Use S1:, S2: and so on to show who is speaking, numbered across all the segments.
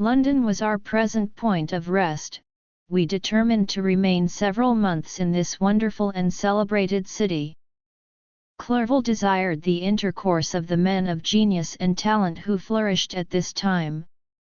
S1: London was our present point of rest. We determined to remain several months in this wonderful and celebrated city. Clerval desired the intercourse of the men of genius and talent who flourished at this time,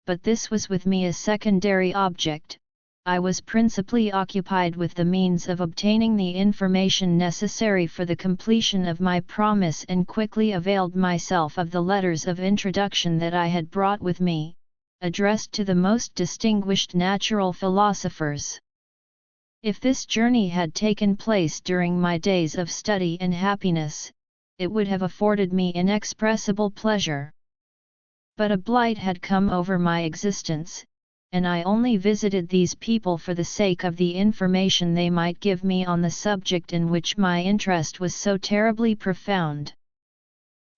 S1: but this was with me a secondary object. I was principally occupied with the means of obtaining the information necessary for the completion of my promise, and quickly availed myself of the letters of introduction that I had brought with me, addressed to the most distinguished natural philosophers. If this journey had taken place during my days of study and happiness, it would have afforded me inexpressible pleasure. But a blight had come over my existence, and I only visited these people for the sake of the information they might give me on the subject in which my interest was so terribly profound.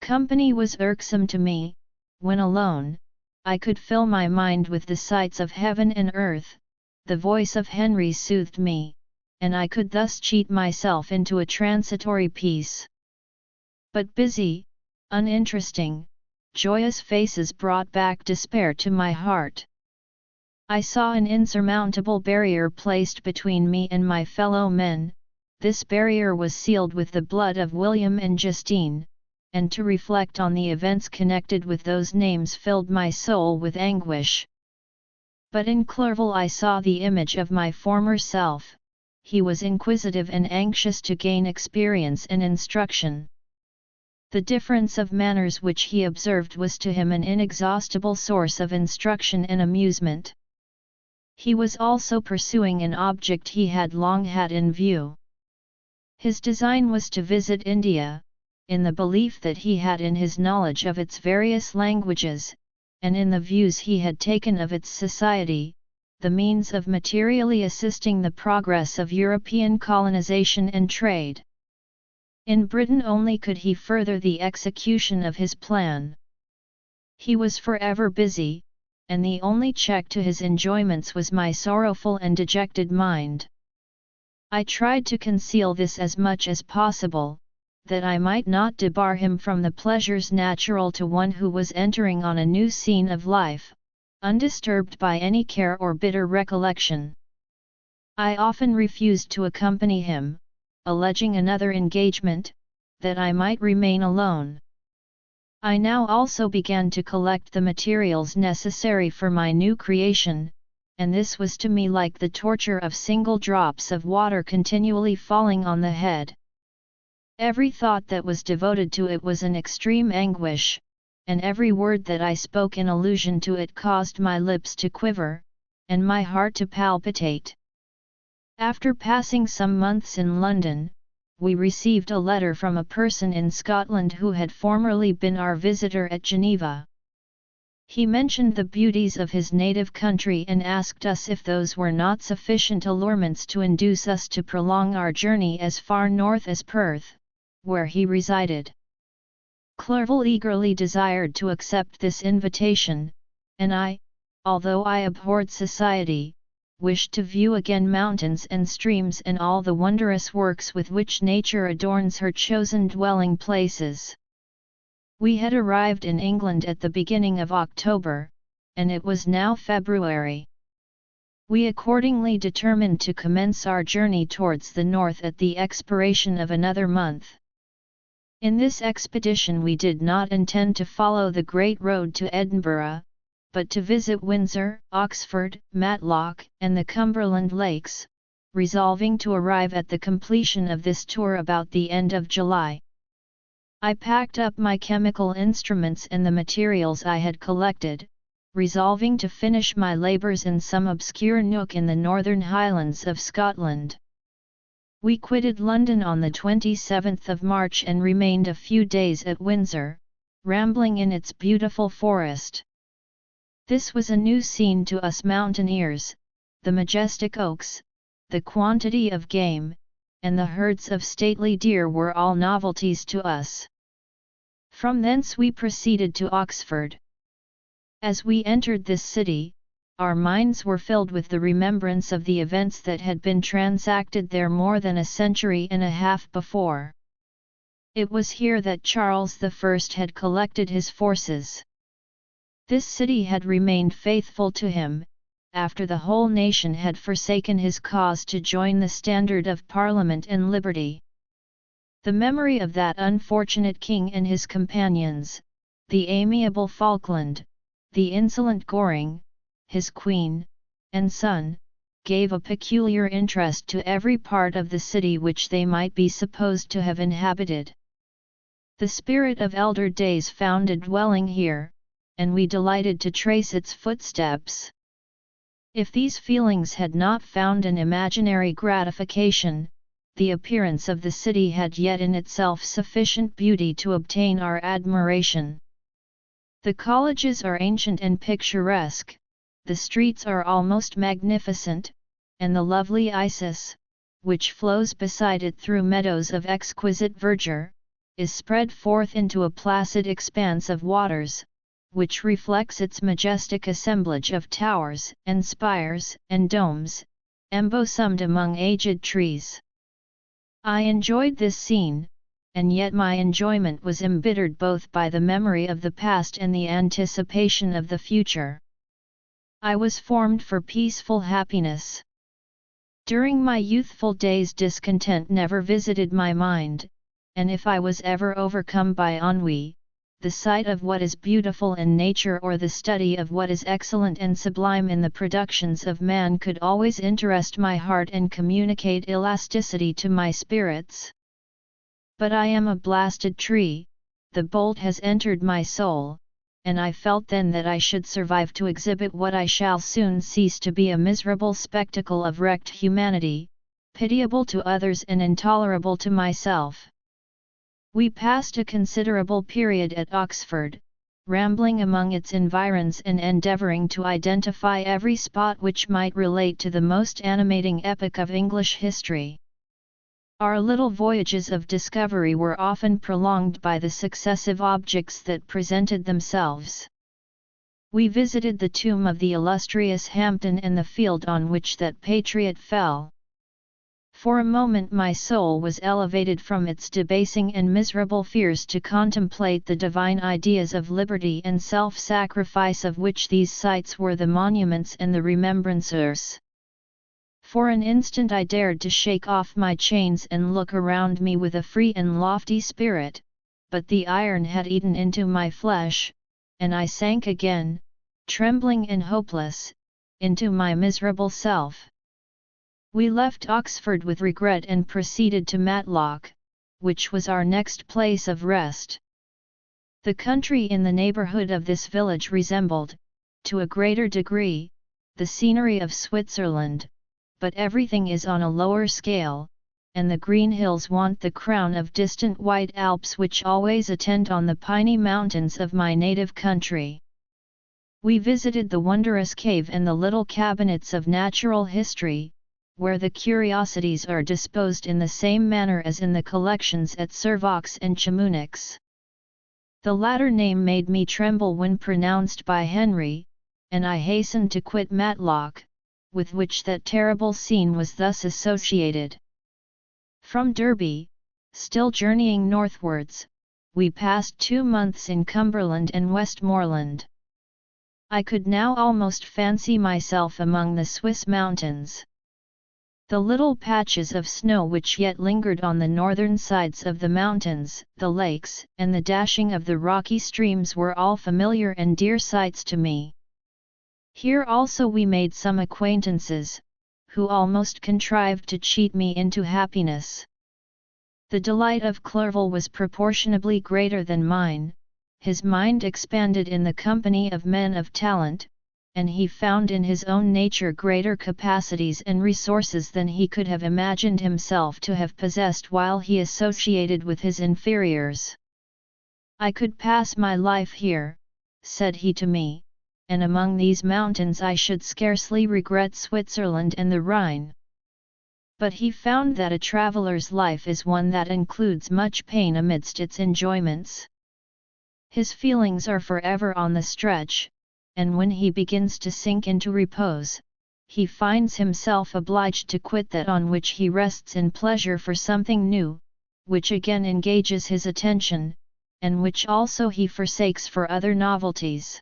S1: Company was irksome to me. When alone, I could fill my mind with the sights of heaven and earth. The voice of Henry soothed me, and I could thus cheat myself into a transitory peace. But busy, uninteresting, joyous faces brought back despair to my heart. I saw an insurmountable barrier placed between me and my fellow men. This barrier was sealed with the blood of William and Justine, and to reflect on the events connected with those names filled my soul with anguish. But in Clerval I saw the image of my former self. He was inquisitive and anxious to gain experience and instruction. The difference of manners which he observed was to him an inexhaustible source of instruction and amusement. He was also pursuing an object he had long had in view. His design was to visit India, in the belief that he had in his knowledge of its various languages, and in the views he had taken of its society, the means of materially assisting the progress of European colonization and trade. In Britain only could he further the execution of his plan. He was forever busy, and the only check to his enjoyments was my sorrowful and dejected mind. I tried to conceal this as much as possible, that I might not debar him from the pleasures natural to one who was entering on a new scene of life, undisturbed by any care or bitter recollection. I often refused to accompany him, alleging another engagement, that I might remain alone. I now also began to collect the materials necessary for my new creation, and this was to me like the torture of single drops of water continually falling on the head. Every thought that was devoted to it was an extreme anguish, and every word that I spoke in allusion to it caused my lips to quiver, and my heart to palpitate. After passing some months in London, we received a letter from a person in Scotland who had formerly been our visitor at Geneva. He mentioned the beauties of his native country and asked us if those were not sufficient allurements to induce us to prolong our journey as far north as Perth, where he resided. Clerval eagerly desired to accept this invitation, and I, although I abhorred society, wished to view again mountains and streams and all the wondrous works with which nature adorns her chosen dwelling places. We had arrived in England at the beginning of October, and it was now February. We accordingly determined to commence our journey towards the north at the expiration of another month. In this expedition we did not intend to follow the great road to Edinburgh, but to visit Windsor, Oxford, Matlock, and the Cumberland Lakes, resolving to arrive at the completion of this tour about the end of July. I packed up my chemical instruments and the materials I had collected, resolving to finish my labours in some obscure nook in the northern highlands of Scotland. We quitted London on the 27th of March and remained a few days at Windsor, rambling in its beautiful forest. This was a new scene to us mountaineers. The majestic oaks, the quantity of game, and the herds of stately deer were all novelties to us. From thence we proceeded to Oxford. As we entered this city, our minds were filled with the remembrance of the events that had been transacted there more than a century and a half before. It was here that Charles I had collected his forces. This city had remained faithful to him, after the whole nation had forsaken his cause to join the standard of Parliament and liberty. The memory of that unfortunate king and his companions, the amiable Falkland, the insolent Goring, his queen, and son, gave a peculiar interest to every part of the city which they might be supposed to have inhabited. The spirit of elder days found a dwelling here, and we delighted to trace its footsteps. If these feelings had not found an imaginary gratification, the appearance of the city had yet in itself sufficient beauty to obtain our admiration. The colleges are ancient and picturesque, the streets are almost magnificent, and the lovely Isis, which flows beside it through meadows of exquisite verdure, is spread forth into a placid expanse of waters, which reflects its majestic assemblage of towers and spires and domes, embosomed among aged trees. I enjoyed this scene, and yet my enjoyment was embittered both by the memory of the past and the anticipation of the future. I was formed for peaceful happiness. During my youthful days discontent never visited my mind, and if I was ever overcome by ennui, the sight of what is beautiful in nature or the study of what is excellent and sublime in the productions of man could always interest my heart and communicate elasticity to my spirits. But I am a blasted tree, the bolt has entered my soul, and I felt then that I should survive to exhibit what I shall soon cease to be a miserable spectacle of wrecked humanity, pitiable to others and intolerable to myself. We passed a considerable period at Oxford, rambling among its environs and endeavouring to identify every spot which might relate to the most animating epoch of English history. Our little voyages of discovery were often prolonged by the successive objects that presented themselves. We visited the tomb of the illustrious Hampden and the field on which that patriot fell. For a moment my soul was elevated from its debasing and miserable fears to contemplate the divine ideas of liberty and self-sacrifice of which these sites were the monuments and the remembrancers. For an instant I dared to shake off my chains and look around me with a free and lofty spirit, but the iron had eaten into my flesh, and I sank again, trembling and hopeless, into my miserable self. We left Oxford with regret and proceeded to Matlock, which was our next place of rest. The country in the neighbourhood of this village resembled, to a greater degree, the scenery of Switzerland, but everything is on a lower scale, and the green hills want the crown of distant white Alps which always attend on the piny mountains of my native country. We visited the wondrous cave and the little cabinets of natural history, where the curiosities are disposed in the same manner as in the collections at Servox and Chamonix. The latter name made me tremble when pronounced by Henry, and I hastened to quit Matlock, with which that terrible scene was thus associated. From Derby, still journeying northwards, we passed 2 months in Cumberland and Westmoreland. I could now almost fancy myself among the Swiss mountains. The little patches of snow which yet lingered on the northern sides of the mountains, the lakes, and the dashing of the rocky streams were all familiar and dear sights to me. Here also we made some acquaintances, who almost contrived to cheat me into happiness. The delight of Clerval was proportionably greater than mine, his mind expanded in the company of men of talent, and he found in his own nature greater capacities and resources than he could have imagined himself to have possessed while he associated with his inferiors. "I could pass my life here," said he to me, "and among these mountains I should scarcely regret Switzerland and the Rhine." But he found that a traveller's life is one that includes much pain amidst its enjoyments. His feelings are forever on the stretch, and when he begins to sink into repose, he finds himself obliged to quit that on which he rests in pleasure for something new, which again engages his attention, and which also he forsakes for other novelties.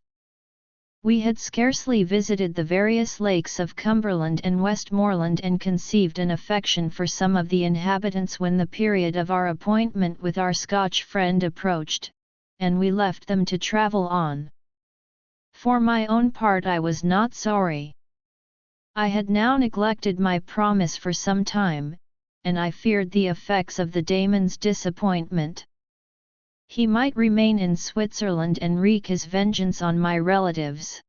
S1: We had scarcely visited the various lakes of Cumberland and Westmoreland and conceived an affection for some of the inhabitants when the period of our appointment with our Scotch friend approached, and we left them to travel on. For my own part I was not sorry. I had now neglected my promise for some time, and I feared the effects of the Damon's disappointment. He might remain in Switzerland and wreak his vengeance on my relatives.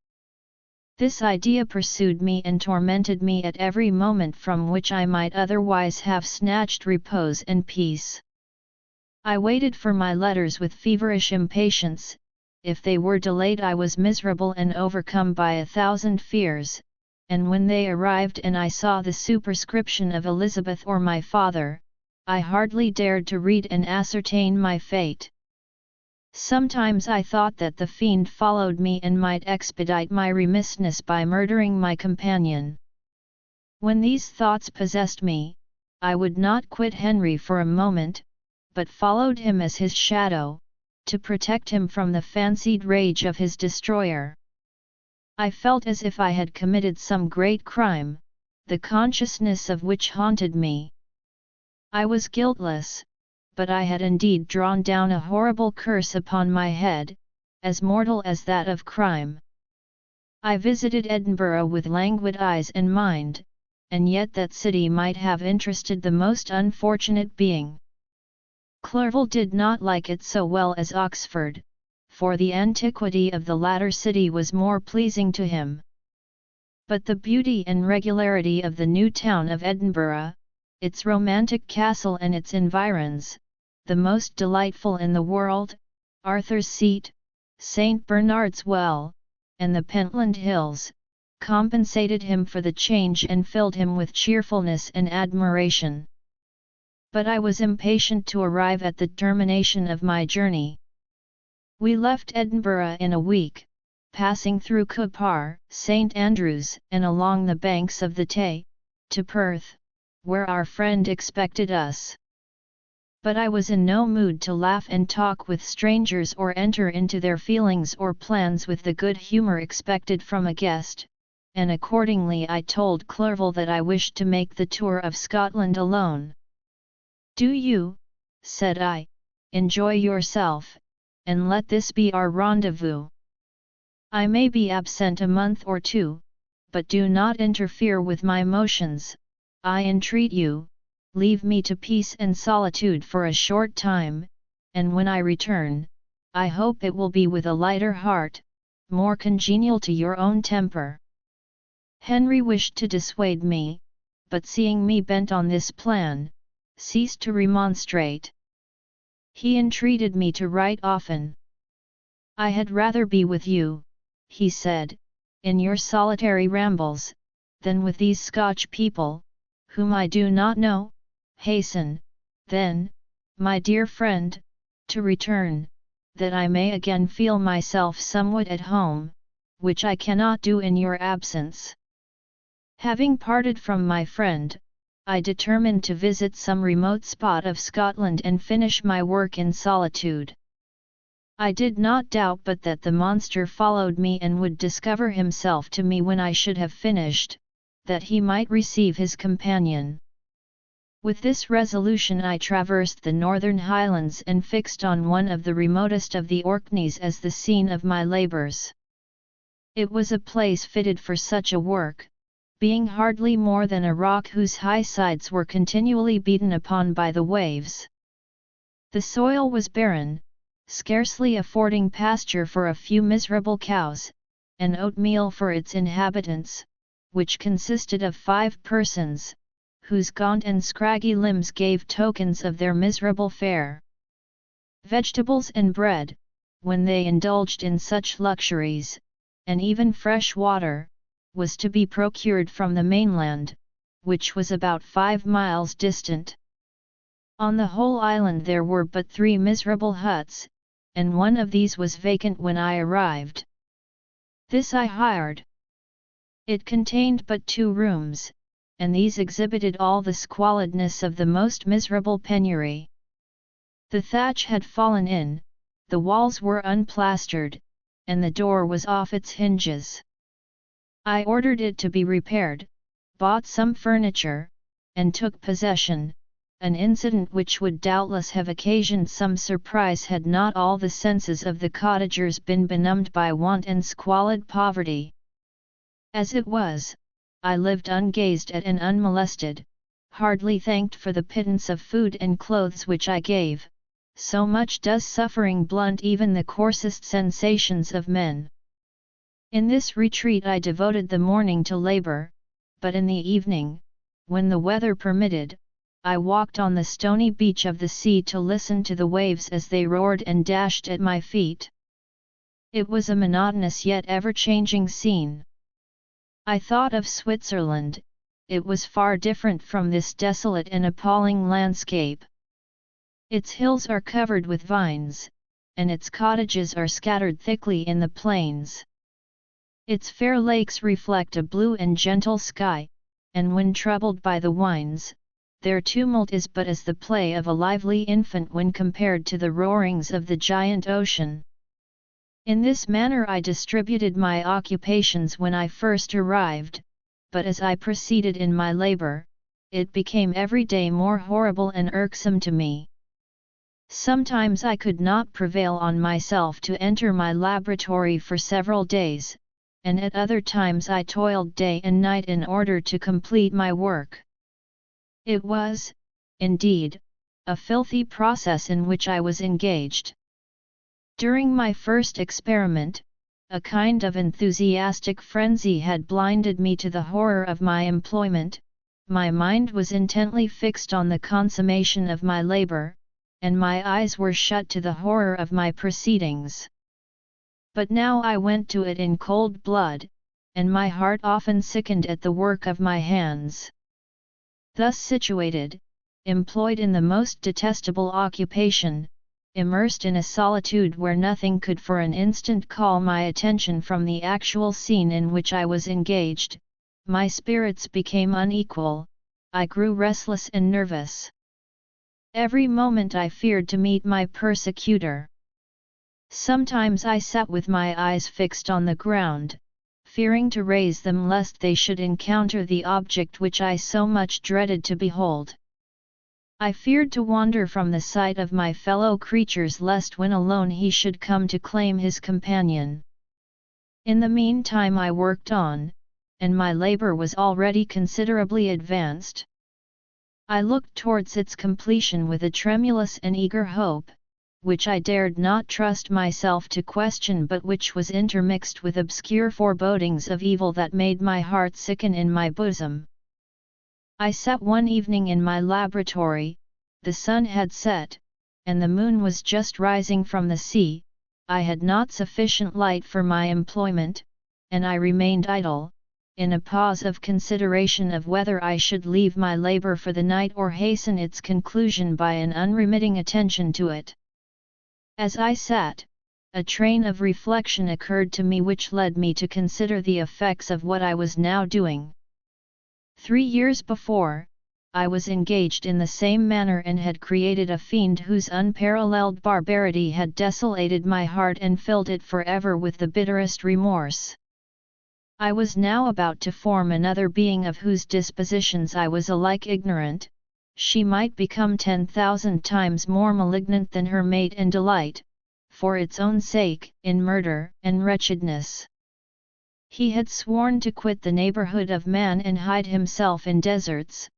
S1: This idea pursued me and tormented me at every moment from which I might otherwise have snatched repose and peace. I waited for my letters with feverish impatience. If they were delayed I was miserable and overcome by 1,000 fears, and when they arrived and I saw the superscription of Elizabeth or my father, I hardly dared to read and ascertain my fate. Sometimes I thought that the fiend followed me and might expedite my remissness by murdering my companion. When these thoughts possessed me, I would not quit Henry for a moment, but followed him as his shadow, to protect him from the fancied rage of his destroyer. I felt as if I had committed some great crime, the consciousness of which haunted me. I was guiltless, but I had indeed drawn down a horrible curse upon my head, as mortal as that of crime. I visited Edinburgh with languid eyes and mind, and yet that city might have interested the most unfortunate being. Clerval did not like it so well as Oxford, for the antiquity of the latter city was more pleasing to him. But the beauty and regularity of the new town of Edinburgh, its romantic castle and its environs, the most delightful in the world, Arthur's Seat, St. Bernard's Well, and the Pentland Hills, compensated him for the change and filled him with cheerfulness and admiration. But I was impatient to arrive at the termination of my journey. We left Edinburgh in a week, passing through Cupar, St. Andrews, and along the banks of the Tay, to Perth, where our friend expected us. But I was in no mood to laugh and talk with strangers or enter into their feelings or plans with the good humour expected from a guest, and accordingly I told Clerval that I wished to make the tour of Scotland alone. "Do you," said I, "enjoy yourself, and let this be our rendezvous. I may be absent a month or two, but do not interfere with my motions, I entreat you. Leave me to peace and solitude for a short time, and when I return, I hope it will be with a lighter heart, more congenial to your own temper." Henry wished to dissuade me, but seeing me bent on this plan, ceased to remonstrate. He entreated me to write often. "I had rather be with you," he said, "in your solitary rambles, than with these Scotch people, whom I do not know. Hasten, then, my dear friend, to return, that I may again feel myself somewhat at home, which I cannot do in your absence." Having parted from my friend, I determined to visit some remote spot of Scotland and finish my work in solitude. I did not doubt but that the monster followed me and would discover himself to me when I should have finished, that he might receive his companion. With this resolution I traversed the northern highlands and fixed on one of the remotest of the Orkneys as the scene of my labours. It was a place fitted for such a work, being hardly more than a rock whose high sides were continually beaten upon by the waves. The soil was barren, scarcely affording pasture for a few miserable cows, and oatmeal for its inhabitants, which consisted of 5 persons, whose gaunt and scraggy limbs gave tokens of their miserable fare. Vegetables and bread, when they indulged in such luxuries, and even fresh water, was to be procured from the mainland, which was about 5 miles distant. On the whole island there were but 3 miserable huts, and one of these was vacant when I arrived. This I hired. It contained but 2 rooms, and these exhibited all the squalidness of the most miserable penury. The thatch had fallen in, the walls were unplastered, and the door was off its hinges. I ordered it to be repaired, bought some furniture, and took possession, an incident which would doubtless have occasioned some surprise had not all the senses of the cottagers been benumbed by want and squalid poverty. As it was, I lived ungazed at and unmolested, hardly thanked for the pittance of food and clothes which I gave, so much does suffering blunt even the coarsest sensations of men. In this retreat I devoted the morning to labor, but in the evening, when the weather permitted, I walked on the stony beach of the sea to listen to the waves as they roared and dashed at my feet. It was a monotonous yet ever-changing scene. I thought of Switzerland. It was far different from this desolate and appalling landscape. Its hills are covered with vines, and its cottages are scattered thickly in the plains. Its fair lakes reflect a blue and gentle sky, and when troubled by the winds, their tumult is but as the play of a lively infant when compared to the roarings of the giant ocean. In this manner I distributed my occupations when I first arrived, but as I proceeded in my labor, it became every day more horrible and irksome to me. Sometimes I could not prevail on myself to enter my laboratory for several days, and at other times I toiled day and night in order to complete my work. It was, indeed, a filthy process in which I was engaged. During my first experiment, a kind of enthusiastic frenzy had blinded me to the horror of my employment. My mind was intently fixed on the consummation of my labor, and my eyes were shut to the horror of my proceedings. But now I went to it in cold blood, and my heart often sickened at the work of my hands. Thus situated, employed in the most detestable occupation, immersed in a solitude where nothing could for an instant call my attention from the actual scene in which I was engaged, my spirits became unequal, I grew restless and nervous. Every moment I feared to meet my persecutor. Sometimes I sat with my eyes fixed on the ground, fearing to raise them lest they should encounter the object which I so much dreaded to behold. I feared to wander from the sight of my fellow creatures lest when alone he should come to claim his companion. In the meantime I worked on, and my labor was already considerably advanced. I looked towards its completion with a tremulous and eager hope, which I dared not trust myself to question but which was intermixed with obscure forebodings of evil that made my heart sicken in my bosom. I sat one evening in my laboratory, the sun had set, and the moon was just rising from the sea. I had not sufficient light for my employment, and I remained idle, in a pause of consideration of whether I should leave my labor for the night or hasten its conclusion by an unremitting attention to it. As I sat, a train of reflection occurred to me which led me to consider the effects of what I was now doing. 3 years before, I was engaged in the same manner and had created a fiend whose unparalleled barbarity had desolated my heart and filled it forever with the bitterest remorse. I was now about to form another being of whose dispositions I was alike ignorant. She might become 10,000 times more malignant than her mate and delight, for its own sake, in murder and wretchedness. He had sworn to quit the neighborhood of man and hide himself in deserts,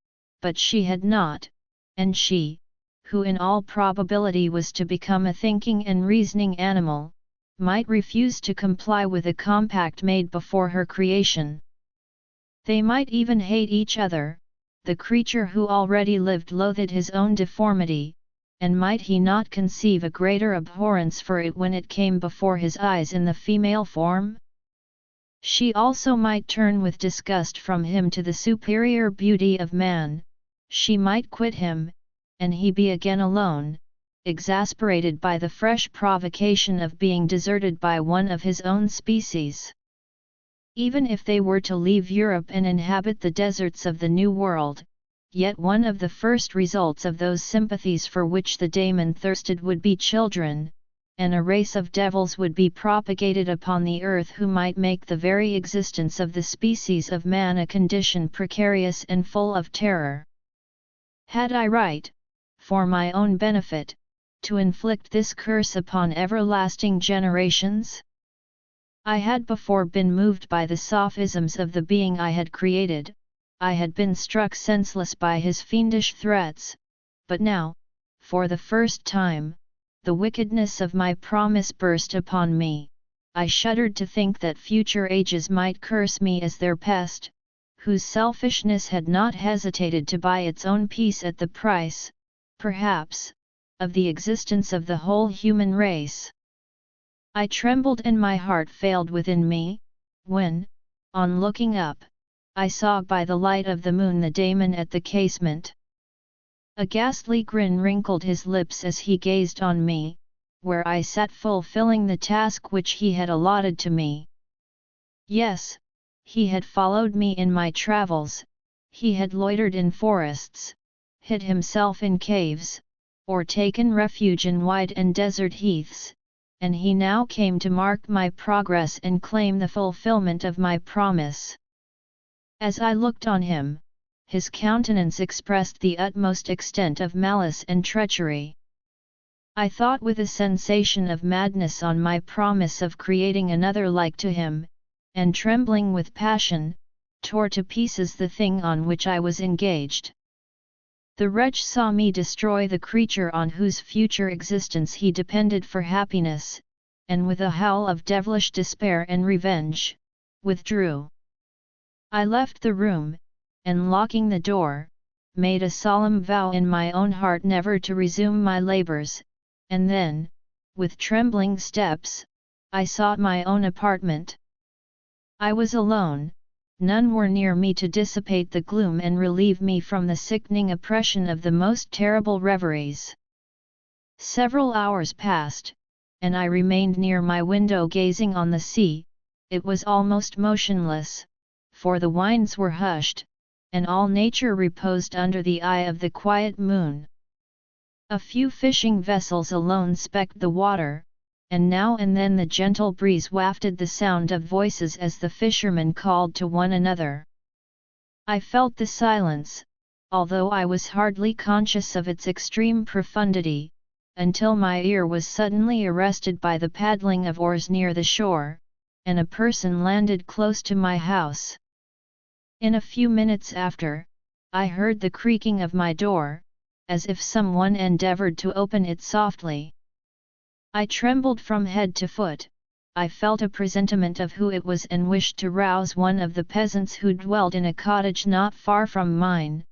S1: but she had not, and she, who in all probability was to become a thinking and reasoning animal, might refuse to comply with a compact made before her creation. They might even hate each other. The creature who already lived loathed his own deformity, and might he not conceive a greater abhorrence for it when it came before his eyes in the female form? She also might turn with disgust from him to the superior beauty of man. She might quit him, and he be again alone, exasperated by the fresh provocation of being deserted by one of his own species. Even if they were to leave Europe and inhabit the deserts of the New World, yet one of the first results of those sympathies for which the Damon thirsted would be children, and a race of devils would be propagated upon the earth who might make the very existence of the species of man a condition precarious and full of terror. Had I right, for my own benefit, to inflict this curse upon everlasting generations? I had before been moved by the sophisms of the being I had created, I had been struck senseless by his fiendish threats, but now, for the first time, the wickedness of my promise burst upon me. I shuddered to think that future ages might curse me as their pest, whose selfishness had not hesitated to buy its own peace at the price, perhaps, of the existence of the whole human race. I trembled and my heart failed within me, when, on looking up, I saw by the light of the moon the daemon at the casement. A ghastly grin wrinkled his lips as he gazed on me, where I sat fulfilling the task which he had allotted to me. Yes, he had followed me in my travels, he had loitered in forests, hid himself in caves, or taken refuge in wide and desert heaths, and he now came to mark my progress and claim the fulfillment of my promise. As I looked on him, his countenance expressed the utmost extent of malice and treachery. I thought with a sensation of madness on my promise of creating another like to him, and trembling with passion, tore to pieces the thing on which I was engaged. The wretch saw me destroy the creature on whose future existence he depended for happiness, and with a howl of devilish despair and revenge, withdrew. I left the room, and locking the door, made a solemn vow in my own heart never to resume my labors, and then, with trembling steps, I sought my own apartment. I was alone, none were near me to dissipate the gloom and relieve me from the sickening oppression of the most terrible reveries. Several hours passed, and I remained near my window gazing on the sea. It was almost motionless, for the winds were hushed, and all nature reposed under the eye of the quiet moon. A few fishing vessels alone specked the water, and now and then the gentle breeze wafted the sound of voices as the fishermen called to one another. I felt the silence, although I was hardly conscious of its extreme profundity, until my ear was suddenly arrested by the paddling of oars near the shore, and a person landed close to my house. In a few minutes after, I heard the creaking of my door, as if someone endeavored to open it softly. I trembled from head to foot. I felt a presentiment of who it was and wished to rouse one of the peasants who dwelled in a cottage not far from mine,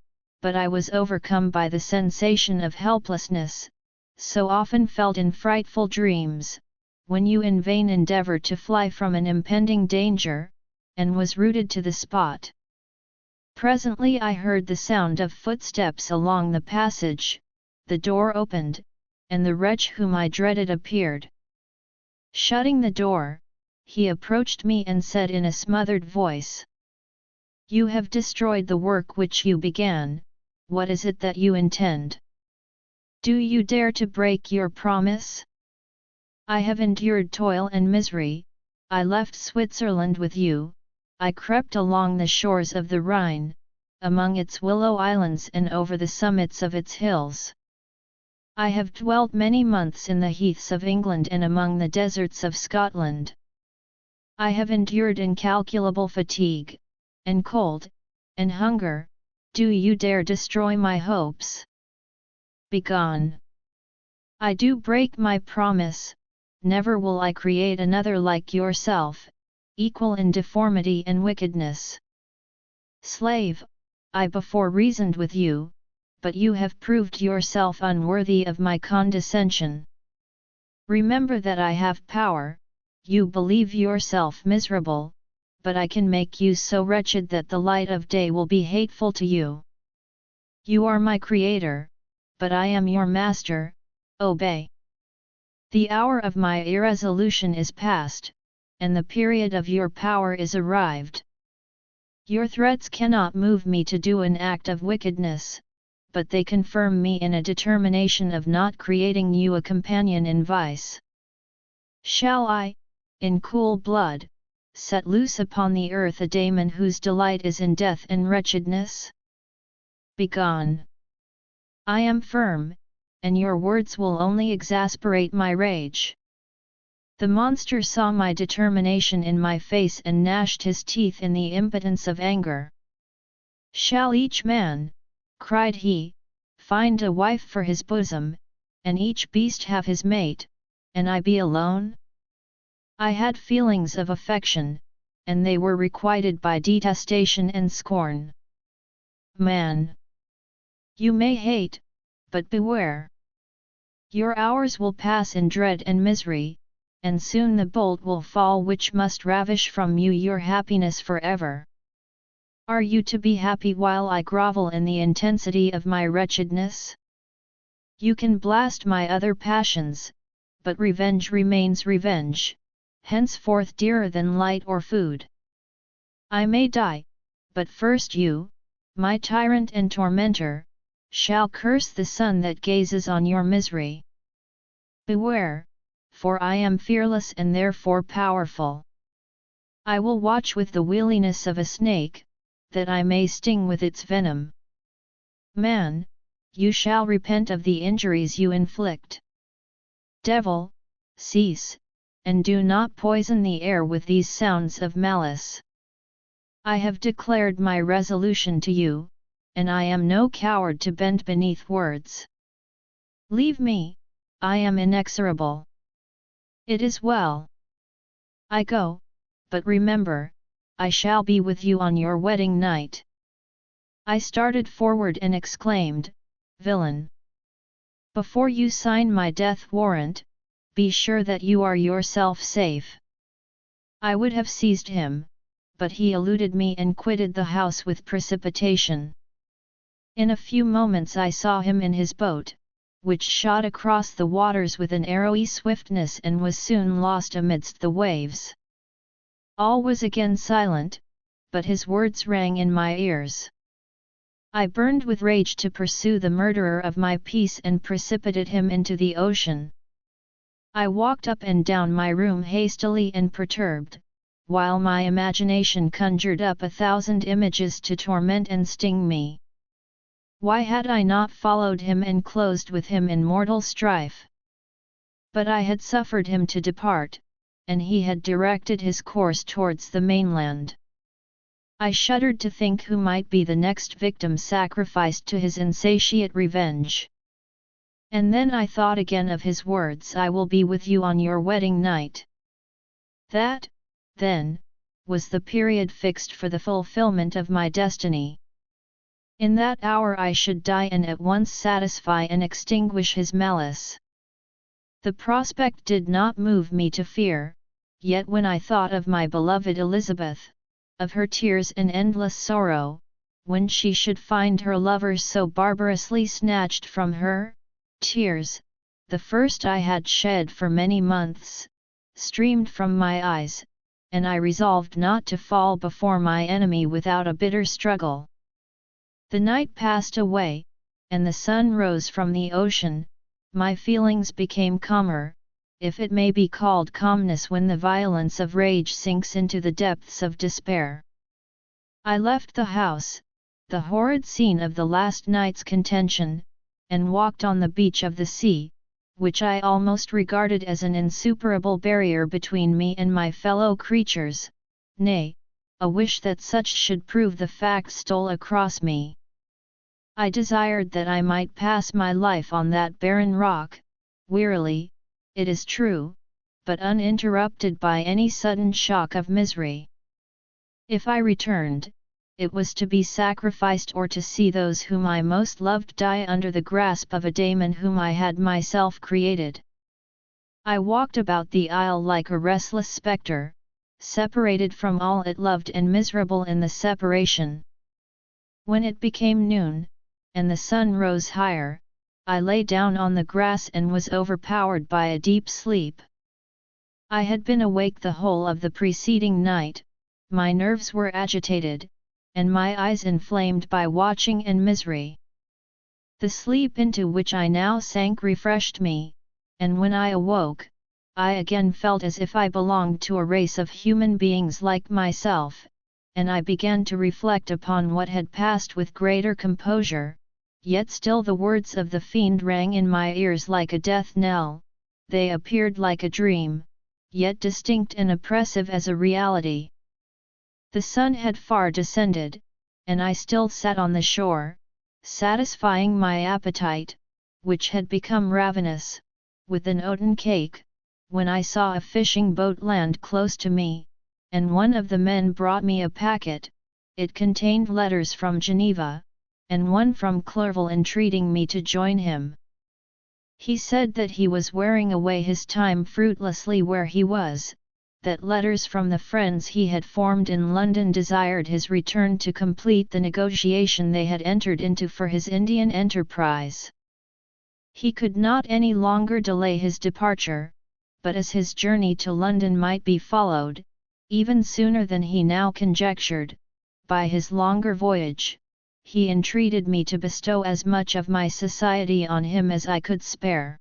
S1: but I was overcome by the sensation of helplessness, so often felt in frightful dreams, when you in vain endeavor to fly from an impending danger, and was rooted to the spot. Presently I heard the sound of footsteps along the passage, the door opened, and the wretch whom I dreaded appeared. Shutting the door, he approached me and said in a smothered voice, "You have destroyed the work which you began, what is it that you intend? Do you dare to break your promise? I have endured toil and misery, I left Switzerland with you, I crept along the shores of the Rhine, among its willow islands and over the summits of its hills. I have dwelt many months in the heaths of England and among the deserts of Scotland. I have endured incalculable fatigue, and cold, and hunger. Do you dare destroy my hopes? Begone! I do break my promise, never will I create another like yourself, equal in deformity and wickedness. Slave, I before reasoned with you, but you have proved yourself unworthy of my condescension. Remember that I have power, you believe yourself miserable, but I can make you so wretched that the light of day will be hateful to you. You are my creator, but I am your master, obey. The hour of my irresolution is past, and the period of your power is arrived. Your threats cannot move me to do an act of wickedness, but they confirm me in a determination of not creating you a companion in vice. Shall I, in cool blood, set loose upon the earth a daemon whose delight is in death and wretchedness? Begone! I am firm, and your words will only exasperate my rage." The monster saw my determination in my face and gnashed his teeth in the impotence of anger. "Shall each man," cried he, "find a wife for his bosom, and each beast have his mate, and I be alone?" I had feelings of affection, and they were requited by detestation and scorn. "Man! You may hate, but beware! Your hours will pass in dread and misery, and soon the bolt will fall which must ravish from you your happiness forever. Are you to be happy while I grovel in the intensity of my wretchedness? You can blast my other passions, but revenge remains revenge, henceforth dearer than light or food. I may die, but first you, my tyrant and tormentor, shall curse the sun that gazes on your misery. Beware, for I am fearless and therefore powerful. I will watch with the weariness of a snake, that I may sting with its venom. Man, you shall repent of the injuries you inflict. Devil, cease, and do not poison the air with these sounds of malice. I have declared my resolution to you, and I am no coward to bend beneath words. Leave me, I am inexorable. It is well. I go, but remember, I shall be with you on your wedding night." I started forward and exclaimed, "Villain! Before you sign my death warrant, be sure that you are yourself safe." I would have seized him, but he eluded me and quitted the house with precipitation. In a few moments I saw him in his boat, which shot across the waters with an arrowy swiftness and was soon lost amidst the waves. All was again silent, but his words rang in my ears. I burned with rage to pursue the murderer of my peace and precipitate him into the ocean. I walked up and down my room hastily and perturbed, while my imagination conjured up 1,000 images to torment and sting me. Why had I not followed him and closed with him in mortal strife? But I had suffered him to depart, and he had directed his course towards the mainland. I shuddered to think who might be the next victim sacrificed to his insatiate revenge. And then I thought again of his words, "I will be with you on your wedding night." That, then, was the period fixed for the fulfillment of my destiny. In that hour I should die and at once satisfy and extinguish his malice. The prospect did not move me to fear, yet when I thought of my beloved Elizabeth, of her tears and endless sorrow, when she should find her lover so barbarously snatched from her, tears, the first I had shed for many months, streamed from my eyes, and I resolved not to fall before my enemy without a bitter struggle. The night passed away, and the sun rose from the ocean. My feelings became calmer, if it may be called calmness when the violence of rage sinks into the depths of despair. I left the house, the horrid scene of the last night's contention, and walked on the beach of the sea, which I almost regarded as an insuperable barrier between me and my fellow creatures. Nay, a wish that such should prove the fact stole across me. I desired that I might pass my life on that barren rock, wearily, it is true, but uninterrupted by any sudden shock of misery. If I returned, it was to be sacrificed or to see those whom I most loved die under the grasp of a daemon whom I had myself created. I walked about the isle like a restless spectre, separated from all it loved and miserable in the separation. When it became noon, and the sun rose higher, I lay down on the grass and was overpowered by a deep sleep. I had been awake the whole of the preceding night, my nerves were agitated, and my eyes inflamed by watching and misery. The sleep into which I now sank refreshed me, and when I awoke, I again felt as if I belonged to a race of human beings like myself, and I began to reflect upon what had passed with greater composure, yet still the words of the fiend rang in my ears like a death knell. They appeared like a dream, yet distinct and oppressive as a reality. The sun had far descended, and I still sat on the shore, satisfying my appetite, which had become ravenous, with an oaten cake, when I saw a fishing boat land close to me, and one of the men brought me a packet. It contained letters from Geneva, and one from Clerval entreating me to join him. He said that he was wearing away his time fruitlessly where he was, that letters from the friends he had formed in London desired his return to complete the negotiation they had entered into for his Indian enterprise. He could not any longer delay his departure, but as his journey to London might be followed, even sooner than he now conjectured, by his longer voyage, he entreated me to bestow as much of my society on him as I could spare.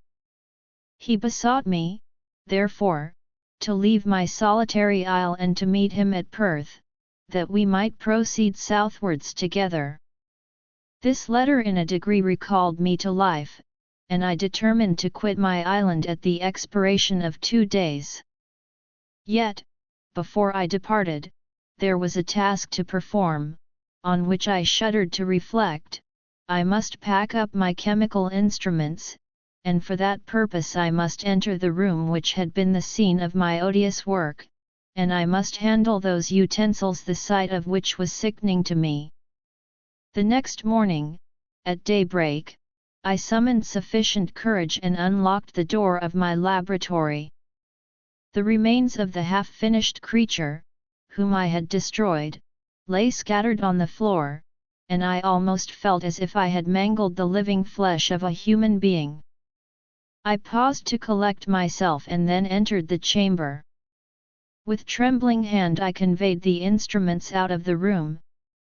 S1: He besought me, therefore, to leave my solitary isle and to meet him at Perth, that we might proceed southwards together. This letter in a degree recalled me to life, and I determined to quit my island at the expiration of 2 days. Yet, before I departed, there was a task to perform, on which I shuddered to reflect. I must pack up my chemical instruments, and for that purpose I must enter the room which had been the scene of my odious work, and I must handle those utensils the sight of which was sickening to me. The next morning, at daybreak, I summoned sufficient courage and unlocked the door of my laboratory. The remains of the half-finished creature, whom I had destroyed, lay scattered on the floor, and I almost felt as if I had mangled the living flesh of a human being. I paused to collect myself and then entered the chamber. With trembling hand I conveyed the instruments out of the room,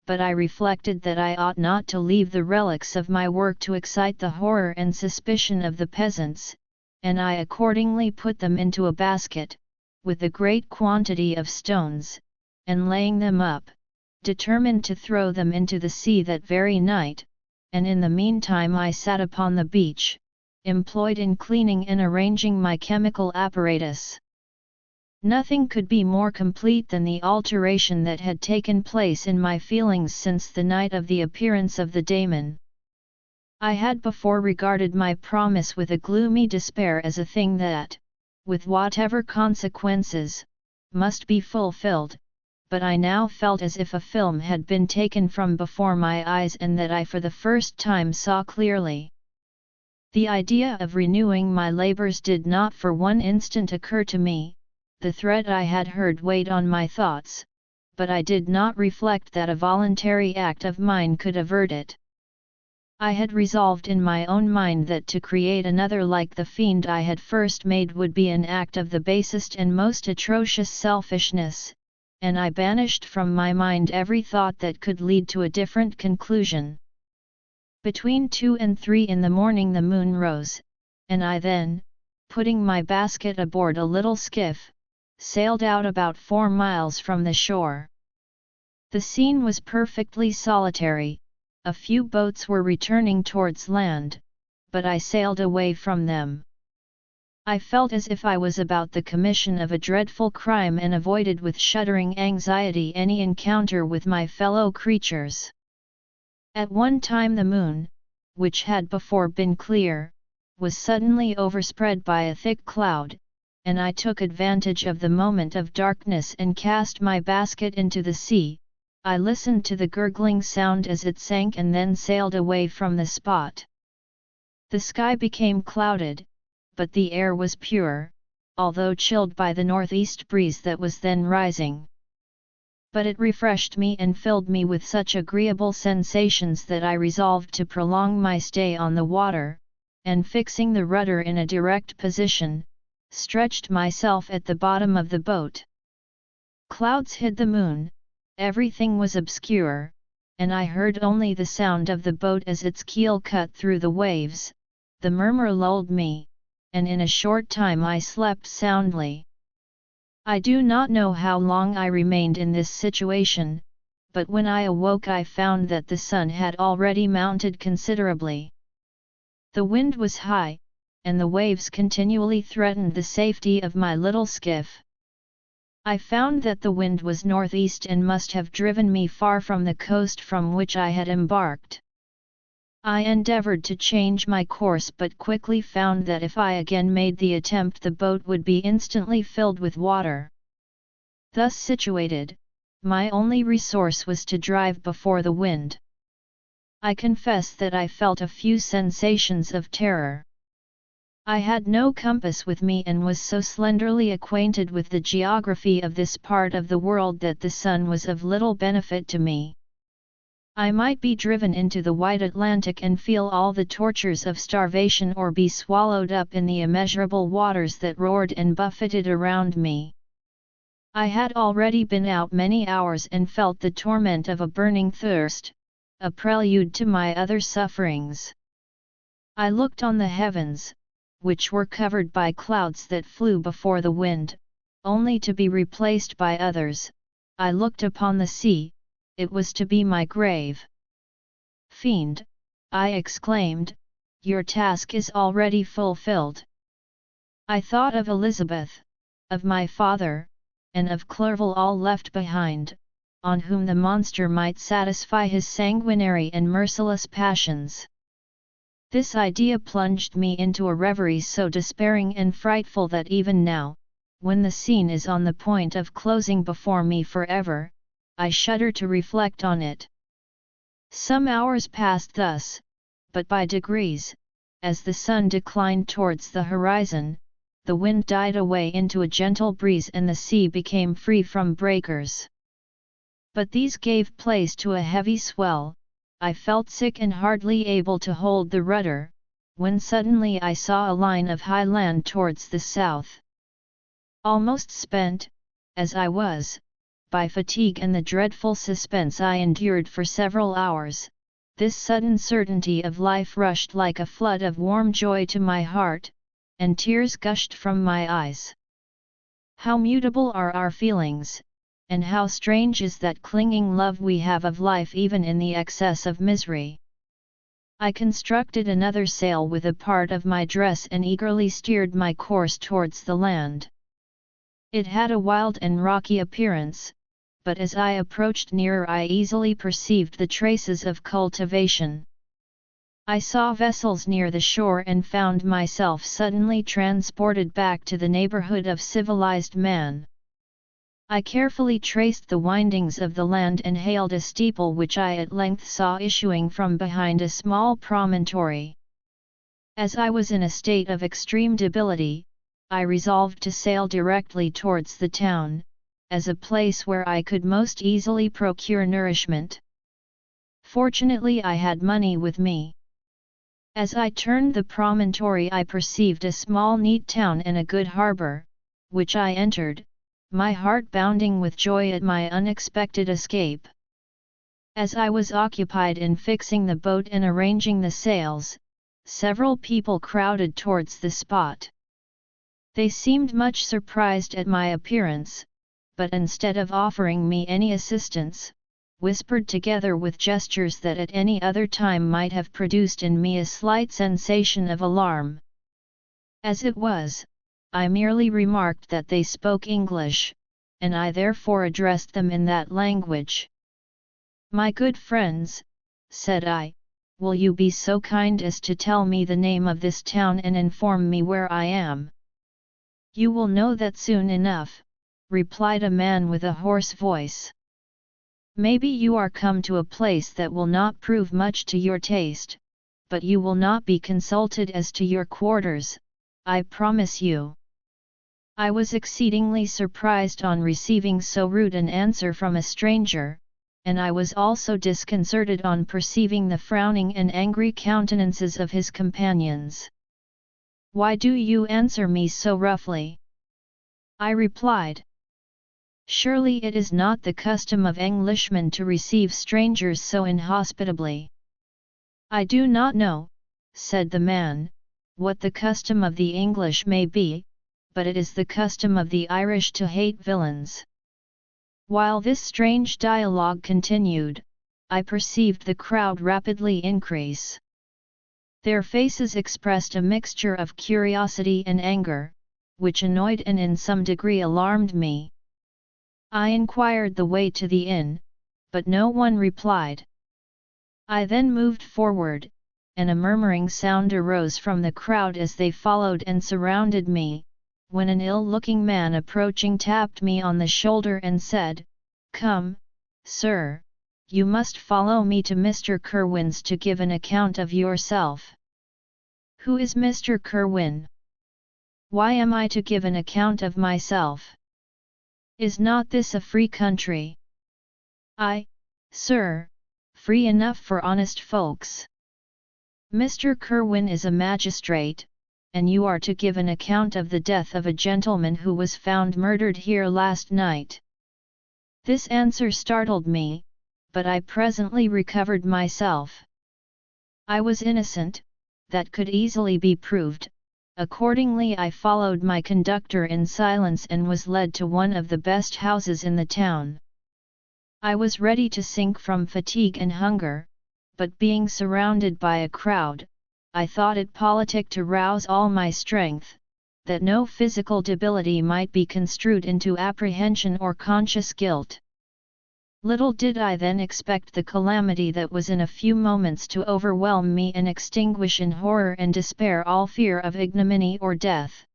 S1: but I reflected that I ought not to leave the relics of my work to excite the horror and suspicion of the peasants, and I accordingly put them into a basket, with a great quantity of stones, and laying them up, determined to throw them into the sea that very night, and in the meantime I sat upon the beach, employed in cleaning and arranging my chemical apparatus. Nothing could be more complete than the alteration that had taken place in my feelings since the night of the appearance of the daemon. I had before regarded my promise with a gloomy despair as a thing that, with whatever consequences, must be fulfilled, but I now felt as if a film had been taken from before my eyes and that I for the first time saw clearly. The idea of renewing my labors did not for one instant occur to me. The threat I had heard weighed on my thoughts, but I did not reflect that a voluntary act of mine could avert it. I had resolved in my own mind that to create another like the fiend I had first made would be an act of the basest and most atrocious selfishness, and I banished from my mind every thought that could lead to a different conclusion. Between 2 and 3 in the morning the moon rose, and I then, putting my basket aboard a little skiff, sailed out about 4 miles from the shore. The scene was perfectly solitary. A few boats were returning towards land, but I sailed away from them. I felt as if I was about the commission of a dreadful crime and avoided with shuddering anxiety any encounter with my fellow creatures. At one time the moon, which had before been clear, was suddenly overspread by a thick cloud, and I took advantage of the moment of darkness and cast my basket into the sea. I listened to the gurgling sound as it sank and then sailed away from the spot. The sky became clouded, but the air was pure, although chilled by the northeast breeze that was then rising. But it refreshed me and filled me with such agreeable sensations that I resolved to prolong my stay on the water, and fixing the rudder in a direct position, stretched myself at the bottom of the boat. Clouds hid the moon, everything was obscure, and I heard only the sound of the boat as its keel cut through the waves. The murmur lulled me, and in a short time I slept soundly. I do not know how long I remained in this situation, but when I awoke I found that the sun had already mounted considerably. The wind was high, and the waves continually threatened the safety of my little skiff. I found that the wind was northeast and must have driven me far from the coast from which I had embarked. I endeavored to change my course but quickly found that if I again made the attempt the boat would be instantly filled with water. Thus situated, my only resource was to drive before the wind. I confess that I felt a few sensations of terror. I had no compass with me and was so slenderly acquainted with the geography of this part of the world that the sun was of little benefit to me. I might be driven into the wide Atlantic and feel all the tortures of starvation or be swallowed up in the immeasurable waters that roared and buffeted around me. I had already been out many hours and felt the torment of a burning thirst, a prelude to my other sufferings. I looked on the heavens, which were covered by clouds that flew before the wind, only to be replaced by others. I looked upon the sea, it was to be my grave. "Fiend," I exclaimed, "your task is already fulfilled." I thought of Elizabeth, of my father, and of Clerval all left behind, on whom the monster might satisfy his sanguinary and merciless passions. This idea plunged me into a reverie so despairing and frightful that even now, when the scene is on the point of closing before me forever, I shudder to reflect on it. Some hours passed thus, but by degrees, as the sun declined towards the horizon, the wind died away into a gentle breeze and the sea became free from breakers. But these gave place to a heavy swell. I felt sick and hardly able to hold the rudder, when suddenly I saw a line of high land towards the south. Almost spent, as I was, by fatigue and the dreadful suspense I endured for several hours, this sudden certainty of life rushed like a flood of warm joy to my heart, and tears gushed from my eyes. How mutable are our feelings, and how strange is that clinging love we have of life even in the excess of misery. I constructed another sail with a part of my dress and eagerly steered my course towards the land. It had a wild and rocky appearance, but as I approached nearer I easily perceived the traces of cultivation. I saw vessels near the shore and found myself suddenly transported back to the neighborhood of civilized man. I carefully traced the windings of the land and hailed a steeple which I at length saw issuing from behind a small promontory. As I was in a state of extreme debility, I resolved to sail directly towards the town, as a place where I could most easily procure nourishment. Fortunately I had money with me. As I turned the promontory I perceived a small neat town and a good harbour, which I entered, my heart bounding with joy at my unexpected escape. As I was occupied in fixing the boat and arranging the sails, several people crowded towards the spot. They seemed much surprised at my appearance, but instead of offering me any assistance, whispered together with gestures that at any other time might have produced in me a slight sensation of alarm. As it was, I merely remarked that they spoke English, and I therefore addressed them in that language. "My good friends," said I, "will you be so kind as to tell me the name of this town and inform me where I am?" "You will know that soon enough," replied a man with a hoarse voice. "Maybe you are come to a place that will not prove much to your taste, but you will not be consulted as to your quarters, I promise you." I was exceedingly surprised on receiving so rude an answer from a stranger, and I was also disconcerted on perceiving the frowning and angry countenances of his companions. "Why do you answer me so roughly?" I replied. "Surely it is not the custom of Englishmen to receive strangers so inhospitably." "I do not know," said the man, what the custom of the English may be, but it is the custom of the Irish to hate villains. While this strange dialogue continued, I perceived the crowd rapidly increase. Their faces expressed a mixture of curiosity and anger, which annoyed and in some degree alarmed me. I inquired the way to the inn, but no one replied. I then moved forward, and a murmuring sound arose from the crowd as they followed and surrounded me, when an ill-looking man approaching tapped me on the shoulder and said, "Come, sir, you must follow me to Mr. Kerwin's to give an account of yourself." "Who is Mr. Kerwin? Why am I to give an account of myself? Is not this a free country?" "Aye, sir, free enough for honest folks. Mr. Kerwin is a magistrate, and you are to give an account of the death of a gentleman who was found murdered here last night." This answer startled me, but I presently recovered myself. I was innocent, that could easily be proved. Accordingly I followed my conductor in silence and was led to one of the best houses in the town. I was ready to sink from fatigue and hunger, but being surrounded by a crowd, I thought it politic to rouse all my strength, that no physical debility might be construed into apprehension or conscious guilt. Little did I then expect the calamity that was in a few moments to overwhelm me and extinguish in horror and despair all fear of ignominy or death.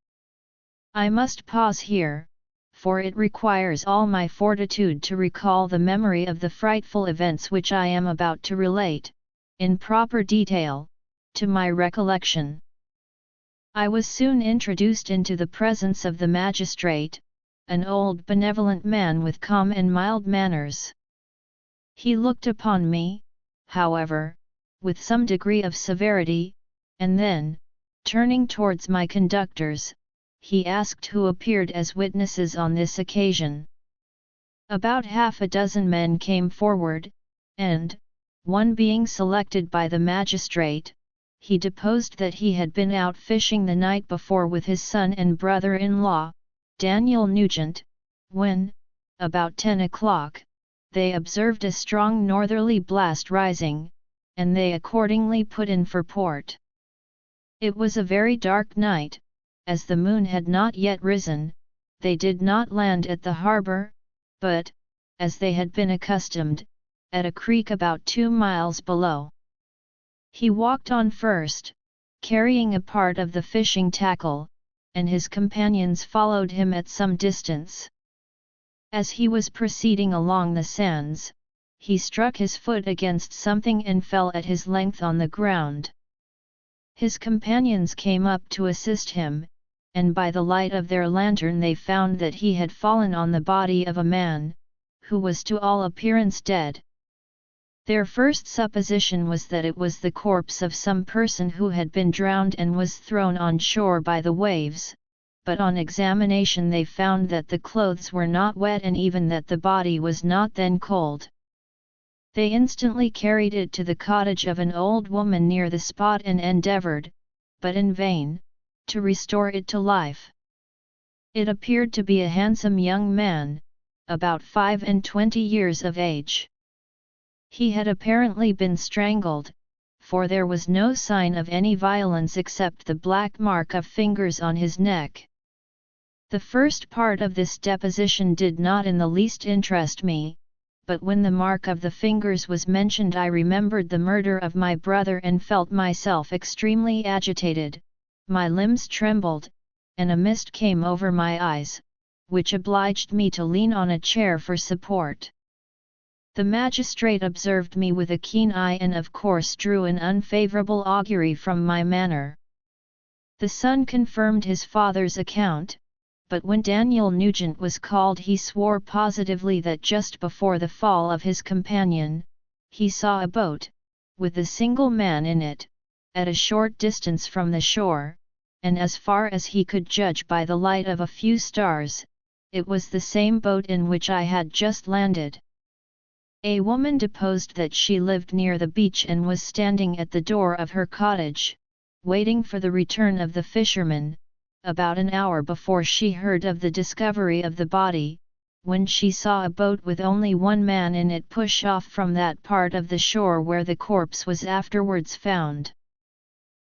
S1: I must pause here, for it requires all my fortitude to recall the memory of the frightful events which I am about to relate, in proper detail, to my recollection. I was soon introduced into the presence of the magistrate, an old benevolent man with calm and mild manners. He looked upon me, however, with some degree of severity, and then, turning towards my conductors, he asked who appeared as witnesses on this occasion. About half a dozen men came forward, and, one being selected by the magistrate, he deposed that he had been out fishing the night before with his son and brother-in-law, Daniel Nugent, when, about 10 o'clock, they observed a strong northerly blast rising, and they accordingly put in for port. It was a very dark night, as the moon had not yet risen. They did not land at the harbour, but, as they had been accustomed, at a creek about 2 miles below. He walked on first, carrying a part of the fishing tackle, and his companions followed him at some distance. As he was proceeding along the sands, he struck his foot against something and fell at his length on the ground. His companions came up to assist him, and by the light of their lantern they found that he had fallen on the body of a man, who was to all appearance dead. Their first supposition was that it was the corpse of some person who had been drowned and was thrown on shore by the waves, but on examination they found that the clothes were not wet and even that the body was not then cold. They instantly carried it to the cottage of an old woman near the spot and endeavoured, but in vain, to restore it to life. It appeared to be a handsome young man, about 25 years of age. He had apparently been strangled, for there was no sign of any violence except the black mark of fingers on his neck. The first part of this deposition did not in the least interest me, but when the mark of the fingers was mentioned I remembered the murder of my brother and felt myself extremely agitated, my limbs trembled, and a mist came over my eyes, which obliged me to lean on a chair for support. The magistrate observed me with a keen eye and of course drew an unfavourable augury from my manner. The son confirmed his father's account, but when Daniel Nugent was called he swore positively that just before the fall of his companion, he saw a boat, with a single man in it, at a short distance from the shore, and as far as he could judge by the light of a few stars, it was the same boat in which I had just landed. A woman deposed that she lived near the beach and was standing at the door of her cottage, waiting for the return of the fisherman, about an hour before she heard of the discovery of the body, when she saw a boat with only one man in it push off from that part of the shore where the corpse was afterwards found.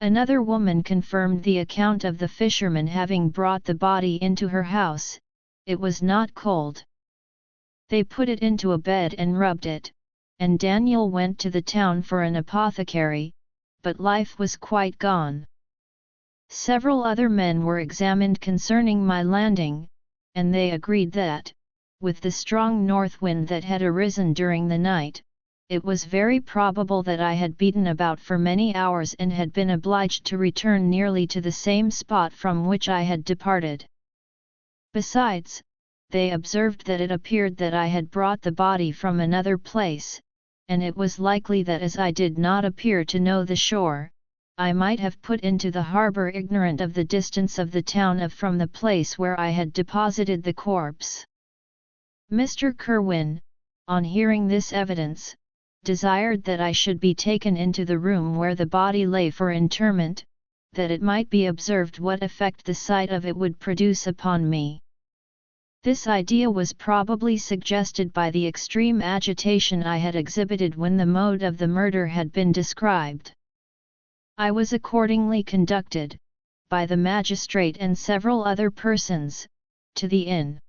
S1: Another woman confirmed the account of the fisherman having brought the body into her house. It was not cold. They put it into a bed and rubbed it, and Daniel went to the town for an apothecary, but life was quite gone. Several other men were examined concerning my landing, and they agreed that, with the strong north wind that had arisen during the night, it was very probable that I had beaten about for many hours and had been obliged to return nearly to the same spot from which I had departed. Besides, they observed that it appeared that I had brought the body from another place, and it was likely that as I did not appear to know the shore, I might have put into the harbour ignorant of the distance of the town from the place where I had deposited the corpse. Mr. Kerwin, on hearing this evidence, desired that I should be taken into the room where the body lay for interment, that it might be observed what effect the sight of it would produce upon me. This idea was probably suggested by the extreme agitation I had exhibited when the mode of the murder had been described. I was accordingly conducted, by the magistrate and several other persons, to the inn.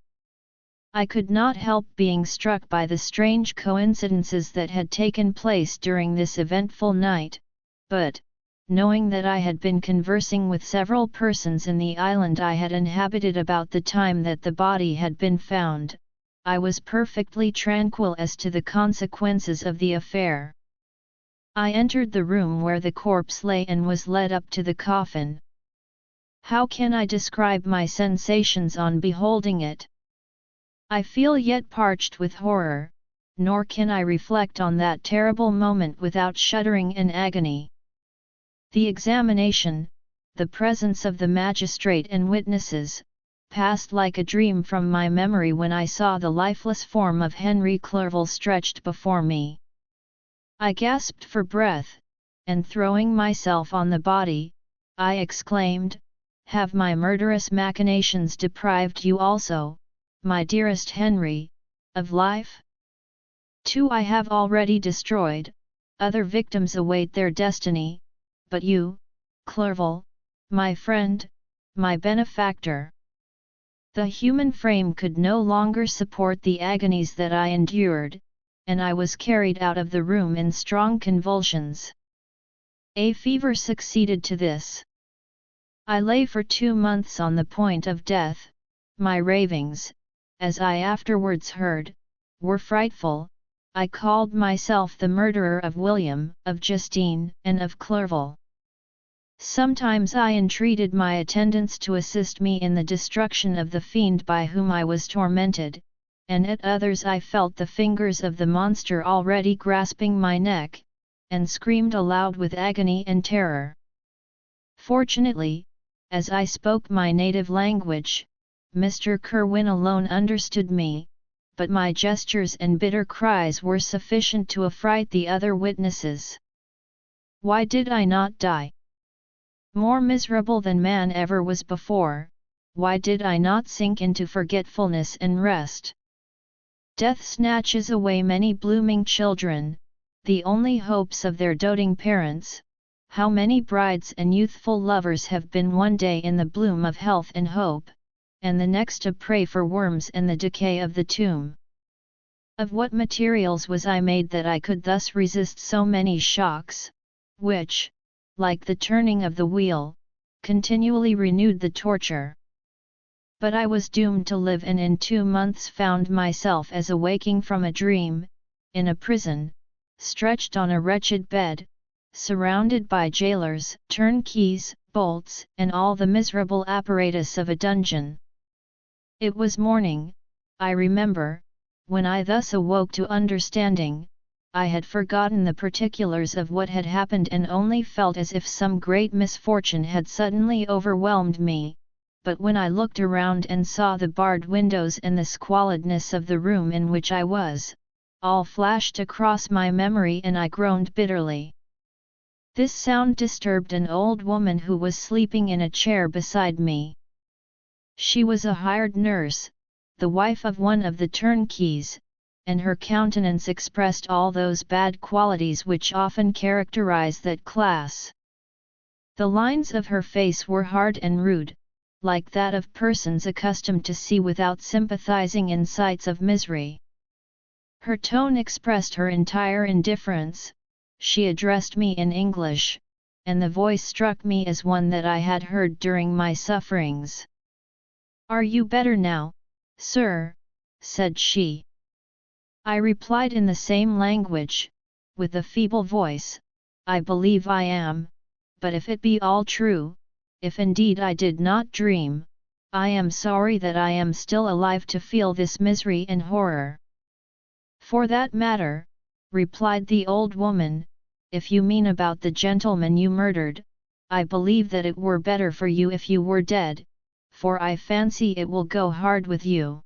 S1: I could not help being struck by the strange coincidences that had taken place during this eventful night, but, knowing that I had been conversing with several persons in the island I had inhabited about the time that the body had been found, I was perfectly tranquil as to the consequences of the affair. I entered the room where the corpse lay and was led up to the coffin. How can I describe my sensations on beholding it? I feel yet parched with horror, nor can I reflect on that terrible moment without shuddering and agony. The examination, the presence of the magistrate and witnesses, passed like a dream from my memory when I saw the lifeless form of Henry Clerval stretched before me. I gasped for breath, and throwing myself on the body, I exclaimed, "Have my murderous machinations deprived you also, my dearest Henry, of life? 2 I have already destroyed, other victims await their destiny, but you, Clerval, my friend, my benefactor." The human frame could no longer support the agonies that I endured, and I was carried out of the room in strong convulsions. A fever succeeded to this. I lay for 2 months on the point of death. My ravings, as I afterwards heard, were frightful. I called myself the murderer of William, of Justine, and of Clerval. Sometimes I entreated my attendants to assist me in the destruction of the fiend by whom I was tormented, and at others I felt the fingers of the monster already grasping my neck, and screamed aloud with agony and terror. Fortunately, as I spoke my native language, Mr. Kerwin alone understood me, but my gestures and bitter cries were sufficient to affright the other witnesses. Why did I not die? More miserable than man ever was before, why did I not sink into forgetfulness and rest? Death snatches away many blooming children, the only hopes of their doting parents. How many brides and youthful lovers have been one day in the bloom of health and hope, and the next a prey for worms and the decay of the tomb? Of what materials was I made that I could thus resist so many shocks, which, like the turning of the wheel, continually renewed the torture? But I was doomed to live, and in 2 months found myself as awaking from a dream, in a prison, stretched on a wretched bed, surrounded by jailers, turnkeys, bolts, and all the miserable apparatus of a dungeon. It was morning, I remember, when I thus awoke to understanding. I had forgotten the particulars of what had happened and only felt as if some great misfortune had suddenly overwhelmed me. But when I looked around and saw the barred windows and the squalidness of the room in which I was, all flashed across my memory and I groaned bitterly. This sound disturbed an old woman who was sleeping in a chair beside me. She was a hired nurse, the wife of one of the turnkeys, and her countenance expressed all those bad qualities which often characterize that class. The lines of her face were hard and rude, like that of persons accustomed to see without sympathizing in sights of misery. Her tone expressed her entire indifference. She addressed me in English, and the voice struck me as one that I had heard during my sufferings. "Are you better now, sir?" said she. I replied in the same language, with a feeble voice, "I believe I am, but if it be all true, if indeed I did not dream, I am sorry that I am still alive to feel this misery and horror." "For that matter," replied the old woman, "if you mean about the gentleman you murdered, I believe that it were better for you if you were dead, for I fancy it will go hard with you.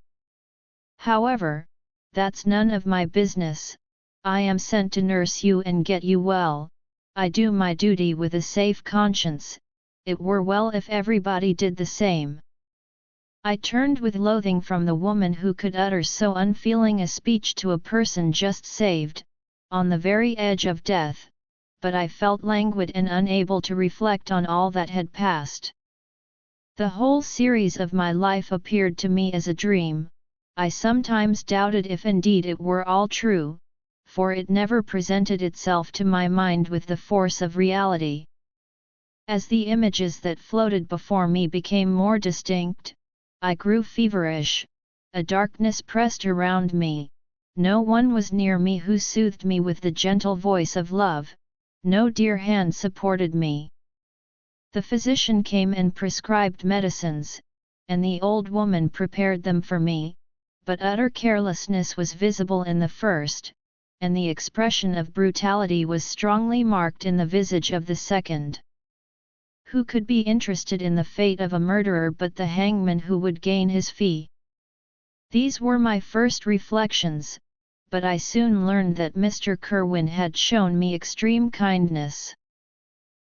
S1: However, that's none of my business. I am sent to nurse you and get you well. I do my duty with a safe conscience. It were well if everybody did the same." I turned with loathing from the woman who could utter so unfeeling a speech to a person just saved, on the very edge of death, but I felt languid and unable to reflect on all that had passed. The whole series of my life appeared to me as a dream. I sometimes doubted if indeed it were all true, for it never presented itself to my mind with the force of reality. As the images that floated before me became more distinct, I grew feverish. A darkness pressed around me. No one was near me who soothed me with the gentle voice of love. No dear hand supported me. The physician came and prescribed medicines, and the old woman prepared them for me, but utter carelessness was visible in the first, and the expression of brutality was strongly marked in the visage of the second. Who could be interested in the fate of a murderer but the hangman who would gain his fee? These were my first reflections, but I soon learned that Mr. Kerwin had shown me extreme kindness.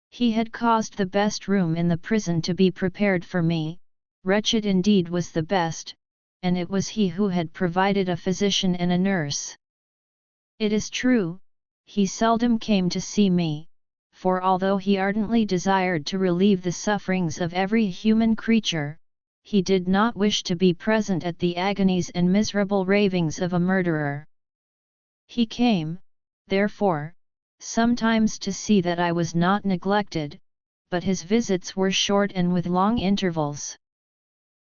S1: He had caused the best room in the prison to be prepared for me. Wretched indeed was the best, and it was he who had provided a physician and a nurse. It is true, he seldom came to see me, for although he ardently desired to relieve the sufferings of every human creature, he did not wish to be present at the agonies and miserable ravings of a murderer. He came, therefore, sometimes to see that I was not neglected, but his visits were short and with long intervals.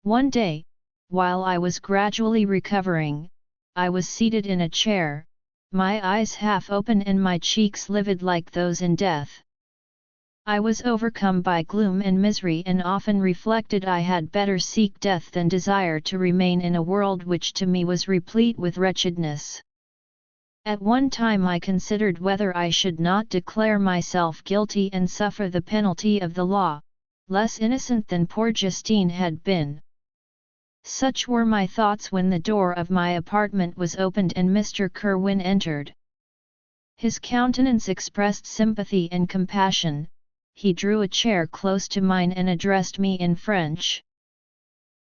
S1: One day, while I was gradually recovering, I was seated in a chair, my eyes half open and my cheeks livid like those in death. I was overcome by gloom and misery and often reflected I had better seek death than desire to remain in a world which to me was replete with wretchedness. At one time I considered whether I should not declare myself guilty and suffer the penalty of the law, less innocent than poor Justine had been. Such were my thoughts when the door of my apartment was opened and Mr. Kerwin entered. His countenance expressed sympathy and compassion. He drew a chair close to mine and addressed me in French.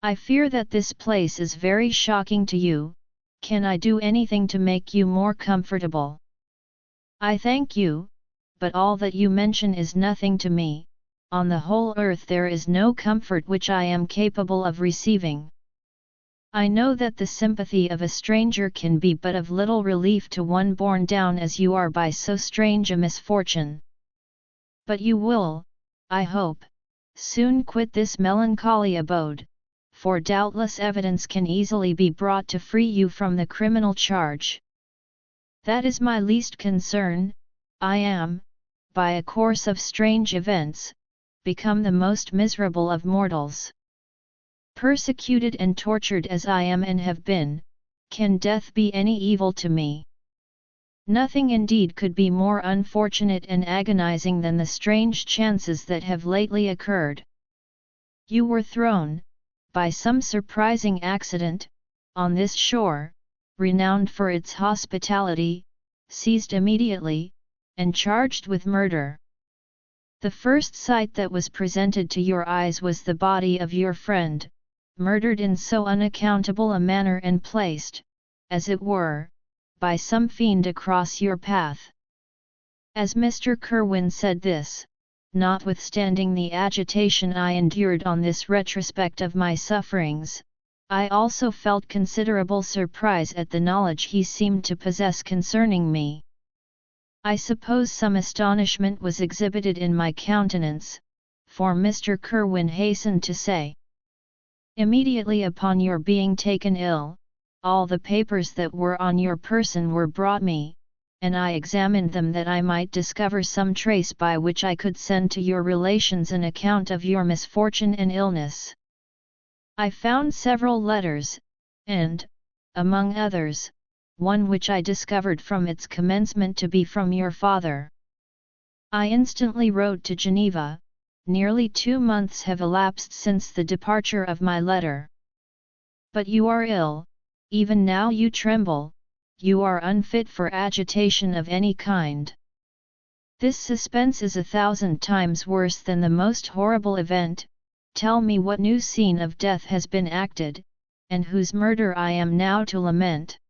S1: "I fear that this place is very shocking to you. Can I do anything to make you more comfortable?" "I thank you, but all that you mention is nothing to me. On the whole earth there is no comfort which I am capable of receiving. I know that the sympathy of a stranger can be but of little relief to one borne down as you are by so strange a misfortune. But you will, I hope, soon quit this melancholy abode, for doubtless evidence can easily be brought to free you from the criminal charge. That is my least concern. I am, by a course of strange events, become the most miserable of mortals. Persecuted and tortured as I am and have been, can death be any evil to me? Nothing indeed could be more unfortunate and agonizing than the strange chances that have lately occurred. You were thrown, by some surprising accident, on this shore, renowned for its hospitality, seized immediately, and charged with murder. The first sight that was presented to your eyes was the body of your friend, murdered in so unaccountable a manner and placed, as it were, by some fiend across your path. As Mr. Kerwin said this, notwithstanding the agitation I endured on this retrospect of my sufferings, I also felt considerable surprise at the knowledge he seemed to possess concerning me. I suppose some astonishment was exhibited in my countenance, for Mr. Kerwin hastened to say, "Immediately upon your being taken ill, all the papers that were on your person were brought me, and I examined them that I might discover some trace by which I could send to your relations an account of your misfortune and illness. I found several letters, and, among others, one which I discovered from its commencement to be from your father. I instantly wrote to Geneva. Nearly 2 months have elapsed since the departure of my letter. But you are ill, even now you tremble, you are unfit for agitation of any kind. This suspense is 1,000 times worse than the most horrible event. Tell me what new scene of death has been acted, and whose murder I am now to lament."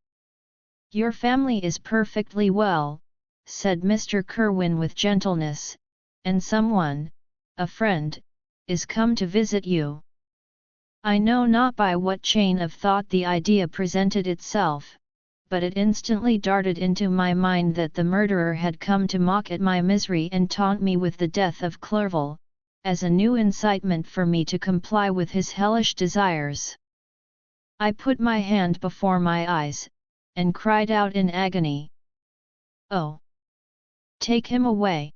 S1: "Your family is perfectly well," said Mr. Kerwin with gentleness, "and someone, a friend, is come to visit you." I know not by what chain of thought the idea presented itself, but it instantly darted into my mind that the murderer had come to mock at my misery and taunt me with the death of Clerval, as a new incitement for me to comply with his hellish desires. I put my hand before my eyes, and cried out in agony, "Oh! Take him away!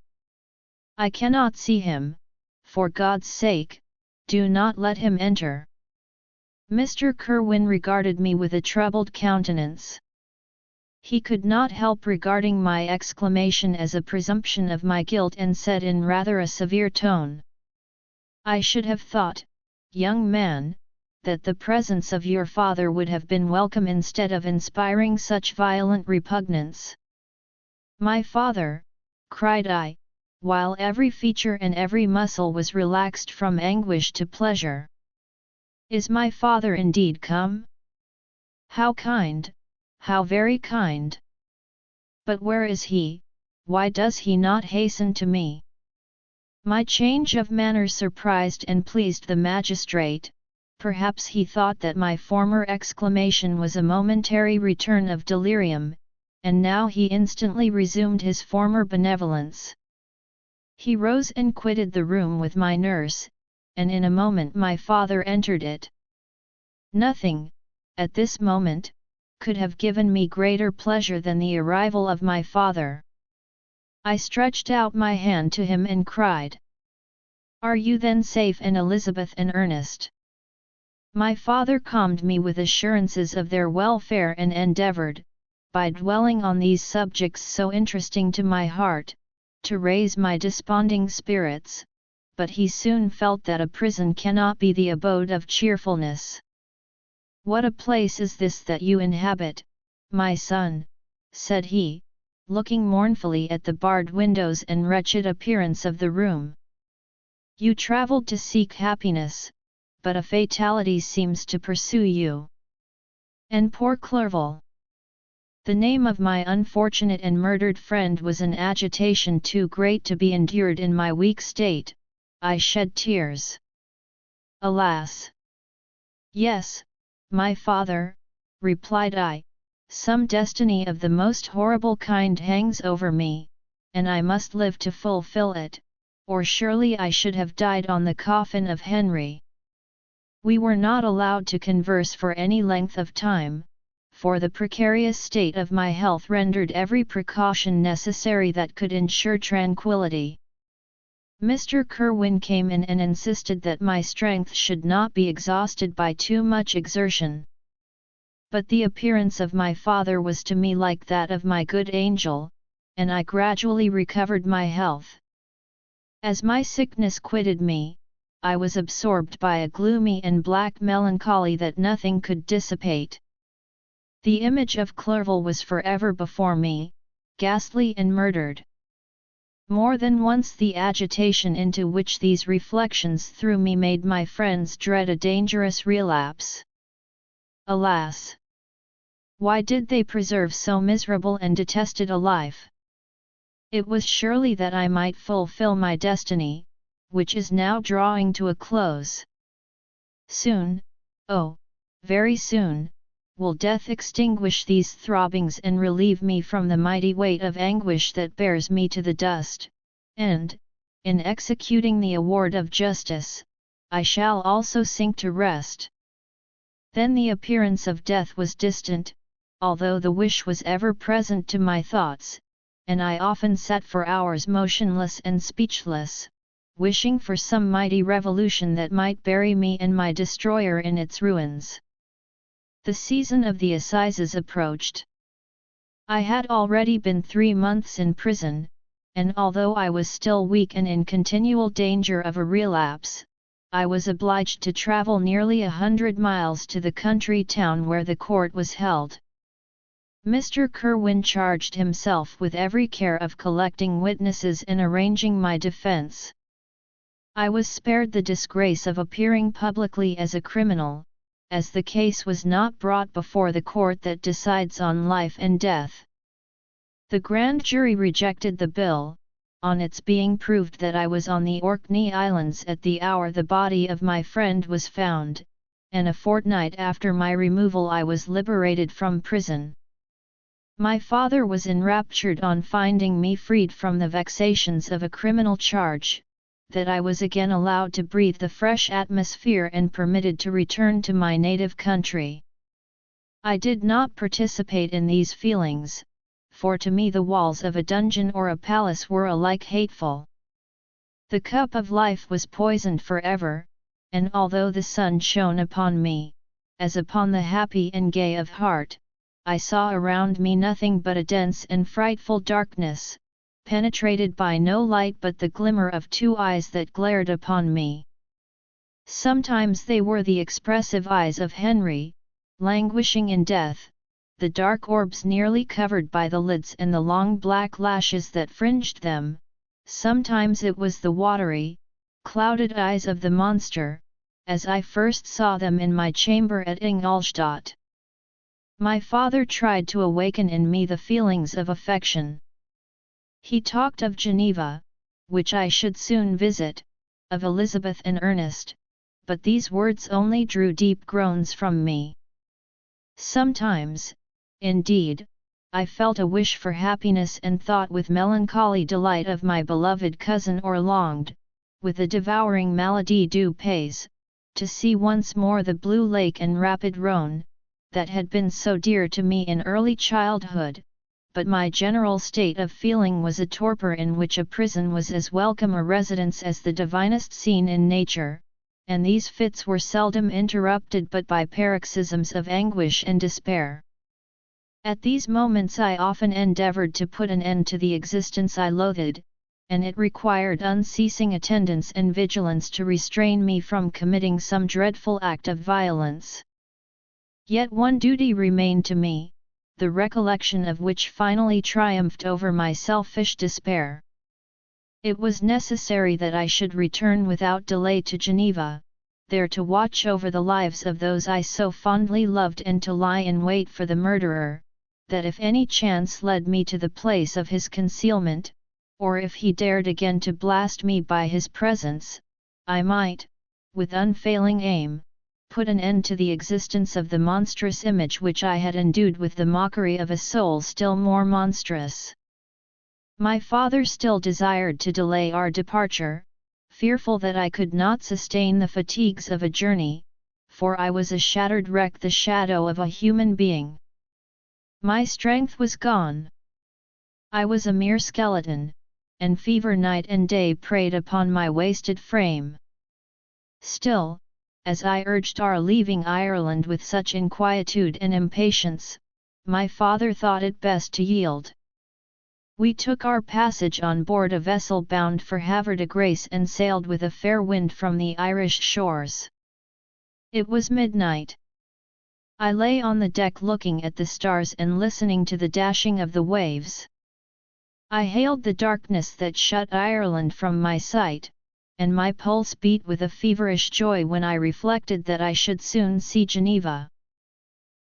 S1: I cannot see him, for God's sake, do not let him enter." Mr. Kerwin regarded me with a troubled countenance. He could not help regarding my exclamation as a presumption of my guilt and said in rather a severe tone, "I should have thought, young man, that the presence of your father would have been welcome instead of inspiring such violent repugnance." "My father!" cried I, while every feature and every muscle was relaxed from anguish to pleasure. "Is my father indeed come? How kind, how very kind! But where is he? Why does he not hasten to me?" My change of manner surprised and pleased the magistrate. Perhaps he thought that my former exclamation was a momentary return of delirium, and now he instantly resumed his former benevolence. He rose and quitted the room with my nurse, and in a moment my father entered it. Nothing, at this moment, could have given me greater pleasure than the arrival of my father. I stretched out my hand to him and cried, "Are you then safe, and Elizabeth and Ernest?" My father calmed me with assurances of their welfare and endeavoured, by dwelling on these subjects so interesting to my heart, to raise my desponding spirits, but he soon felt that a prison cannot be the abode of cheerfulness. "What a place is this that you inhabit, my son," said he, looking mournfully at the barred windows and wretched appearance of the room. "You travelled to seek happiness, but a fatality seems to pursue you. And poor Clerval!" The name of my unfortunate and murdered friend was an agitation too great to be endured in my weak state. I shed tears. "Alas! Yes, my father," replied I, "some destiny of the most horrible kind hangs over me, and I must live to fulfill it, or surely I should have died on the coffin of Henry." We were not allowed to converse for any length of time, for the precarious state of my health rendered every precaution necessary that could ensure tranquillity. Mr. Kerwin came in and insisted that my strength should not be exhausted by too much exertion. But the appearance of my father was to me like that of my good angel, and I gradually recovered my health. As my sickness quitted me, I was absorbed by a gloomy and black melancholy that nothing could dissipate. The image of Clerval was forever before me, ghastly and murdered. More than once the agitation into which these reflections threw me made my friends dread a dangerous relapse. Alas! Why did they preserve so miserable and detested a life? It was surely that I might fulfill my destiny, which is now drawing to a close. Soon, oh, very soon, will death extinguish these throbbings and relieve me from the mighty weight of anguish that bears me to the dust, and, in executing the award of justice, I shall also sink to rest. Then the appearance of death was distant, although the wish was ever present to my thoughts, and I often sat for hours motionless and speechless, wishing for some mighty revolution that might bury me and my destroyer in its ruins. The season of the assizes approached. I had already been 3 months in prison, and although I was still weak and in continual danger of a relapse, I was obliged to travel nearly 100 miles to the country town where the court was held. Mr. Kerwin charged himself with every care of collecting witnesses and arranging my defense. I was spared the disgrace of appearing publicly as a criminal, as the case was not brought before the court that decides on life and death. The grand jury rejected the bill, on its being proved that I was on the Orkney Islands at the hour the body of my friend was found, and a fortnight after my removal I was liberated from prison. My father was enraptured on finding me freed from the vexations of a criminal charge, that I was again allowed to breathe the fresh atmosphere and permitted to return to my native country. I did not participate in these feelings, for to me the walls of a dungeon or a palace were alike hateful. The cup of life was poisoned forever, and although the sun shone upon me, as upon the happy and gay of heart, I saw around me nothing but a dense and frightful darkness, penetrated by no light but the glimmer of 2 eyes that glared upon me. Sometimes they were the expressive eyes of Henry, languishing in death, the dark orbs nearly covered by the lids and the long black lashes that fringed them; sometimes it was the watery, clouded eyes of the monster, as I first saw them in my chamber at Ingolstadt. My father tried to awaken in me the feelings of affection. He talked of Geneva, which I should soon visit, of Elizabeth and Ernest, but these words only drew deep groans from me. Sometimes, indeed, I felt a wish for happiness and thought with melancholy delight of my beloved cousin, or longed, with a devouring maladie du pays, to see once more the blue lake and rapid Rhone, that had been so dear to me in early childhood. But my general state of feeling was a torpor in which a prison was as welcome a residence as the divinest scene in nature, and these fits were seldom interrupted but by paroxysms of anguish and despair. At these moments I often endeavoured to put an end to the existence I loathed, and it required unceasing attendance and vigilance to restrain me from committing some dreadful act of violence. Yet one duty remained to me, the recollection of which finally triumphed over my selfish despair. It was necessary that I should return without delay to Geneva, there to watch over the lives of those I so fondly loved and to lie in wait for the murderer, that if any chance led me to the place of his concealment, or if he dared again to blast me by his presence, I might, with unfailing aim, put an end to the existence of the monstrous image which I had endued with the mockery of a soul still more monstrous. My father still desired to delay our departure, fearful that I could not sustain the fatigues of a journey, for I was a shattered wreck, the shadow of a human being. My strength was gone. I was a mere skeleton, and fever night and day preyed upon my wasted frame. Still, as I urged our leaving Ireland with such inquietude and impatience, my father thought it best to yield. We took our passage on board a vessel bound for Havre de Grace and sailed with a fair wind from the Irish shores. It was midnight. I lay on the deck looking at the stars and listening to the dashing of the waves. I hailed the darkness that shut Ireland from my sight, and my pulse beat with a feverish joy when I reflected that I should soon see Geneva.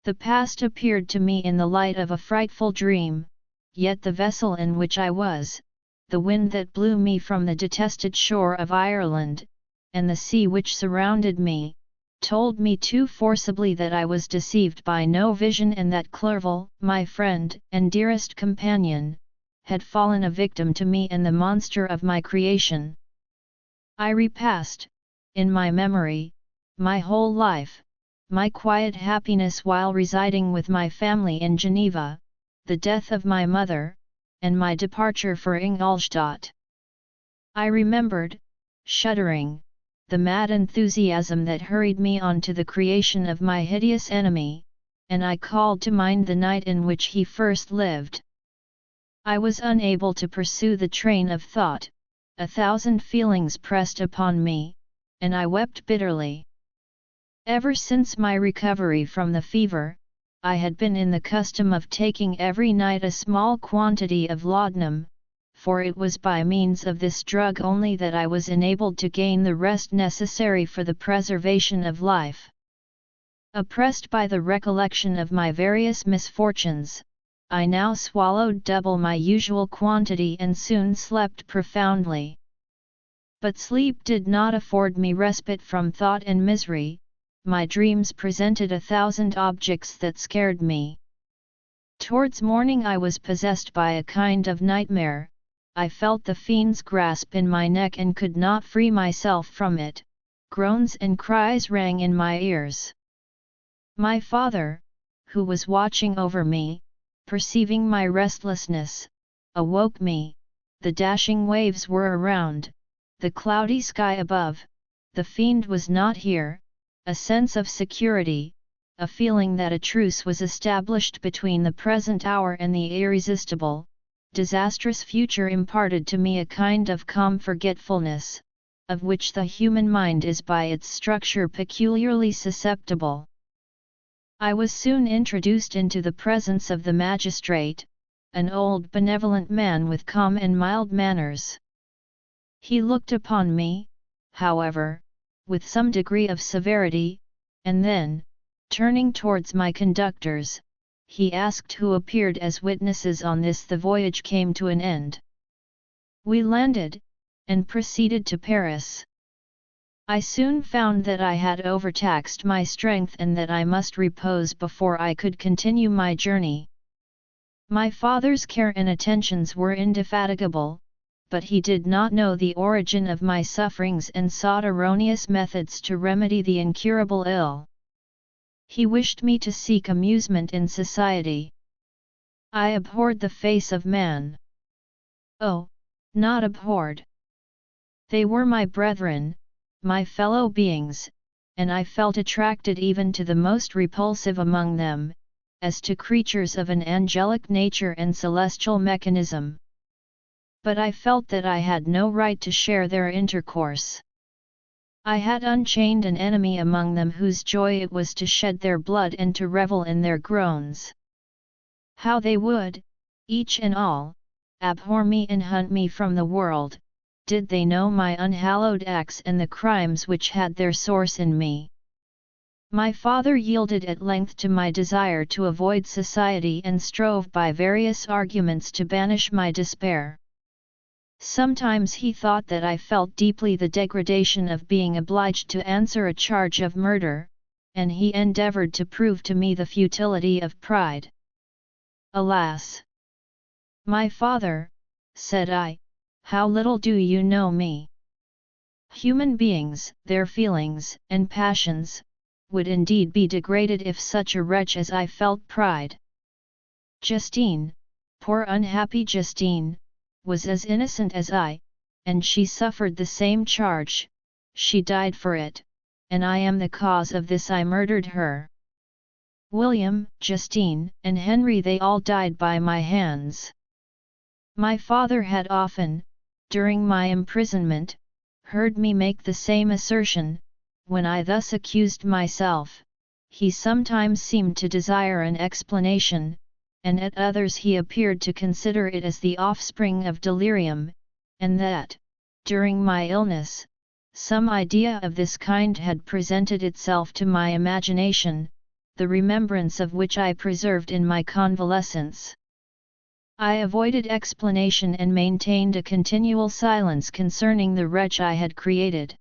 S1: The past appeared to me in the light of a frightful dream, yet the vessel in which I was, the wind that blew me from the detested shore of Ireland, and the sea which surrounded me, told me too forcibly that I was deceived by no vision and that Clerval, my friend and dearest companion, had fallen a victim to me and the monster of my creation. I repassed, in my memory, my whole life, my quiet happiness while residing with my family in Geneva, the death of my mother, and my departure for Ingolstadt. I remembered, shuddering, the mad enthusiasm that hurried me on to the creation of my hideous enemy, and I called to mind the night in which he first lived. I was unable to pursue the train of thought, 1,000 feelings pressed upon me, and I wept bitterly. Ever since my recovery from the fever, I had been in the custom of taking every night a small quantity of laudanum, for it was by means of this drug only that I was enabled to gain the rest necessary for the preservation of life. Oppressed by the recollection of my various misfortunes, I now swallowed double my usual quantity and soon slept profoundly. But sleep did not afford me respite from thought and misery. My dreams presented 1,000 objects that scared me. Towards morning I was possessed by a kind of nightmare. I felt the fiend's grasp in my neck and could not free myself from it. Groans and cries rang in my ears. My father, who was watching over me, perceiving my restlessness, awoke me. The dashing waves were around, the cloudy sky above. The fiend was not here. A sense of security, a feeling that a truce was established between the present hour and the irresistible, disastrous future imparted to me a kind of calm forgetfulness, of which the human mind is by its structure peculiarly susceptible. I was soon introduced into the presence of the magistrate, an old benevolent man with calm and mild manners. He looked upon me, however, with some degree of severity, and then, turning towards my conductors, he asked who appeared as witnesses on this the voyage came to an end. We landed, and proceeded to Paris. I soon found that I had overtaxed my strength and that I must repose before I could continue my journey. My father's care and attentions were indefatigable, but he did not know the origin of my sufferings and sought erroneous methods to remedy the incurable ill. He wished me to seek amusement in society. I abhorred the face of man. Oh, not abhorred. They were my brethren, my fellow beings, and I felt attracted even to the most repulsive among them, as to creatures of an angelic nature and celestial mechanism. But I felt that I had no right to share their intercourse. I had unchained an enemy among them whose joy it was to shed their blood and to revel in their groans. How they would, each and all, abhor me and hunt me from the world, did they know my unhallowed acts and the crimes which had their source in me. My father yielded at length to my desire to avoid society and strove by various arguments to banish my despair. Sometimes he thought that I felt deeply the degradation of being obliged to answer a charge of murder, and he endeavored to prove to me the futility of pride. Alas! My father, said I, how little do you know me? Human beings, their feelings and passions, would indeed be degraded if such a wretch as I felt pride. Justine, poor unhappy Justine, was as innocent as I, and she suffered the same charge. She died for it, and I am the cause of this. I murdered her. William, Justine, and Henry, they all died by my hands. My father had often, during my imprisonment, heard me make the same assertion. When I thus accused myself, he sometimes seemed to desire an explanation, and at others he appeared to consider it as the offspring of delirium, and that, during my illness, some idea of this kind had presented itself to my imagination, the remembrance of which I preserved in my convalescence. I avoided explanation and maintained a continual silence concerning the wretch I had created.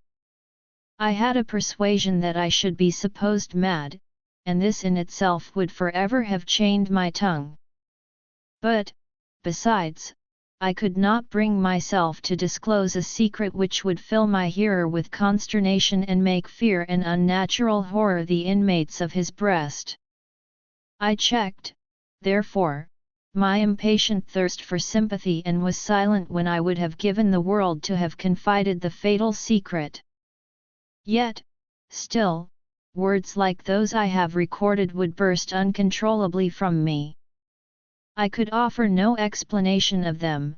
S1: I had a persuasion that I should be supposed mad, and this in itself would forever have chained my tongue. But, besides, I could not bring myself to disclose a secret which would fill my hearer with consternation and make fear and unnatural horror the inmates of his breast. I checked, therefore, my impatient thirst for sympathy and was silent when I would have given the world to have confided the fatal secret. Yet, still, words like those I have recorded would burst uncontrollably from me. I could offer no explanation of them,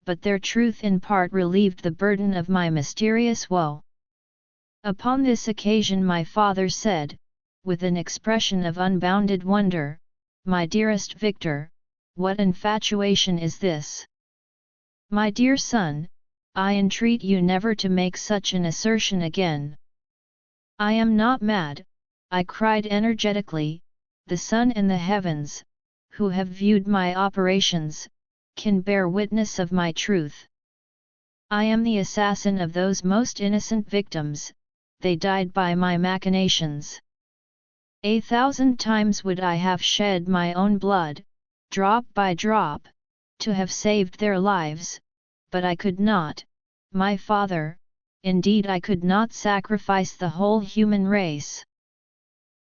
S1: but their truth in part relieved the burden of my mysterious woe. Upon this occasion my father said, with an expression of unbounded wonder, "My dearest Victor, what infatuation is this? My dear son, I entreat you never to make such an assertion again." "I am not mad," I cried energetically. "The sun and the heavens, who have viewed my operations, can bear witness of my truth. I am the assassin of those most innocent victims, they died by my machinations. 1,000 times would I have shed my own blood, drop by drop, to have saved their lives, but I could not, my father, indeed I could not sacrifice the whole human race."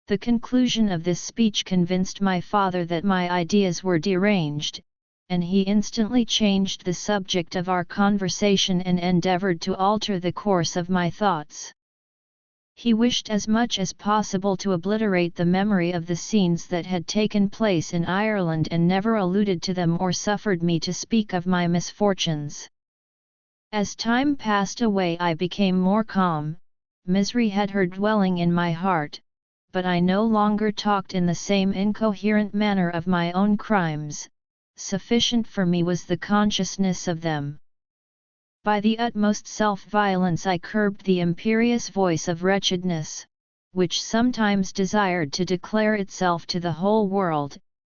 S1: The conclusion of this speech convinced my father that my ideas were deranged, and he instantly changed the subject of our conversation and endeavoured to alter the course of my thoughts. He wished as much as possible to obliterate the memory of the scenes that had taken place in Ireland and never alluded to them or suffered me to speak of my misfortunes. As time passed away I became more calm. Misery had her dwelling in my heart, but I no longer talked in the same incoherent manner of my own crimes. Sufficient for me was the consciousness of them. By the utmost self-violence I curbed the imperious voice of wretchedness, which sometimes desired to declare itself to the whole world,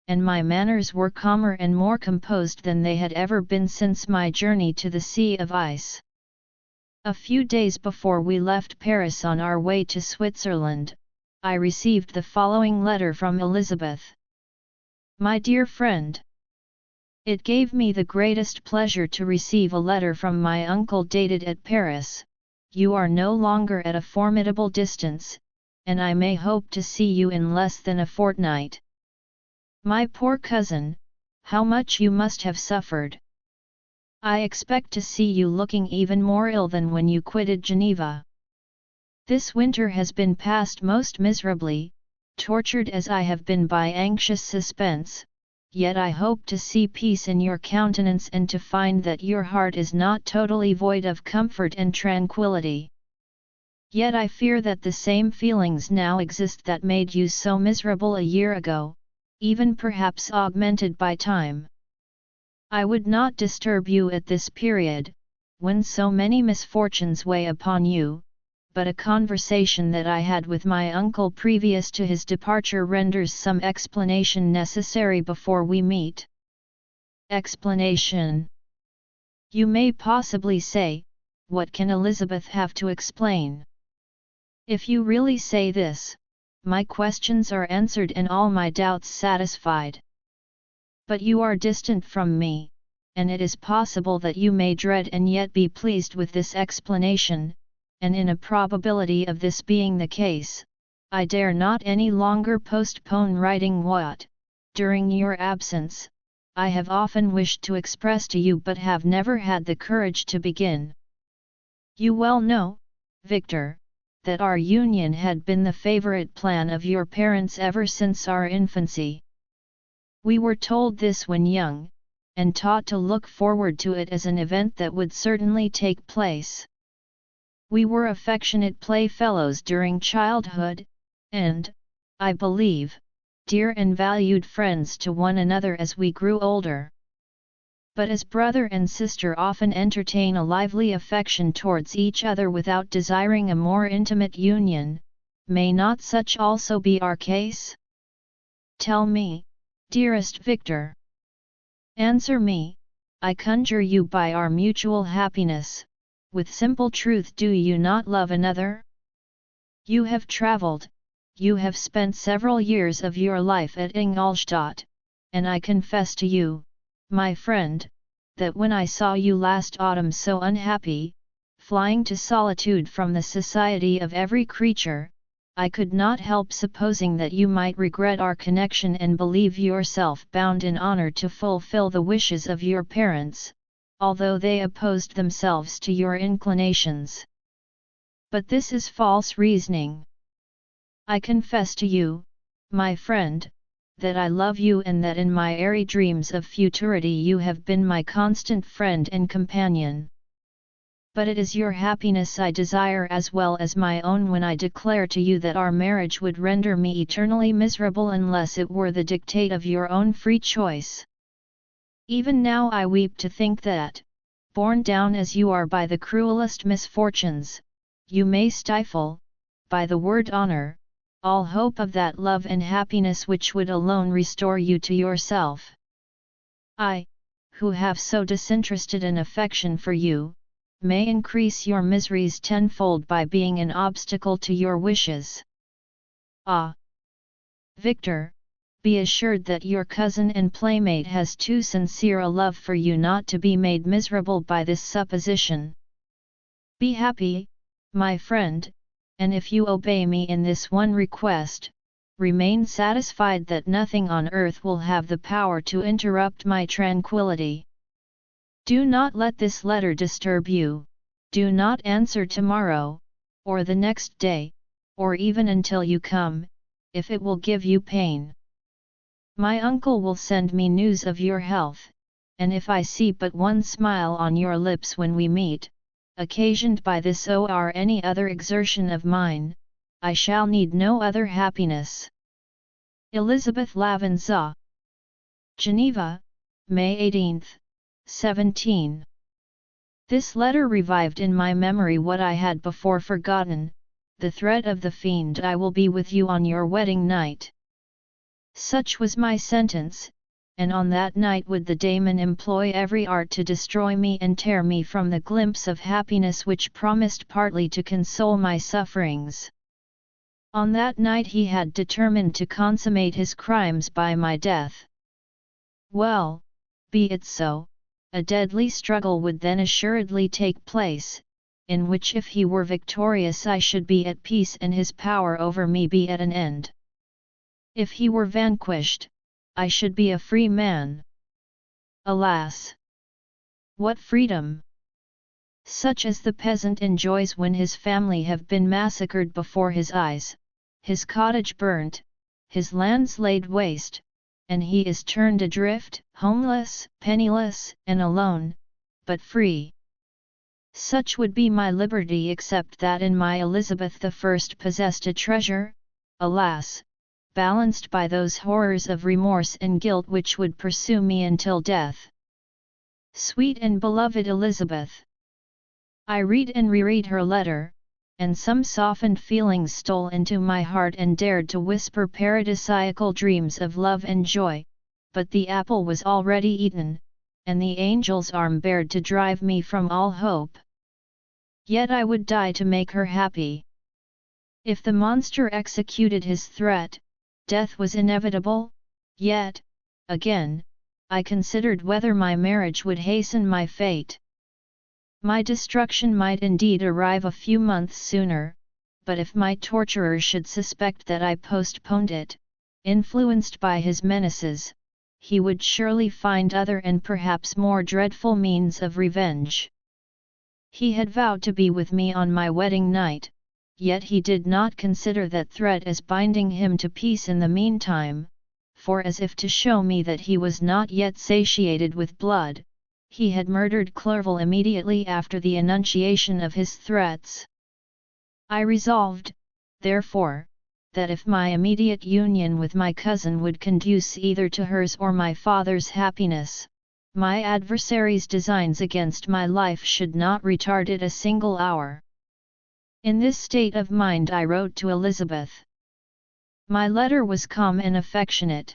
S1: and my manners were calmer and more composed than they had ever been since my journey to the Sea of Ice. A few days before we left Paris on our way to Switzerland, I received the following letter from Elizabeth. "My dear friend, it gave me the greatest pleasure to receive a letter from my uncle dated at Paris. You are no longer at a formidable distance, and I may hope to see you in less than a fortnight. My poor cousin, how much you must have suffered! I expect to see you looking even more ill than when you quitted Geneva. This winter has been passed most miserably, tortured as I have been by anxious suspense, yet I hope to see peace in your countenance and to find that your heart is not totally void of comfort and tranquillity. Yet I fear that the same feelings now exist that made you so miserable a year ago, even perhaps augmented by time. I would not disturb you at this period, when so many misfortunes weigh upon you, but a conversation that I had with my uncle previous to his departure renders some explanation necessary before we meet." Explanation. You may possibly say, what can Elizabeth have to explain? If you really say this, my questions are answered and all my doubts satisfied. But you are distant from me, and it is possible that you may dread and yet be pleased with this explanation, and in a probability of this being the case, I dare not any longer postpone writing what, during your absence, I have often wished to express to you but have never had the courage to begin. You well know, Victor, that our union had been the favorite plan of your parents ever since our infancy. We were told this when young, and taught to look forward to it as an event that would certainly take place. We were affectionate playfellows during childhood, and, I believe, dear and valued friends to one another as we grew older. But as brother and sister often entertain a lively affection towards each other without desiring a more intimate union, may not such also be our case? Tell me, dearest Victor. Answer me, I conjure you by our mutual happiness, with simple truth, do you not love another? You have travelled, you have spent several years of your life at Ingolstadt, and I confess to you, my friend, that when I saw you last autumn so unhappy, flying to solitude from the society of every creature, I could not help supposing that you might regret our connection and believe yourself bound in honour to fulfill the wishes of your parents, although they opposed themselves to your inclinations. But this is false reasoning. I confess to you, my friend, that I love you and that in my airy dreams of futurity you have been my constant friend and companion. But it is your happiness I desire as well as my own when I declare to you that our marriage would render me eternally miserable unless it were the dictate of your own free choice. Even now I weep to think that, borne down as you are by the cruelest misfortunes, you may stifle, by the word honour, all hope of that love and happiness which would alone restore you to yourself. I, who have so disinterested an affection for you, may increase your miseries tenfold by being an obstacle to your wishes. Ah! Victor, be assured that your cousin and playmate has too sincere a love for you not to be made miserable by this supposition. Be happy, my friend, and if you obey me in this one request, remain satisfied that nothing on earth will have the power to interrupt my tranquillity. Do not let this letter disturb you, do not answer tomorrow, or the next day, or even until you come, if it will give you pain. My uncle will send me news of your health, and if I see but one smile on your lips when we meet, occasioned by this or any other exertion of mine, I shall need no other happiness. Elizabeth Lavenza. Geneva, May 18, 17. This letter revived in my memory what I had before forgotten, the threat of the fiend, I will be with you on your wedding night. Such was my sentence, and on that night would the daemon employ every art to destroy me and tear me from the glimpse of happiness which promised partly to console my sufferings. On that night he had determined to consummate his crimes by my death. Well, be it so. A deadly struggle would then assuredly take place, in which if he were victorious I should be at peace and his power over me be at an end. If he were vanquished, I should be a free man. Alas! What freedom! Such as the peasant enjoys when his family have been massacred before his eyes, his cottage burnt, his lands laid waste, and he is turned adrift, homeless, penniless, and alone, but free. Such would be my liberty, except that in my Elizabeth I possessed a treasure, alas, balanced by those horrors of remorse and guilt which would pursue me until death. Sweet and beloved Elizabeth! I read and reread her letter, and some softened feelings stole into my heart and dared to whisper paradisiacal dreams of love and joy, but the apple was already eaten, and the angel's arm bared to drive me from all hope. Yet I would die to make her happy. If the monster executed his threat, death was inevitable, yet, again, I considered whether my marriage would hasten my fate. My destruction might indeed arrive a few months sooner, but if my torturer should suspect that I postponed it, influenced by his menaces, he would surely find other and perhaps more dreadful means of revenge. He had vowed to be with me on my wedding night, yet he did not consider that threat as binding him to peace in the meantime, for as if to show me that he was not yet satiated with blood, he had murdered Clerval immediately after the enunciation of his threats. I resolved, therefore, that if my immediate union with my cousin would conduce either to hers or my father's happiness, my adversary's designs against my life should not retard it a single hour. In this state of mind I wrote to Elizabeth. My letter was calm and affectionate.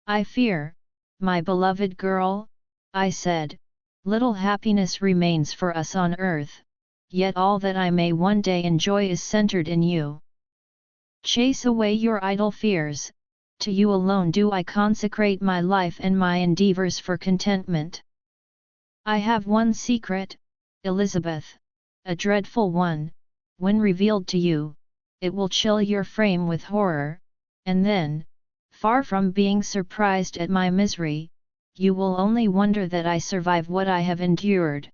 S1: "I fear, my beloved girl," I said, "little happiness remains for us on earth, yet all that I may one day enjoy is centered in you. Chase away your idle fears, to you alone do I consecrate my life and my endeavors for contentment. I have one secret, Elizabeth, a dreadful one. When revealed to you, it will chill your frame with horror, and then, far from being surprised at my misery, you will only wonder that I survive what I have endured.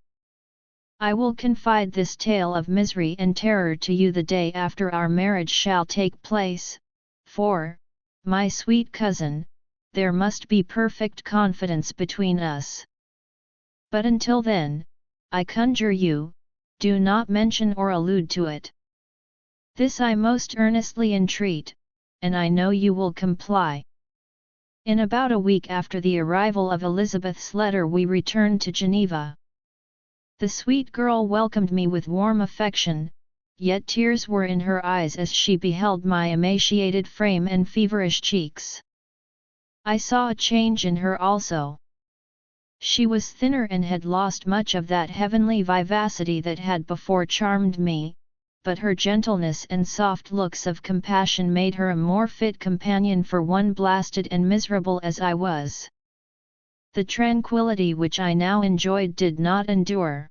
S1: I will confide this tale of misery and terror to you the day after our marriage shall take place, for, my sweet cousin, there must be perfect confidence between us. But until then, I conjure you, do not mention or allude to it. This I most earnestly entreat, and I know you will comply." In about a week after the arrival of Elizabeth's letter we returned to Geneva. The sweet girl welcomed me with warm affection, yet tears were in her eyes as she beheld my emaciated frame and feverish cheeks. I saw a change in her also. She was thinner and had lost much of that heavenly vivacity that had before charmed me, but her gentleness and soft looks of compassion made her a more fit companion for one blasted and miserable as I was. The tranquillity which I now enjoyed did not endure.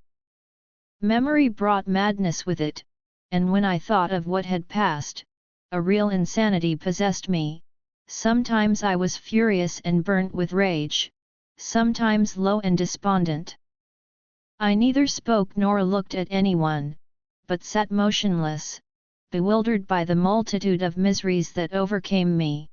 S1: Memory brought madness with it, and when I thought of what had passed, a real insanity possessed me. Sometimes I was furious and burnt with rage, sometimes low and despondent. I neither spoke nor looked at anyone, but sat motionless, bewildered by the multitude of miseries that overcame me.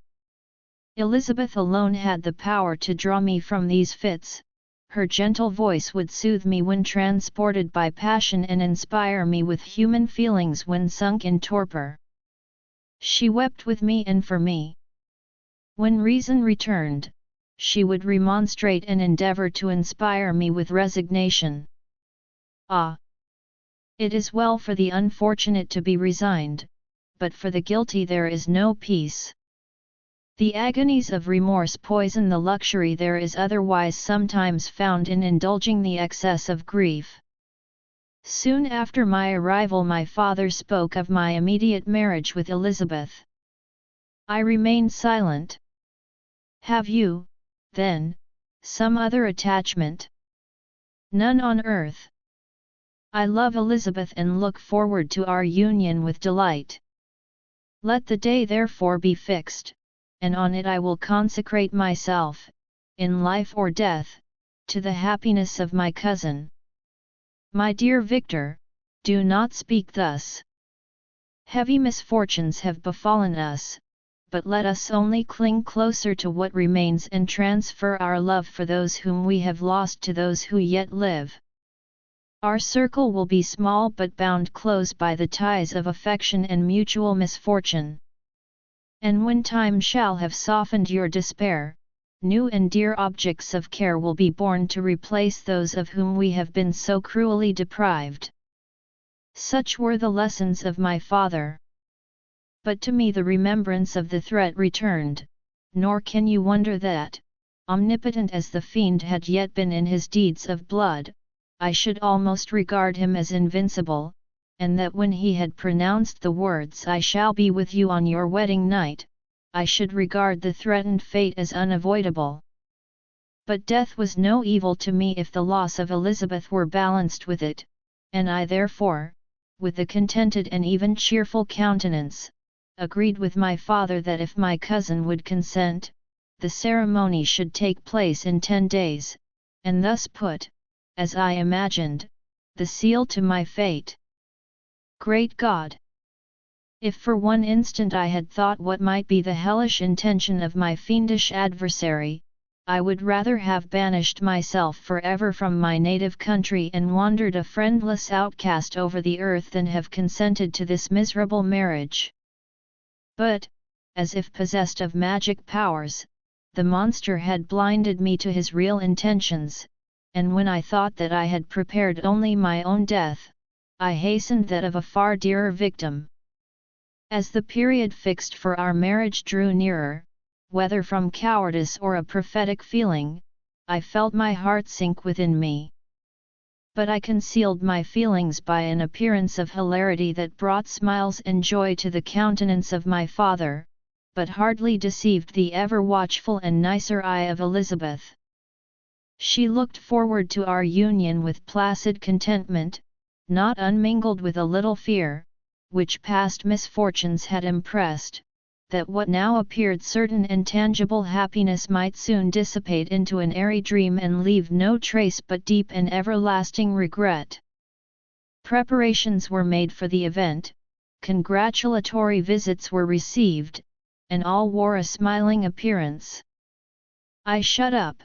S1: Elizabeth alone had the power to draw me from these fits. Her gentle voice would soothe me when transported by passion and inspire me with human feelings when sunk in torpor. She wept with me and for me. When reason returned, she would remonstrate and endeavor to inspire me with resignation. Ah! It is well for the unfortunate to be resigned, but for the guilty there is no peace. The agonies of remorse poison the luxury there is otherwise sometimes found in indulging the excess of grief. Soon after my arrival my father spoke of my immediate marriage with Elizabeth. I remained silent. "Have you, then, some other attachment?" "None on earth. I love Elizabeth and look forward to our union with delight. Let the day therefore be fixed, and on it I will consecrate myself, in life or death, to the happiness of my cousin." My dear Victor, do not speak thus. Heavy misfortunes have befallen us, but let us only cling closer to what remains and transfer our love for those whom we have lost to those who yet live. Our circle will be small but bound close by the ties of affection and mutual misfortune. And when time shall have softened your despair, new and dear objects of care will be born to replace those of whom we have been so cruelly deprived. Such were the lessons of my father. But to me the remembrance of the threat returned, nor can you wonder that, omnipotent as the fiend had yet been in his deeds of blood, I should almost regard him as invincible, and that when he had pronounced the words "I shall be with you on your wedding night," I should regard the threatened fate as unavoidable. But death was no evil to me if the loss of Elizabeth were balanced with it, and I therefore, with a contented and even cheerful countenance, agreed with my father that if my cousin would consent, the ceremony should take place in 10 days, and thus put, as I imagined, the seal to my fate. Great God! If for one instant I had thought what might be the hellish intention of my fiendish adversary, I would rather have banished myself forever from my native country and wandered a friendless outcast over the earth than have consented to this miserable marriage. But, as if possessed of magic powers, the monster had blinded me to his real intentions, and when I thought that I had prepared only my own death, I hastened that of a far dearer victim. As the period fixed for our marriage drew nearer, whether from cowardice or a prophetic feeling, I felt my heart sink within me. But I concealed my feelings by an appearance of hilarity that brought smiles and joy to the countenance of my father, but hardly deceived the ever-watchful and nicer eye of Elizabeth. She looked forward to our union with placid contentment, not unmingled with a little fear, which past misfortunes had impressed, that what now appeared certain and tangible happiness might soon dissipate into an airy dream and leave no trace but deep and everlasting regret. Preparations were made for the event, congratulatory visits were received, and all wore a smiling appearance. I shut up,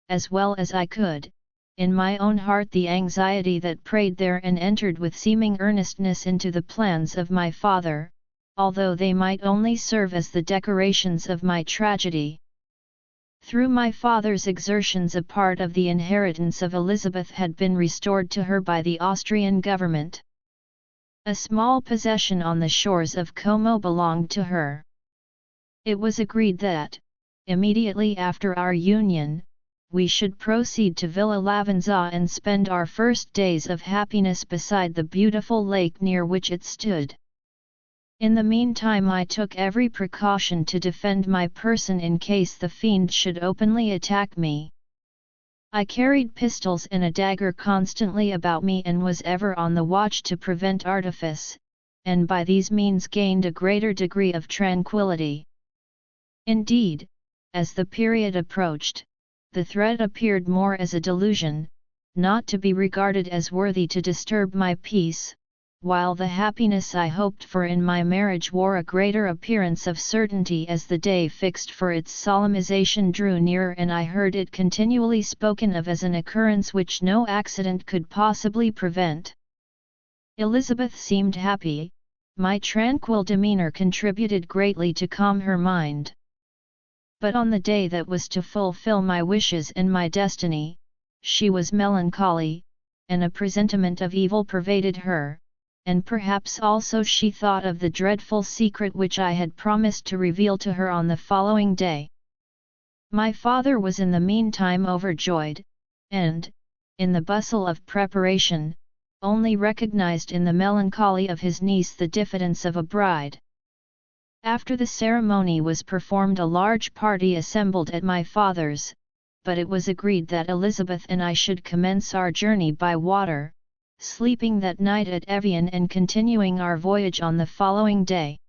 S1: as well as I could, in my own heart the anxiety that preyed there and entered with seeming earnestness into the plans of my father, although they might only serve as the decorations of my tragedy. Through my father's exertions a part of the inheritance of Elizabeth had been restored to her by the Austrian government. A small possession on the shores of Como belonged to her. It was agreed that, immediately after our union, we should proceed to Villa Lavenza and spend our first days of happiness beside the beautiful lake near which it stood. In the meantime I took every precaution to defend my person in case the fiend should openly attack me. I carried pistols and a dagger constantly about me and was ever on the watch to prevent artifice, and by these means gained a greater degree of tranquillity. Indeed, as the period approached, the threat appeared more as a delusion, not to be regarded as worthy to disturb my peace, while the happiness I hoped for in my marriage wore a greater appearance of certainty as the day fixed for its solemnization drew nearer and I heard it continually spoken of as an occurrence which no accident could possibly prevent. Elizabeth seemed happy, my tranquil demeanour contributed greatly to calm her mind. But on the day that was to fulfill my wishes and my destiny, she was melancholy, and a presentiment of evil pervaded her, and perhaps also she thought of the dreadful secret which I had promised to reveal to her on the following day. My father was in the meantime overjoyed, and, in the bustle of preparation, only recognized in the melancholy of his niece the diffidence of a bride. After the ceremony was performed a large party assembled at my father's, but it was agreed that Elizabeth and I should commence our journey by water, sleeping that night at Evian and continuing our voyage on the following day.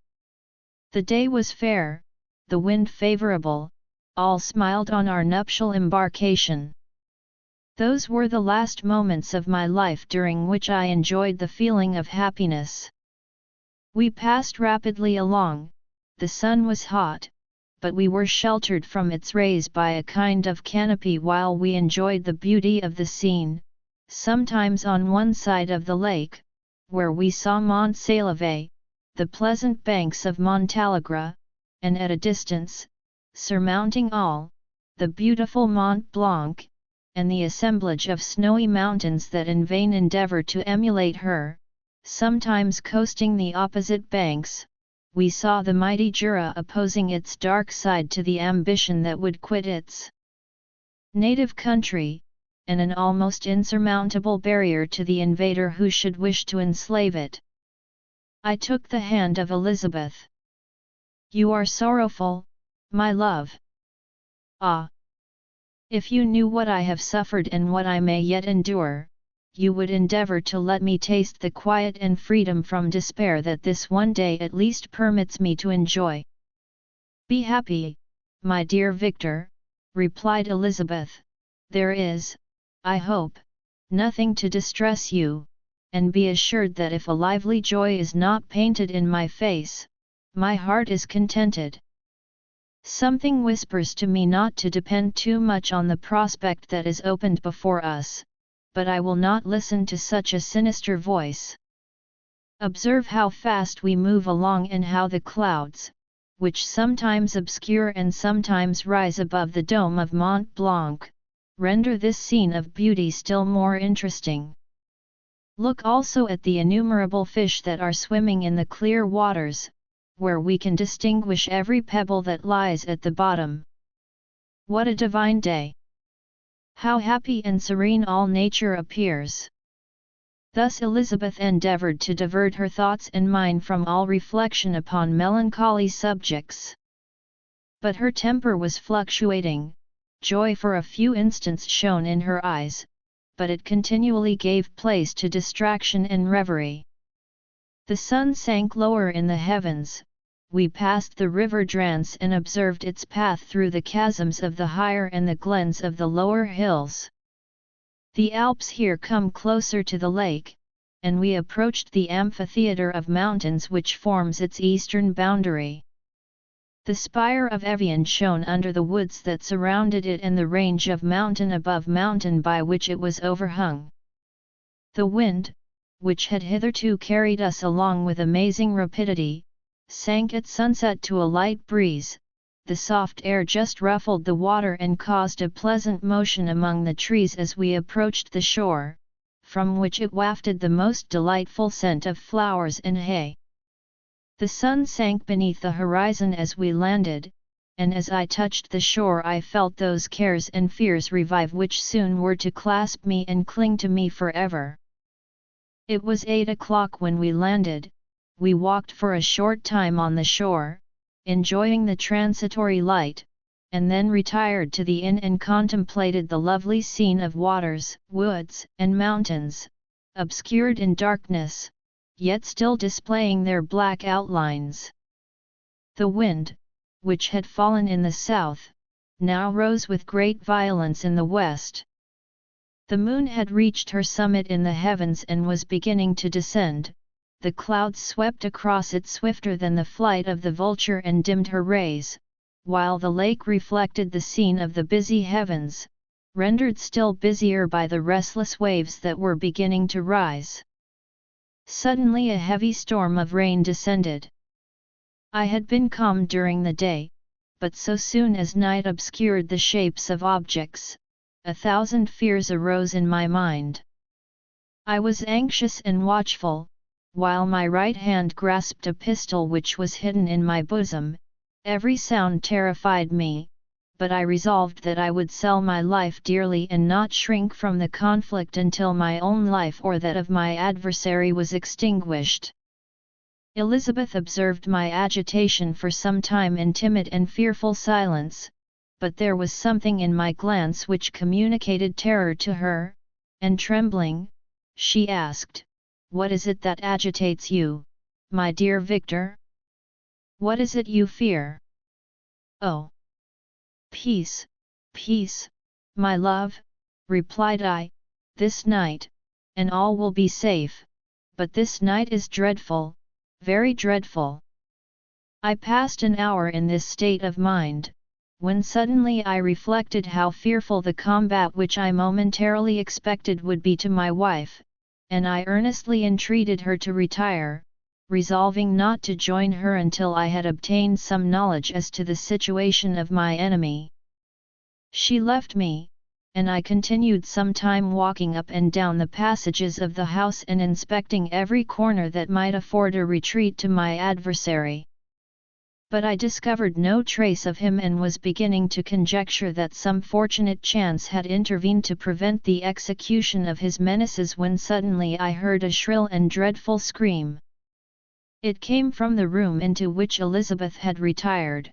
S1: The day was fair, the wind favourable, all smiled on our nuptial embarkation. Those were the last moments of my life during which I enjoyed the feeling of happiness. We passed rapidly along. The sun was hot, but we were sheltered from its rays by a kind of canopy while we enjoyed the beauty of the scene, sometimes on one side of the lake, where we saw Mont Saleve, the pleasant banks of Montalegre, and at a distance, surmounting all, the beautiful Mont Blanc, and the assemblage of snowy mountains that in vain endeavour to emulate her, sometimes coasting the opposite banks. We saw the mighty Jura opposing its dark side to the ambition that would quit its native country, and an almost insurmountable barrier to the invader who should wish to enslave it. I took the hand of Elizabeth. "You are sorrowful, my love. Ah! If you knew what I have suffered and what I may yet endure, you would endeavour to let me taste the quiet and freedom from despair that this one day at least permits me to enjoy." "Be happy, my dear Victor," replied Elizabeth, "there is, I hope, nothing to distress you, and be assured that if a lively joy is not painted in my face, my heart is contented. Something whispers to me not to depend too much on the prospect that is opened before us, but I will not listen to such a sinister voice. Observe how fast we move along and how the clouds, which sometimes obscure and sometimes rise above the dome of Mont Blanc, render this scene of beauty still more interesting. Look also at the innumerable fish that are swimming in the clear waters, where we can distinguish every pebble that lies at the bottom. What a divine day! How happy and serene all nature appears! Thus Elizabeth endeavoured to divert her thoughts and mind from all reflection upon melancholy subjects. But her temper was fluctuating, joy for a few instants shone in her eyes, but it continually gave place to distraction and reverie. The sun sank lower in the heavens, we passed the river Drance and observed its path through the chasms of the higher and the glens of the lower hills. The Alps here come closer to the lake, and we approached the amphitheatre of mountains which forms its eastern boundary. The spire of Evian shone under the woods that surrounded it and the range of mountain above mountain by which it was overhung. The wind, which had hitherto carried us along with amazing rapidity, sank at sunset to a light breeze. The soft air just ruffled the water and caused a pleasant motion among the trees as we approached the shore, from which it wafted the most delightful scent of flowers and hay. The sun sank beneath the horizon as we landed, and as I touched the shore I felt those cares and fears revive which soon were to clasp me and cling to me forever. It was 8 o'clock when we landed. We walked for a short time on the shore, enjoying the transitory light, and then retired to the inn and contemplated the lovely scene of waters, woods, and mountains, obscured in darkness, yet still displaying their black outlines. The wind, which had fallen in the south, now rose with great violence in the west. The moon had reached her summit in the heavens and was beginning to descend. The clouds swept across it swifter than the flight of the vulture and dimmed her rays, while the lake reflected the scene of the busy heavens, rendered still busier by the restless waves that were beginning to rise. Suddenly a heavy storm of rain descended. I had been calm during the day, but so soon as night obscured the shapes of objects, 1,000 fears arose in my mind. I was anxious and watchful, while my right hand grasped a pistol which was hidden in my bosom. Every sound terrified me, but I resolved that I would sell my life dearly and not shrink from the conflict until my own life or that of my adversary was extinguished. Elizabeth observed my agitation for some time in timid and fearful silence, but there was something in my glance which communicated terror to her, and trembling, she asked, "What is it that agitates you, my dear Victor? What is it you fear?" "Oh! Peace, peace, my love," replied I, "this night, and all will be safe, but this night is dreadful, very dreadful." I passed an hour in this state of mind, when suddenly I reflected how fearful the combat which I momentarily expected would be to my wife, and I earnestly entreated her to retire, resolving not to join her until I had obtained some knowledge as to the situation of my enemy. She left me, and I continued some time walking up and down the passages of the house and inspecting every corner that might afford a retreat to my adversary. But I discovered no trace of him and was beginning to conjecture that some fortunate chance had intervened to prevent the execution of his menaces when suddenly I heard a shrill and dreadful scream. It came from the room into which Elizabeth had retired.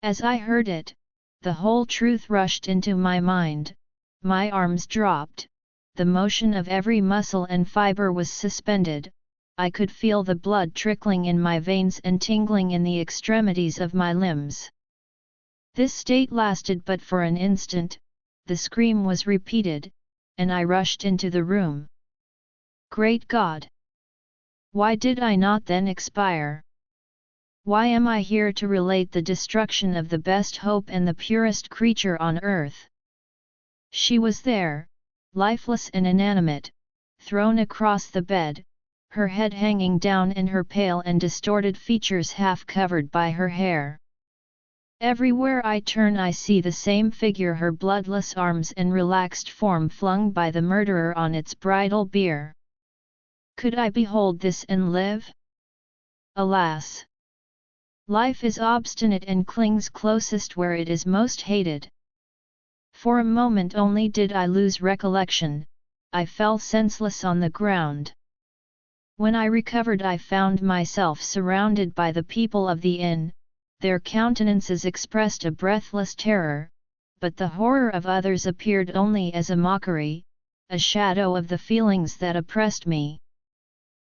S1: As I heard it, the whole truth rushed into my mind, my arms dropped, the motion of every muscle and fibre was suspended, I could feel the blood trickling in my veins and tingling in the extremities of my limbs. This state lasted but for an instant, the scream was repeated, and I rushed into the room. Great God! Why did I not then expire? Why am I here to relate the destruction of the best hope and the purest creature on earth? She was there, lifeless and inanimate, thrown across the bed, her head hanging down and her pale and distorted features half covered by her hair. Everywhere I turn I see the same figure, her bloodless arms and relaxed form flung by the murderer on its bridal bier. Could I behold this and live? Alas! Life is obstinate and clings closest where it is most hated. For a moment only did I lose recollection, I fell senseless on the ground. When I recovered I found myself surrounded by the people of the inn, their countenances expressed a breathless terror, but the horror of others appeared only as a mockery, a shadow of the feelings that oppressed me.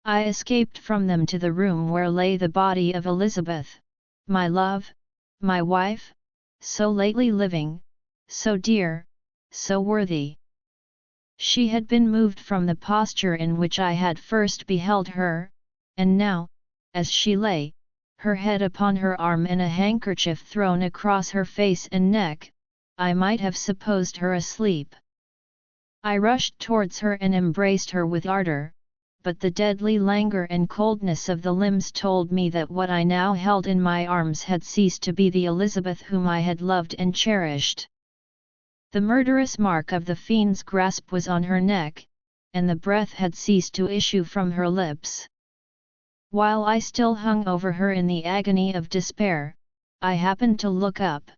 S1: I escaped from them to the room where lay the body of Elizabeth, my love, my wife, so lately living, so dear, so worthy. She had been moved from the posture in which I had first beheld her, and now, as she lay, her head upon her arm and a handkerchief thrown across her face and neck, I might have supposed her asleep. I rushed towards her and embraced her with ardor, but the deadly languor and coldness of the limbs told me that what I now held in my arms had ceased to be the Elizabeth whom I had loved and cherished. The murderous mark of the fiend's grasp was on her neck, and the breath had ceased to issue from her lips. While I still hung over her in the agony of despair, I happened to look up.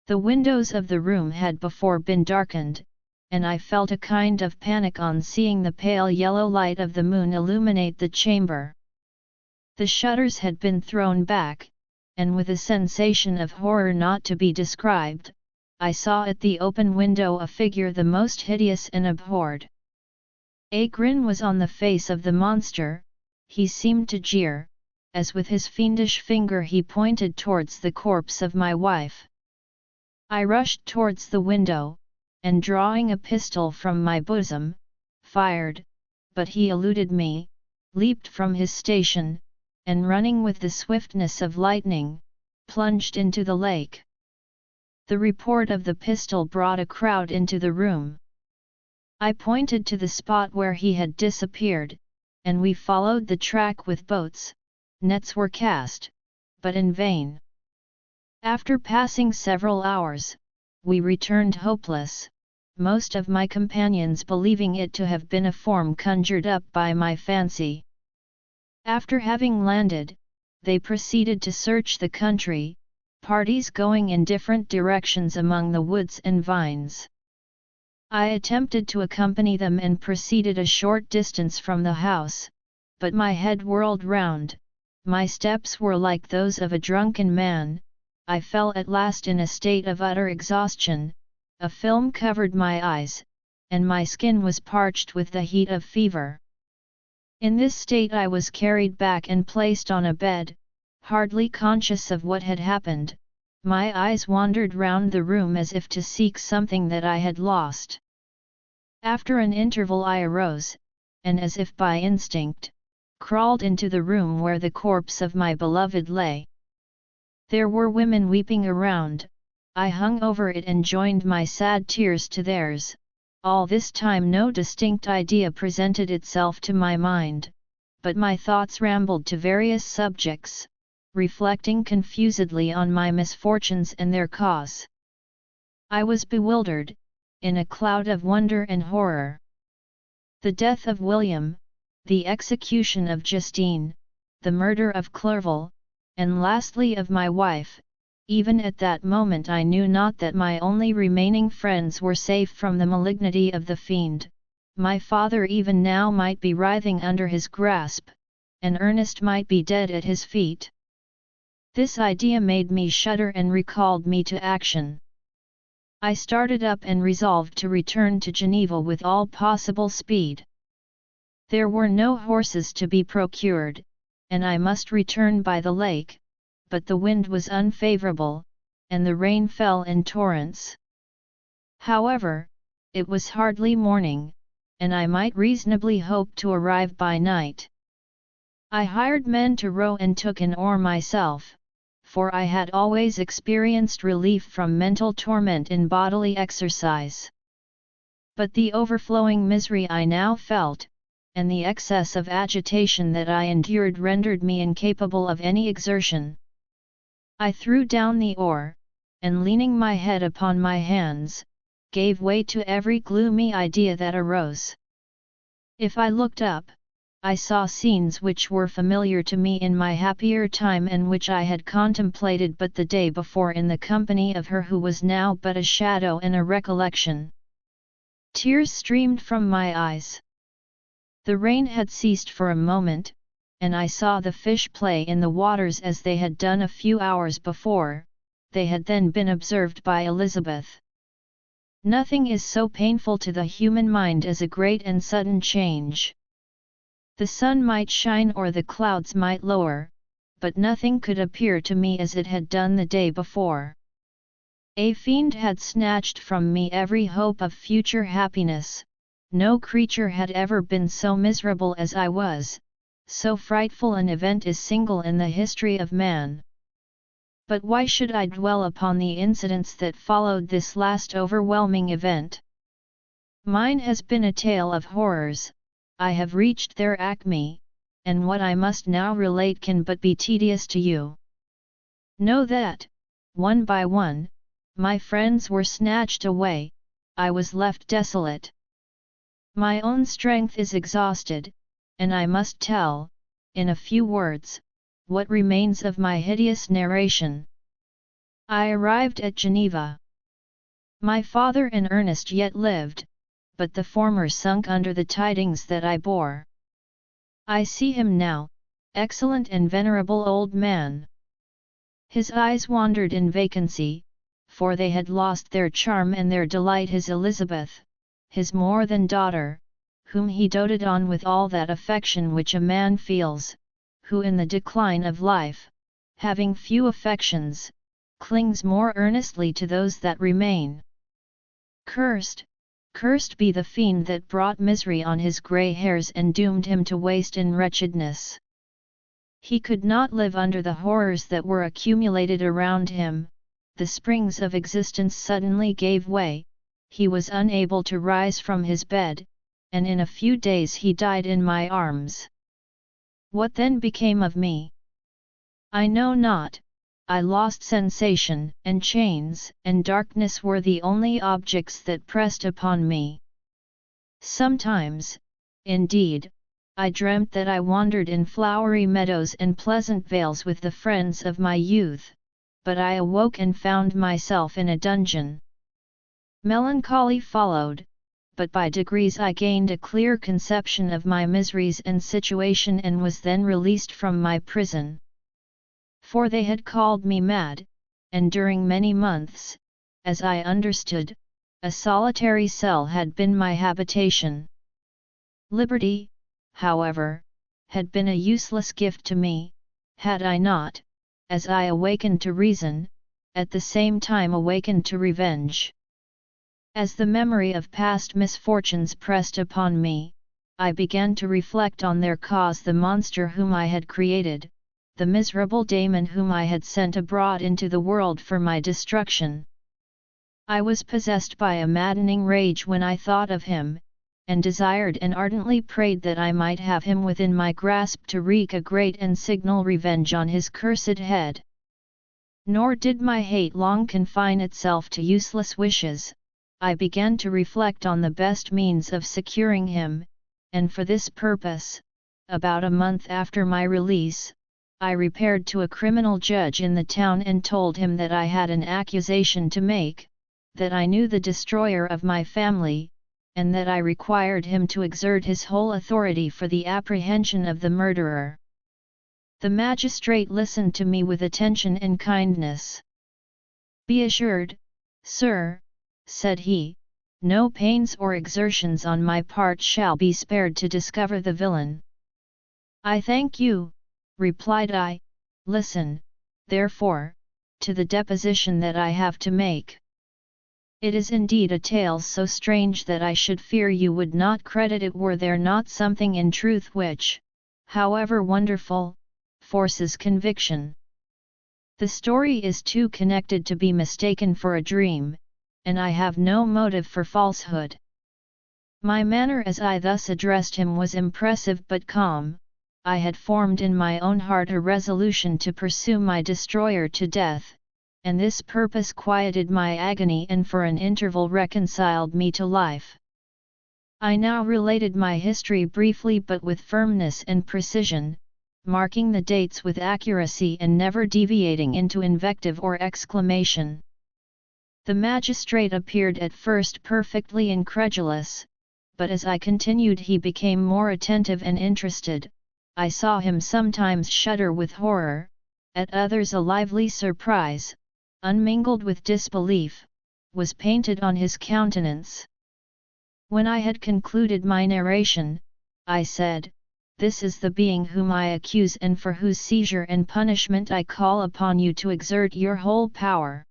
S1: The windows of the room had before been darkened, and I felt a kind of panic on seeing the pale yellow light of the moon illuminate the chamber. The shutters had been thrown back, and with a sensation of horror not to be described, I saw at the open window a figure the most hideous and abhorred. A grin was on the face of the monster, he seemed to jeer, as with his fiendish finger he pointed towards the corpse of my wife. I rushed towards the window, and drawing a pistol from my bosom, fired, but he eluded me, leaped from his station, and running with the swiftness of lightning, plunged into the lake. The report of the pistol brought a crowd into the room. I pointed to the spot where he had disappeared, and we followed the track with boats, nets were cast, but in vain. After passing several hours, we returned hopeless, most of my companions believing it to have been a form conjured up by my fancy. After having landed, they proceeded to search the country, parties going in different directions among the woods and vines. I attempted to accompany them and proceeded a short distance from the house, but my head whirled round, my steps were like those of a drunken man, I fell at last in a state of utter exhaustion, a film covered my eyes, and my skin was parched with the heat of fever. In this state I was carried back and placed on a bed, hardly conscious of what had happened. My eyes wandered round the room as if to seek something that I had lost. After an interval I arose, and as if by instinct, crawled into the room where the corpse of my beloved lay. There were women weeping around, I hung over it and joined my sad tears to theirs. All this time no distinct idea presented itself to my mind, but my thoughts rambled to various subjects, reflecting confusedly on my misfortunes and their cause. I was bewildered, in a cloud of wonder and horror. The death of William, the execution of Justine, the murder of Clerval, and lastly of my wife, even at that moment I knew not that my only remaining friends were safe from the malignity of the fiend. My father even now might be writhing under his grasp, and Ernest might be dead at his feet. This idea made me shudder and recalled me to action. I started up and resolved to return to Geneva with all possible speed. There were no horses to be procured, and I must return by the lake, but the wind was unfavourable, and the rain fell in torrents. However, it was hardly morning, and I might reasonably hope to arrive by night. I hired men to row and took an oar myself, for I had always experienced relief from mental torment in bodily exercise. But the overflowing misery I now felt, and the excess of agitation that I endured rendered me incapable of any exertion. I threw down the oar, and leaning my head upon my hands, gave way to every gloomy idea that arose. If I looked up, I saw scenes which were familiar to me in my happier time and which I had contemplated but the day before in the company of her who was now but a shadow and a recollection. Tears streamed from my eyes. The rain had ceased for a moment, and I saw the fish play in the waters as they had done a few hours before. They had then been observed by Elizabeth. Nothing is so painful to the human mind as a great and sudden change. The sun might shine or the clouds might lower, but nothing could appear to me as it had done the day before. A fiend had snatched from me every hope of future happiness. No creature had ever been so miserable as I was, so frightful an event is single in the history of man. But why should I dwell upon the incidents that followed this last overwhelming event? Mine has been a tale of horrors. I have reached their acme, and what I must now relate can but be tedious to you. Know that, one by one, my friends were snatched away, I was left desolate. My own strength is exhausted, and I must tell, in a few words, what remains of my hideous narration. I arrived at Geneva. My father and Ernest yet lived, but the former sunk under the tidings that I bore. I see him now, excellent and venerable old man. His eyes wandered in vacancy, for they had lost their charm and their delight. His Elizabeth, his more than daughter, whom he doted on with all that affection which a man feels, who in the decline of life, having few affections, clings more earnestly to those that remain. Cursed, cursed be the fiend that brought misery on his grey hairs and doomed him to waste in wretchedness. He could not live under the horrors that were accumulated around him. The springs of existence suddenly gave way, he was unable to rise from his bed, and in a few days he died in my arms. What then became of me? I know not. I lost sensation, and chains and darkness were the only objects that pressed upon me. Sometimes, indeed, I dreamt that I wandered in flowery meadows and pleasant vales with the friends of my youth, but I awoke and found myself in a dungeon. Melancholy followed, but by degrees I gained a clear conception of my miseries and situation and was then released from my prison. For they had called me mad, and during many months, as I understood, a solitary cell had been my habitation. Liberty, however, had been a useless gift to me, had I not, as I awakened to reason, at the same time awakened to revenge. As the memory of past misfortunes pressed upon me, I began to reflect on their cause, the monster whom I had created, the miserable Damon whom I had sent abroad into the world for my destruction. I was possessed by a maddening rage when I thought of him, and desired and ardently prayed that I might have him within my grasp to wreak a great and signal revenge on his cursed head. Nor did my hate long confine itself to useless wishes. I began to reflect on the best means of securing him, and for this purpose, about a month after my release, I repaired to a criminal judge in the town and told him that I had an accusation to make, that I knew the destroyer of my family, and that I required him to exert his whole authority for the apprehension of the murderer. The magistrate listened to me with attention and kindness. "Be assured, sir," said he, "no pains or exertions on my part shall be spared to discover the villain." "I thank you," replied I. "Listen, therefore, to the deposition that I have to make. It is indeed a tale so strange that I should fear you would not credit it were there not something in truth which, however wonderful, forces conviction. The story is too connected to be mistaken for a dream, and I have no motive for falsehood. My manner as I thus addressed him was impressive but calm. I had formed in my own heart a resolution to pursue my destroyer to death, and this purpose quieted my agony and for an interval reconciled me to life. I now related my history briefly but with firmness and precision, marking the dates with accuracy and never deviating into invective or exclamation. The magistrate appeared at first perfectly incredulous, but as I continued he became more attentive and interested. I saw him sometimes shudder with horror, at others a lively surprise, unmingled with disbelief, was painted on his countenance. When I had concluded my narration, I said, "This is the being whom I accuse and for whose seizure and punishment I call upon you to exert your whole power.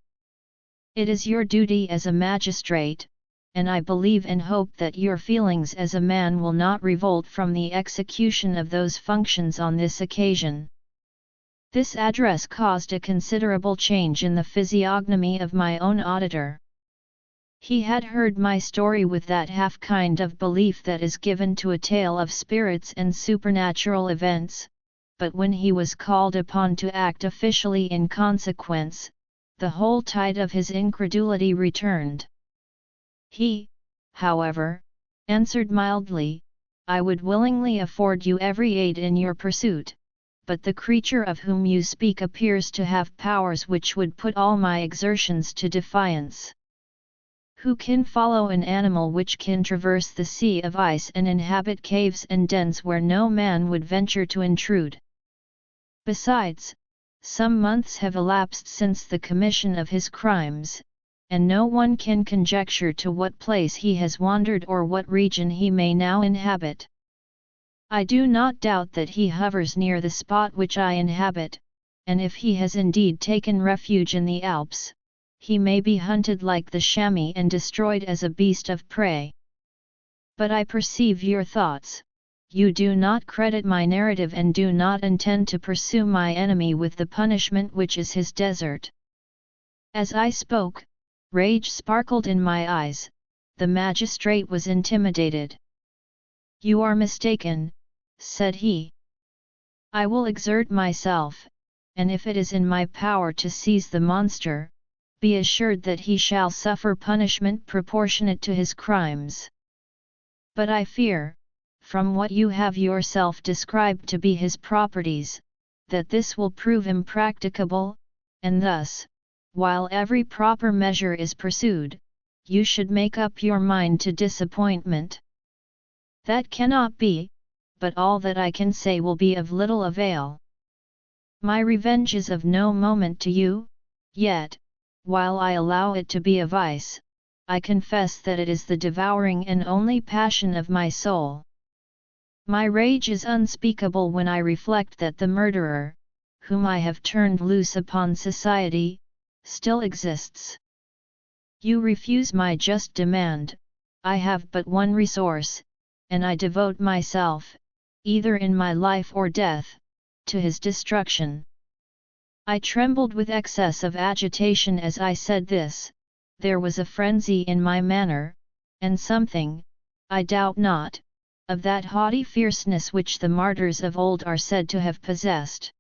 S1: It is your duty as a magistrate, and I believe and hope that your feelings as a man will not revolt from the execution of those functions on this occasion." This address caused a considerable change in the physiognomy of my own auditor. He had heard my story with that half kind of belief that is given to a tale of spirits and supernatural events, but when he was called upon to act officially in consequence, the whole tide of his incredulity returned. He, however, answered mildly, "I would willingly afford you every aid in your pursuit, but the creature of whom you speak appears to have powers which would put all my exertions to defiance. Who can follow an animal which can traverse the sea of ice and inhabit caves and dens where no man would venture to intrude? Besides, some months have elapsed since the commission of his crimes, and no one can conjecture to what place he has wandered or what region he may now inhabit. I do not doubt that he hovers near the spot which I inhabit, and if he has indeed taken refuge in the Alps, he may be hunted like the chamois and destroyed as a beast of prey. But I perceive your thoughts. You do not credit my narrative and do not intend to pursue my enemy with the punishment which is his desert." As I spoke, rage sparkled in my eyes. The magistrate was intimidated. "You are mistaken," said he. "I will exert myself, and if it is in my power to seize the monster, be assured that he shall suffer punishment proportionate to his crimes. But I fear, from what you have yourself described to be his properties, that this will prove impracticable, and thus, while every proper measure is pursued, you should make up your mind to disappointment. That cannot be, but all that I can say will be of little avail. My revenge is of no moment to you, yet, while I allow it to be a vice, I confess that it is the devouring and only passion of my soul. My rage is unspeakable when I reflect that the murderer, whom I have turned loose upon society, still exists. You refuse my just demand. I have but one resource, and I devote myself, either in my life or death, to his destruction." I trembled with excess of agitation as I said this. There was a frenzy in my manner, and something, I doubt not, of that haughty fierceness which the martyrs of old are said to have possessed.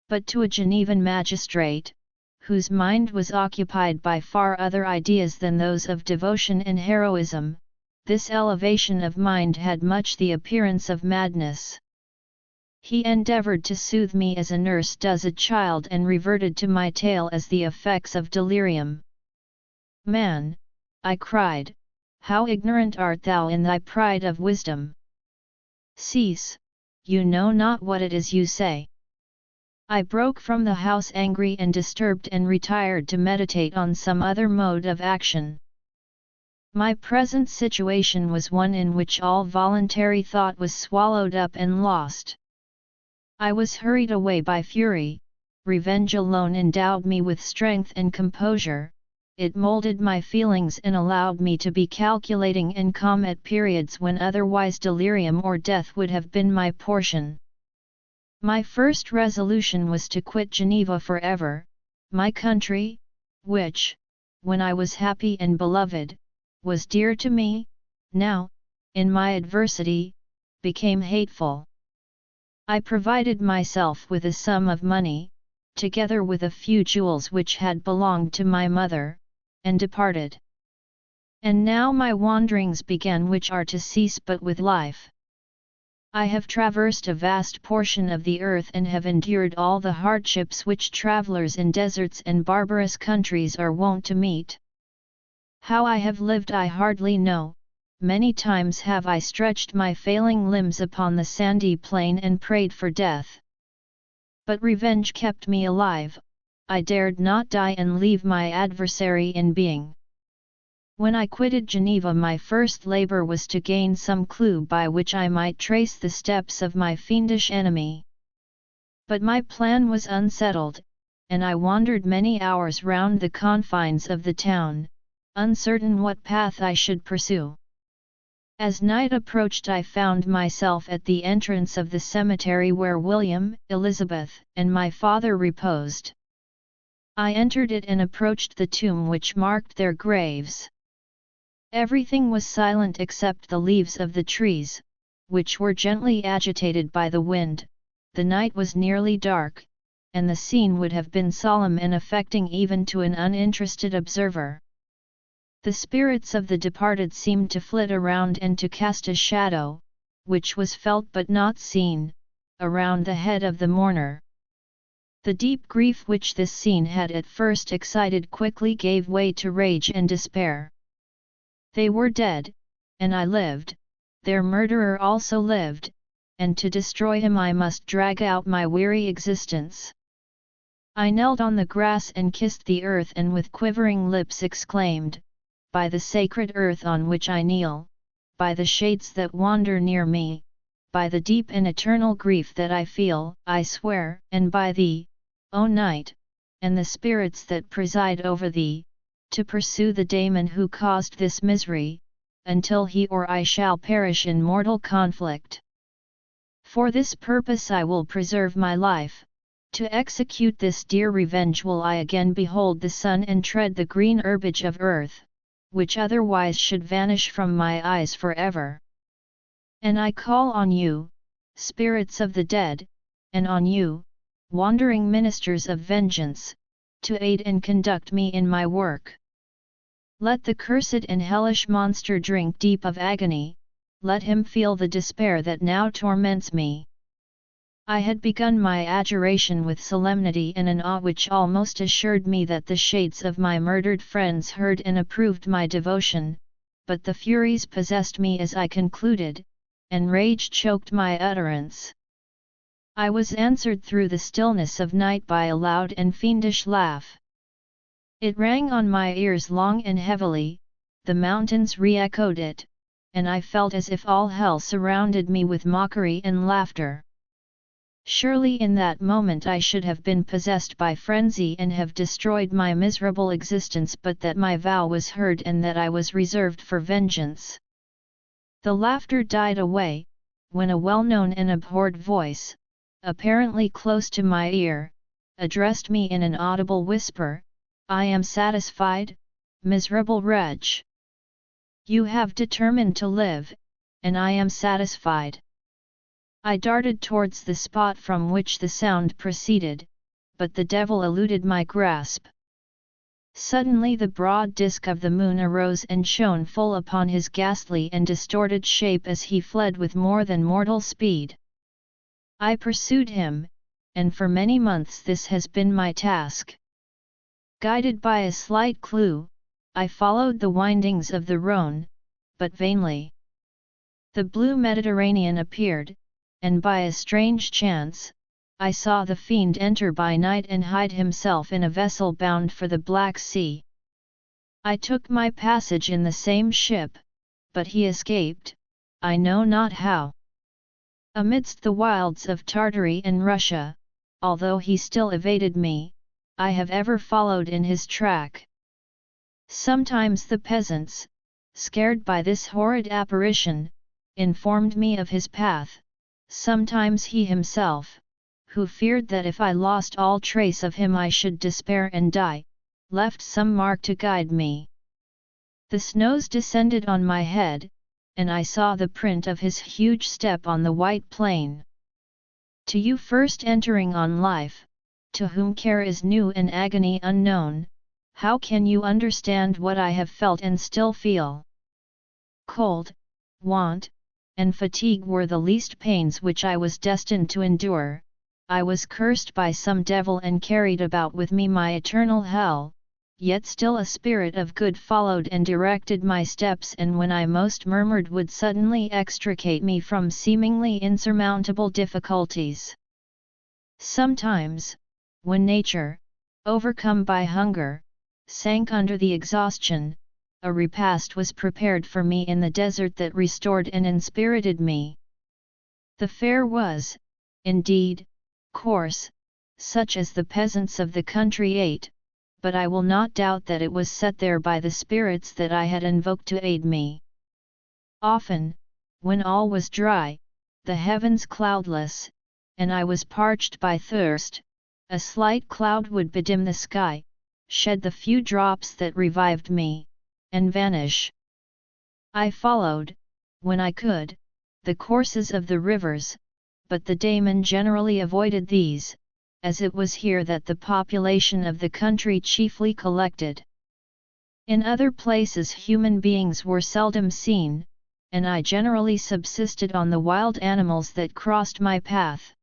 S1: But to a Genevan magistrate, whose mind was occupied by far other ideas than those of devotion and heroism, this elevation of mind had much the appearance of madness. He endeavored to soothe me as a nurse does a child and reverted to my tale as the effects of delirium. "Man," I cried, "how ignorant art thou in thy pride of wisdom! Cease, you know not what it is you say." I broke from the house angry and disturbed and retired to meditate on some other mode of action. My present situation was one in which all voluntary thought was swallowed up and lost. I was hurried away by fury. Revenge alone endowed me with strength and composure. It molded my feelings and allowed me to be calculating and calm at periods when otherwise delirium or death would have been my portion. My first resolution was to quit Geneva forever, my country, which, when I was happy and beloved, was dear to me, now, in my adversity, became hateful. I provided myself with a sum of money, together with a few jewels which had belonged to my mother, and departed. And now my wanderings began, which are to cease but with life. I have traversed a vast portion of the earth and have endured all the hardships which travelers in deserts and barbarous countries are wont to meet. How I have lived I hardly know. Many times have I stretched my failing limbs upon the sandy plain and prayed for death. But revenge kept me alive, I dared not die and leave my adversary in being. When I quitted Geneva, my first labor was to gain some clue by which I might trace the steps of my fiendish enemy. But my plan was unsettled, and I wandered many hours round the confines of the town, uncertain what path I should pursue. As night approached, I found myself at the entrance of the cemetery where William, Elizabeth, and my father reposed. I entered it and approached the tomb which marked their graves. Everything was silent except the leaves of the trees, which were gently agitated by the wind. The night was nearly dark, and the scene would have been solemn and affecting even to an uninterested observer. The spirits of the departed seemed to flit around and to cast a shadow, which was felt but not seen, around the head of the mourner. The deep grief which this scene had at first excited quickly gave way to rage and despair. They were dead, and I lived, their murderer also lived, and to destroy him I must drag out my weary existence. I knelt on the grass and kissed the earth and with quivering lips exclaimed, "By the sacred earth on which I kneel, by the shades that wander near me, by the deep and eternal grief that I feel, I swear, and by thee, O night, and the spirits that preside over thee, to pursue the daemon who caused this misery, until he or I shall perish in mortal conflict. For this purpose I will preserve my life, to execute this dear revenge will I again behold the sun and tread the green herbage of earth, which otherwise should vanish from my eyes forever. And I call on you, spirits of the dead, and on you, wandering ministers of vengeance, to aid and conduct me in my work. Let the cursed and hellish monster drink deep of agony, let him feel the despair that now torments me." I had begun my adjuration with solemnity and an awe which almost assured me that the shades of my murdered friends heard and approved my devotion, but the furies possessed me as I concluded, and rage choked my utterance. I was answered through the stillness of night by a loud and fiendish laugh. It rang on my ears long and heavily, the mountains re-echoed it, and I felt as if all hell surrounded me with mockery and laughter. Surely in that moment I should have been possessed by frenzy and have destroyed my miserable existence, but that my vow was heard and that I was reserved for vengeance. The laughter died away, when a well-known and abhorred voice, apparently close to my ear, addressed me in an audible whisper, "I am satisfied, miserable wretch. You have determined to live, and I am satisfied." I darted towards the spot from which the sound proceeded, but the devil eluded my grasp. Suddenly the broad disk of the moon arose and shone full upon his ghastly and distorted shape as he fled with more than mortal speed. I pursued him, and for many months this has been my task. Guided by a slight clue, I followed the windings of the Rhône, but vainly. The blue Mediterranean appeared, and by a strange chance, I saw the fiend enter by night and hide himself in a vessel bound for the Black Sea. I took my passage in the same ship, but he escaped, I know not how. Amidst the wilds of Tartary and Russia, although he still evaded me, I have ever followed in his track. Sometimes the peasants, scared by this horrid apparition, informed me of his path. Sometimes he himself, who feared that if I lost all trace of him I should despair and die, left some mark to guide me. The snows descended on my head, and I saw the print of his huge step on the white plain. To you first entering on life, to whom care is new and agony unknown, how can you understand what I have felt and still feel? Cold, want, and fatigue were the least pains which I was destined to endure. I was cursed by some devil and carried about with me my eternal hell, yet still a spirit of good followed and directed my steps, and when I most murmured would suddenly extricate me from seemingly insurmountable difficulties. Sometimes, when nature, overcome by hunger, sank under the exhaustion, a repast was prepared for me in the desert that restored and inspirited me. The fare was, indeed, coarse, such as the peasants of the country ate, but I will not doubt that it was set there by the spirits that I had invoked to aid me. Often, when all was dry, the heavens cloudless, and I was parched by thirst, a slight cloud would bedim the sky, shed the few drops that revived me, and vanish. I followed, when I could, the courses of the rivers, but the daemon generally avoided these, as it was here that the population of the country chiefly collected. In other places human beings were seldom seen, and I generally subsisted on the wild animals that crossed my path.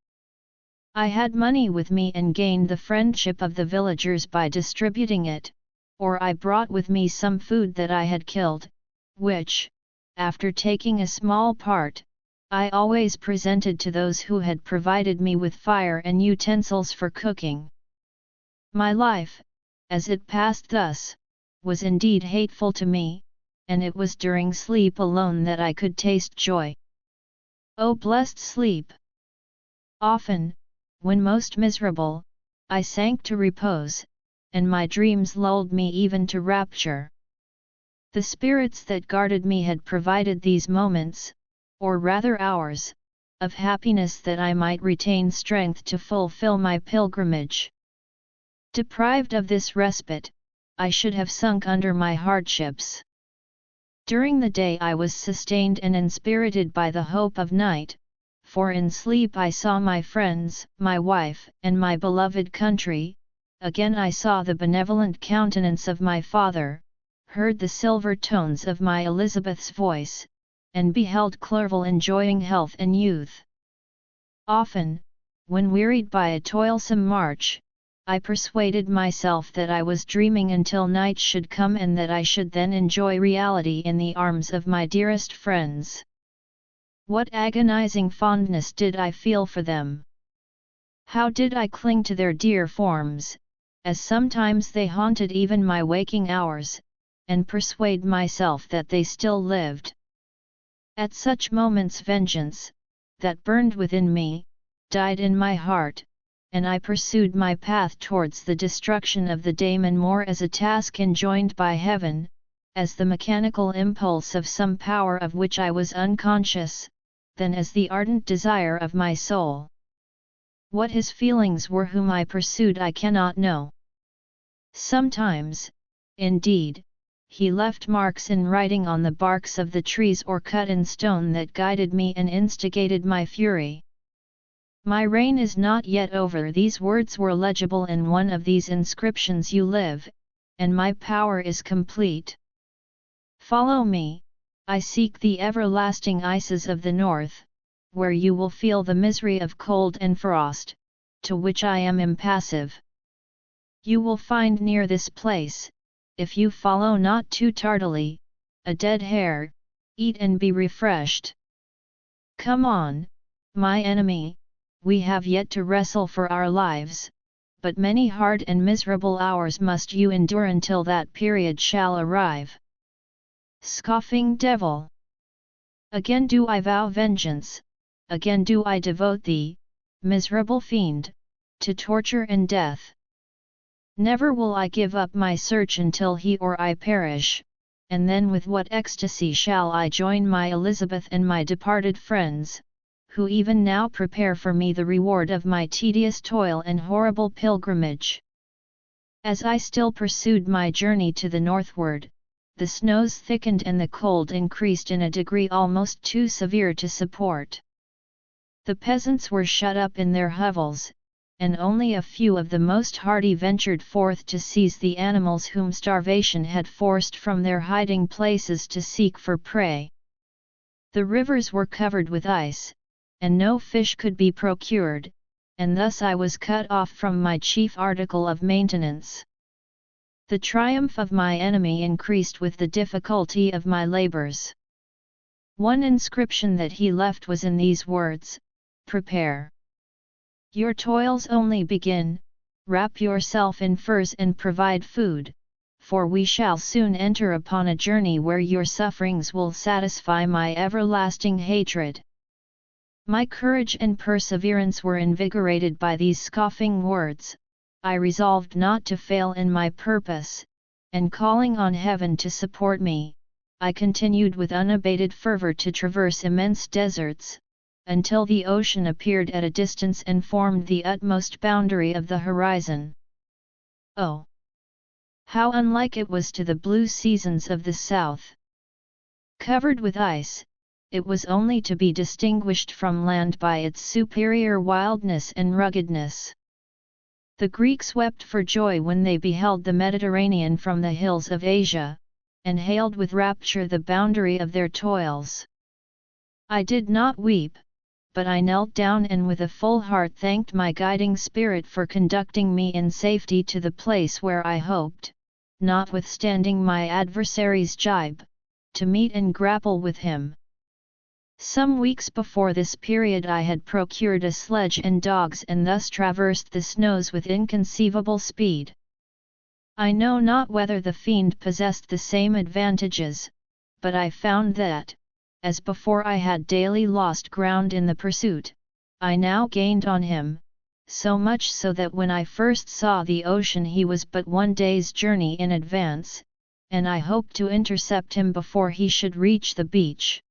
S1: I had money with me and gained the friendship of the villagers by distributing it, or I brought with me some food that I had killed, which, after taking a small part, I always presented to those who had provided me with fire and utensils for cooking. My life, as it passed thus, was indeed hateful to me, and it was during sleep alone that I could taste joy. O blessed sleep! Often, when most miserable, I sank to repose, and my dreams lulled me even to rapture. The spirits that guarded me had provided these moments, or rather hours, of happiness that I might retain strength to fulfill my pilgrimage. Deprived of this respite, I should have sunk under my hardships. During the day I was sustained and inspirited by the hope of night, for in sleep I saw my friends, my wife, and my beloved country. Again I saw the benevolent countenance of my father, heard the silver tones of my Elizabeth's voice, and beheld Clerval enjoying health and youth. Often, when wearied by a toilsome march, I persuaded myself that I was dreaming until night should come and that I should then enjoy reality in the arms of my dearest friends. What agonizing fondness did I feel for them! How did I cling to their dear forms, as sometimes they haunted even my waking hours, and persuade myself that they still lived. At such moments vengeance, that burned within me, died in my heart, and I pursued my path towards the destruction of the daemon more as a task enjoined by heaven, as the mechanical impulse of some power of which I was unconscious, than as the ardent desire of my soul. What his feelings were whom I pursued I cannot know. Sometimes, indeed, he left marks in writing on the barks of the trees or cut in stone that guided me and instigated my fury. My reign is not yet over. These words were legible in one of these inscriptions: you live, and my power is complete. Follow me, I seek the everlasting ices of the north, where you will feel the misery of cold and frost, to which I am impassive. You will find near this place, if you follow not too tardily, a dead hare. Eat and be refreshed. Come on, my enemy, we have yet to wrestle for our lives, but many hard and miserable hours must you endure until that period shall arrive. Scoffing devil! Again do I vow vengeance, again do I devote thee, miserable fiend, to torture and death. Never will I give up my search until he or I perish, and then with what ecstasy shall I join my Elizabeth and my departed friends, who even now prepare for me the reward of my tedious toil and horrible pilgrimage. As I still pursued my journey to the northward, the snows thickened and the cold increased in a degree almost too severe to support. The peasants were shut up in their hovels, and only a few of the most hardy ventured forth to seize the animals whom starvation had forced from their hiding places to seek for prey. The rivers were covered with ice, and no fish could be procured, and thus I was cut off from my chief article of maintenance. The triumph of my enemy increased with the difficulty of my labors. One inscription that he left was in these words: "Prepare. Your toils only begin, wrap yourself in furs and provide food, for we shall soon enter upon a journey where your sufferings will satisfy my everlasting hatred." My courage and perseverance were invigorated by these scoffing words. I resolved not to fail in my purpose, and calling on heaven to support me, I continued with unabated fervor to traverse immense deserts, until the ocean appeared at a distance and formed the utmost boundary of the horizon. Oh! How unlike it was to the blue seasons of the south! Covered with ice, it was only to be distinguished from land by its superior wildness and ruggedness. The Greeks wept for joy when they beheld the Mediterranean from the hills of Asia, and hailed with rapture the boundary of their toils. I did not weep, but I knelt down and with a full heart thanked my guiding spirit for conducting me in safety to the place where I hoped, notwithstanding my adversary's jibe, to meet and grapple with him. Some weeks before this period I had procured a sledge and dogs and thus traversed the snows with inconceivable speed. I know not whether the fiend possessed the same advantages, but I found that, as before I had daily lost ground in the pursuit, I now gained on him, so much so that when I first saw the ocean he was but 1 day's journey in advance, and I hoped to intercept him before he should reach the beach.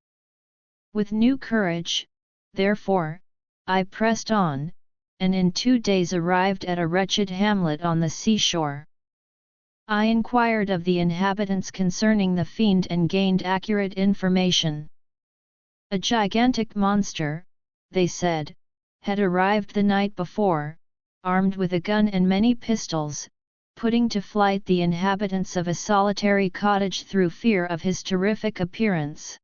S1: With new courage, therefore, I pressed on, and in 2 days arrived at a wretched hamlet on the seashore. I inquired of the inhabitants concerning the fiend and gained accurate information. A gigantic monster, they said, had arrived the night before, armed with a gun and many pistols, putting to flight the inhabitants of a solitary cottage through fear of his terrific appearance.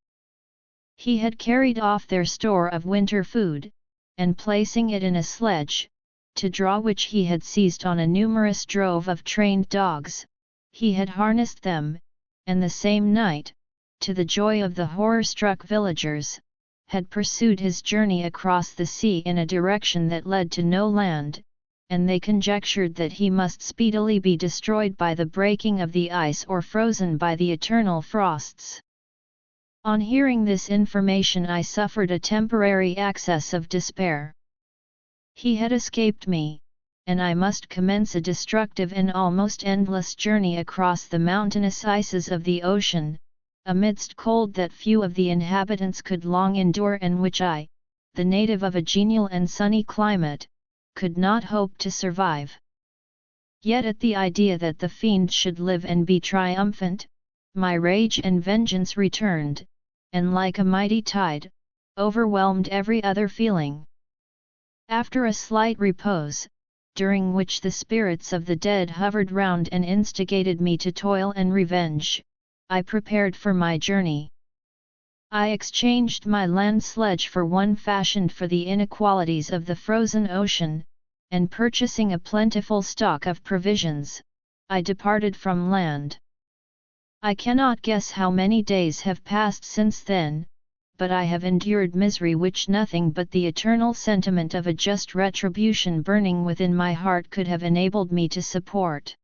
S1: He had carried off their store of winter food, and placing it in a sledge, to draw which he had seized on a numerous drove of trained dogs, he had harnessed them, and the same night, to the joy of the horror-struck villagers, had pursued his journey across the sea in a direction that led to no land, and they conjectured that he must speedily be destroyed by the breaking of the ice or frozen by the eternal frosts. On hearing this information I suffered a temporary access of despair. He had escaped me, and I must commence a destructive and almost endless journey across the mountainous ices of the ocean, amidst cold that few of the inhabitants could long endure and which I, the native of a genial and sunny climate, could not hope to survive. Yet at the idea that the fiend should live and be triumphant, my rage and vengeance returned, and like a mighty tide, overwhelmed every other feeling. After a slight repose, during which the spirits of the dead hovered round and instigated me to toil and revenge, I prepared for my journey. I exchanged my land sledge for one fashioned for the inequalities of the frozen ocean, and purchasing a plentiful stock of provisions, I departed from land. I cannot guess how many days have passed since then, but I have endured misery which nothing but the eternal sentiment of a just retribution burning within my heart could have enabled me to support.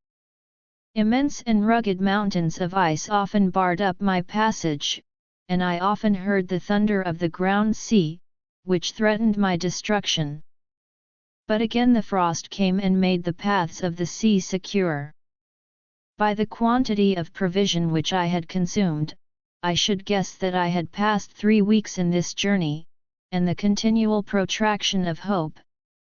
S1: Immense and rugged mountains of ice often barred up my passage, and I often heard the thunder of the ground sea, which threatened my destruction. But again the frost came and made the paths of the sea secure. By the quantity of provision which I had consumed, I should guess that I had passed 3 weeks in this journey, and the continual protraction of hope,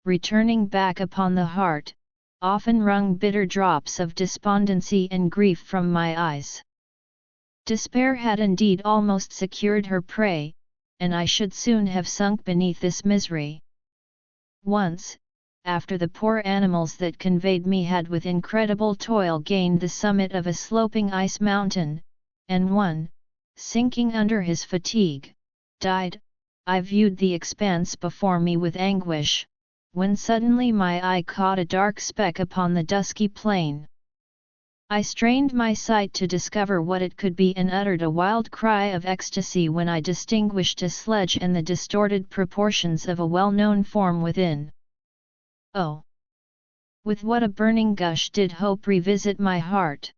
S1: returning back upon the heart, often wrung bitter drops of despondency and grief from my eyes. Despair had indeed almost secured her prey, and I should soon have sunk beneath this misery. Once, after the poor animals that conveyed me had with incredible toil gained the summit of a sloping ice mountain, and one, sinking under his fatigue, died, I viewed the expanse before me with anguish, when suddenly my eye caught a dark speck upon the dusky plain. I strained my sight to discover what it could be and uttered a wild cry of ecstasy when I distinguished a sledge and the distorted proportions of a well-known form within. Oh! With what a burning gush did hope revisit my heart!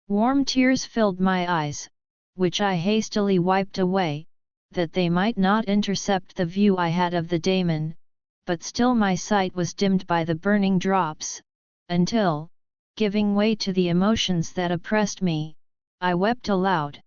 S1: Warm tears filled my eyes, which I hastily wiped away, that they might not intercept the view I had of the daemon, but still my sight was dimmed by the burning drops, until, giving way to the emotions that oppressed me, I wept aloud.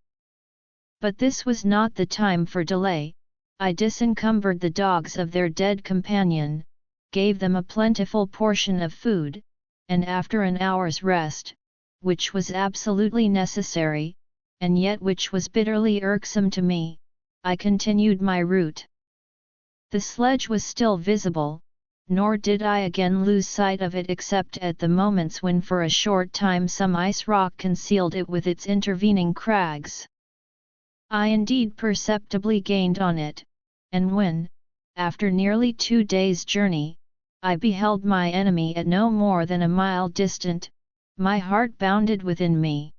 S1: But this was not the time for delay. I disencumbered the dogs of their dead companion, gave them a plentiful portion of food, and after an hour's rest, which was absolutely necessary, and yet which was bitterly irksome to me, I continued my route. The sledge was still visible, nor did I again lose sight of it except at the moments when for a short time some ice rock concealed it with its intervening crags. I indeed perceptibly gained on it, and when, after nearly 2 days' journey, I beheld my enemy at no more than a mile distant, my heart bounded within me.